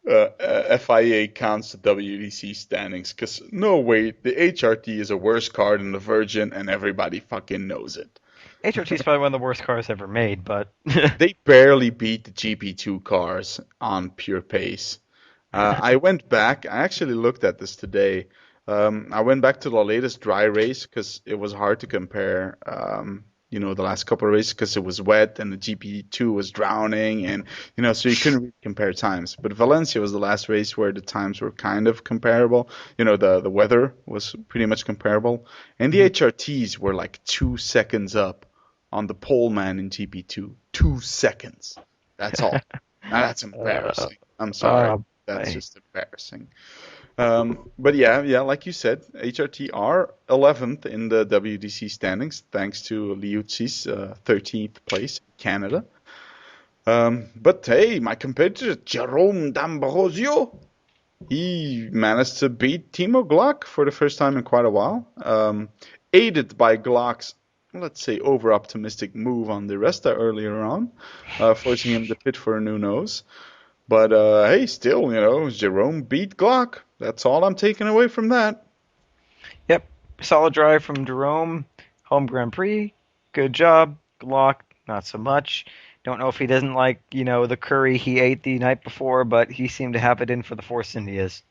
FIA counts the WDC standings. Because, no way, the HRT is a worse car than the Virgin, and everybody fucking knows it. HRT is probably one of the worst cars ever made, but... They barely beat the GP2 cars on pure pace. I went back, I actually looked at this today. I went back to the latest dry race because it was hard to compare, the last couple of races because it was wet and the GP2 was drowning and, so you couldn't really compare times. But Valencia was the last race where the times were kind of comparable. The weather was pretty much comparable. And the HRTs were like 2 seconds up on the pole man in GP2. 2 seconds. That's all. Now that's embarrassing. I'm sorry. That's just embarrassing. But yeah, like you said, HRT are 11th in the WDC standings, thanks to Liuzzi's 13th place in Canada. But hey, my competitor, Jerome D'Ambrosio, he managed to beat Timo Glock for the first time in quite a while, aided by Glock's, let's say, over-optimistic move on the Resta earlier on, forcing him to pit for a new nose. But hey, still, Jerome beat Glock. That's all I'm taking away from that. Yep, solid drive from Jerome. Home Grand Prix, good job. Glock, not so much. Don't know if he doesn't like, the curry he ate the night before, but he seemed to have it in for the Force Indias.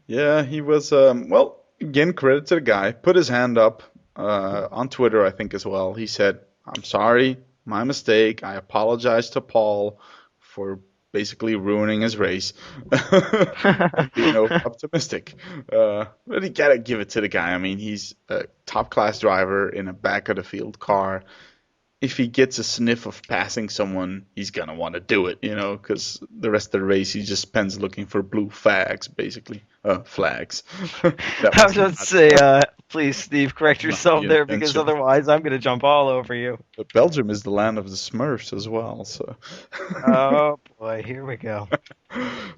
Yeah, he was, again, credit to the guy. Put his hand up on Twitter, I think, as well. He said, I'm sorry, my mistake. I apologize to Paul for basically ruining his race. Optimistic. But you gotta give it to the guy. I mean, he's a top class driver in a back of the field car. if he gets a sniff of passing someone, he's gonna want to do it, because the rest of the race he just spends looking for blue flags, basically. Flags. I was about to say, please, Steve, correct yourself the there, because intention. otherwise I'm going to jump all over you. But Belgium is the land of the Smurfs as well, so. Oh boy, here we go.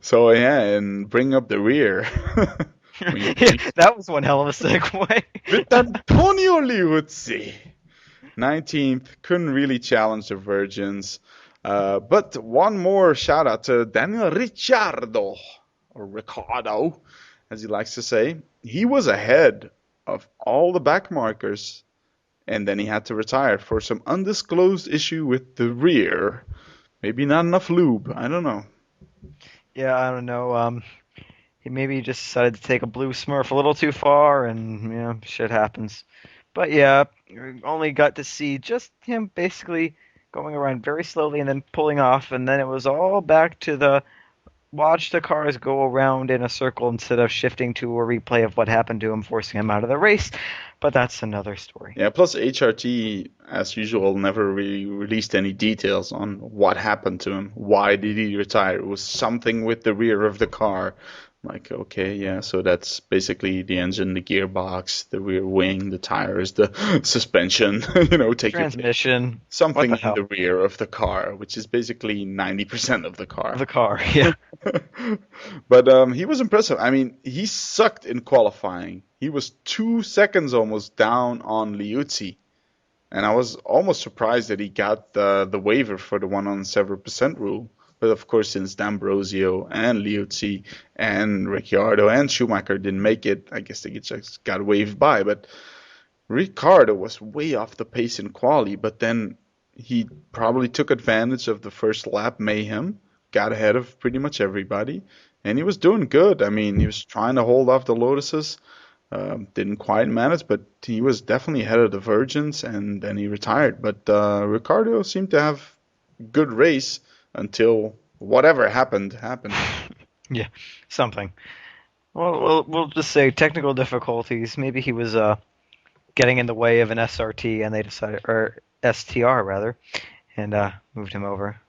So yeah, and bring up the rear. That was one hell of a segue. With Antonio Liuzzi. 19th, couldn't really challenge the Virgins. But one more shout out to Daniel Ricciardo, or Ricciardo, as he likes to say. He was ahead of all the backmarkers, and then he had to retire for some undisclosed issue with the rear. Maybe not enough lube, I don't know. Yeah, I don't know. He maybe just decided to take a blue Smurf a little too far, and shit happens. But yeah, only got to see just him basically going around very slowly and then pulling off, and then it was all back to the watch the cars go around in a circle instead of shifting to a replay of what happened to him, forcing him out of the race. But that's another story. Yeah, plus HRT, as usual, never really released any details on what happened to him. Why did he retire? It was something with the rear of the car. Like, okay, yeah, so that's basically the engine, the gearbox, the rear wing, the tires, the suspension, take transmission, something in the rear of the car, which is basically 90% of the car. The car, yeah. But he was impressive. I mean, he sucked in qualifying. He was 2 seconds almost down on Liuzzi. And I was almost surprised that he got the waiver for the 107% rule. But of course, since D'Ambrosio and Liuzzi and Ricciardo and Schumacher didn't make it, I guess they just got waved by. But Ricciardo was way off the pace in quali, but then he probably took advantage of the first lap mayhem, got ahead of pretty much everybody, and he was doing good. I mean, he was trying to hold off the Lotuses, didn't quite manage, but he was definitely ahead of the Virgins, and then he retired. But Ricciardo seemed to have a good race until whatever happened. Yeah, something. Well, we'll just say technical difficulties. Maybe he was getting in the way of an SRT, and they decided, or STR rather, and moved him over.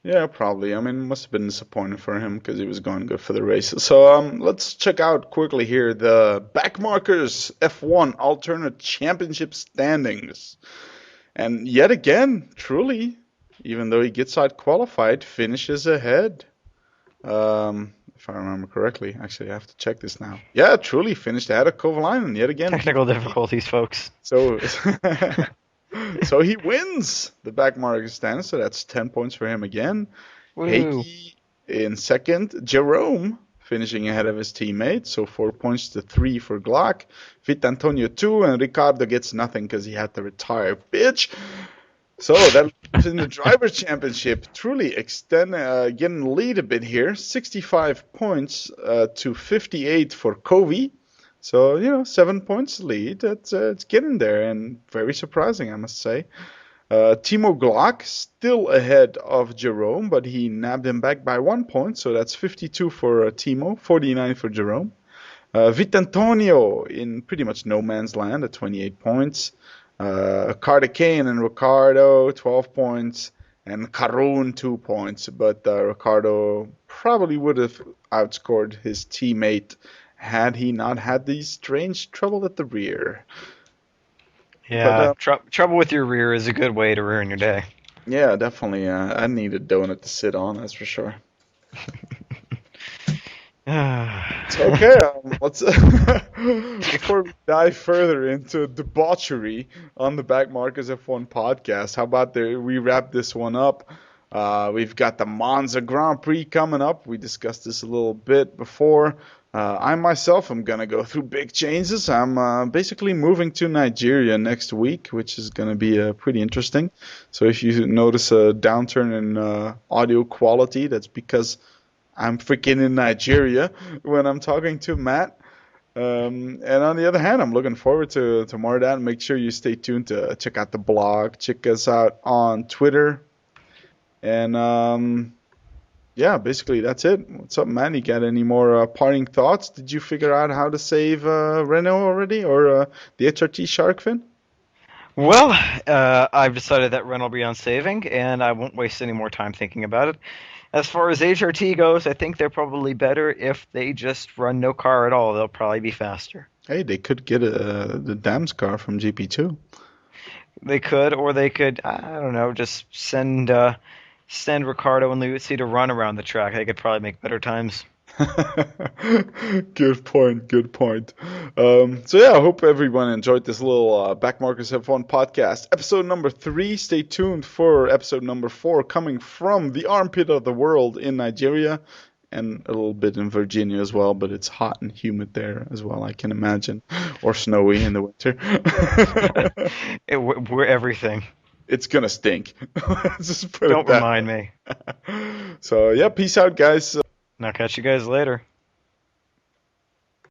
Yeah, probably. I mean, it must have been disappointing for him because he was going good for the race. So let's check out quickly here the Backmarkers F1 Alternate Championship standings. And yet again, truly, even though he gets out qualified, finishes ahead. If I remember correctly. Actually, I have to check this now. Yeah, truly finished ahead of Kovalainen yet again. Technical difficulties, folks. So, so he wins the Backmarkers stand. So that's 10 points for him again. Heikki in second. Jerome finishing ahead of his teammate. So 4 points to 3 for Glock. Antonio 2, and Ricardo gets nothing because he had to retire. Bitch! So that was in the Driver Championship. Truly getting the lead a bit here. 65 points to 58 for Covey. So, 7 points lead. It's getting there, and very surprising, I must say. Timo Glock still ahead of Jerome, but he nabbed him back by 1 point. So that's 52 for Timo, 49 for Jerome. Vitantonio in pretty much no man's land at 28 points. Carter Kane and Ricardo, 12 points, and Karun, 2 points. But Ricardo probably would have outscored his teammate had he not had these strange trouble at the rear. Yeah, but, trouble with your rear is a good way to ruin your day. Yeah, definitely. I need a donut to sit on, that's for sure. Okay, let's before we dive further into debauchery on the Backmarkers F1 podcast, how about we wrap this one up? We've got the Monza Grand Prix coming up. We discussed this a little bit before. I myself am going to go through big changes. I'm basically moving to Nigeria next week, which is going to be pretty interesting. So if you notice a downturn in audio quality, that's because I'm freaking in Nigeria when I'm talking to Matt. And on the other hand, I'm looking forward to more of that. Make sure you stay tuned to check out the blog. Check us out on Twitter. And yeah, basically that's it. What's up, man? You got any more parting thoughts? Did you figure out how to save Renault already, or the HRT shark fin? Well, I've decided that Ren will be on saving, and I won't waste any more time thinking about it. As far as HRT goes, I think they're probably better if they just run no car at all. They'll probably be faster. Hey, they could get the Dams car from GP2. They could, or they could, I don't know, just send Ricardo and Liuzzi to run around the track. They could probably make better times. Good point. So yeah, I hope everyone enjoyed this little Backmarkers F1 podcast. Episode number 3. Stay tuned for episode number 4 coming from the armpit of the world in Nigeria and a little bit in Virginia as well, but it's hot and humid there as well, I can imagine, or snowy in the winter. We're everything. It's gonna stink. Just put Don't it that remind way. me. So yeah, peace out, guys. And I'll catch you guys later.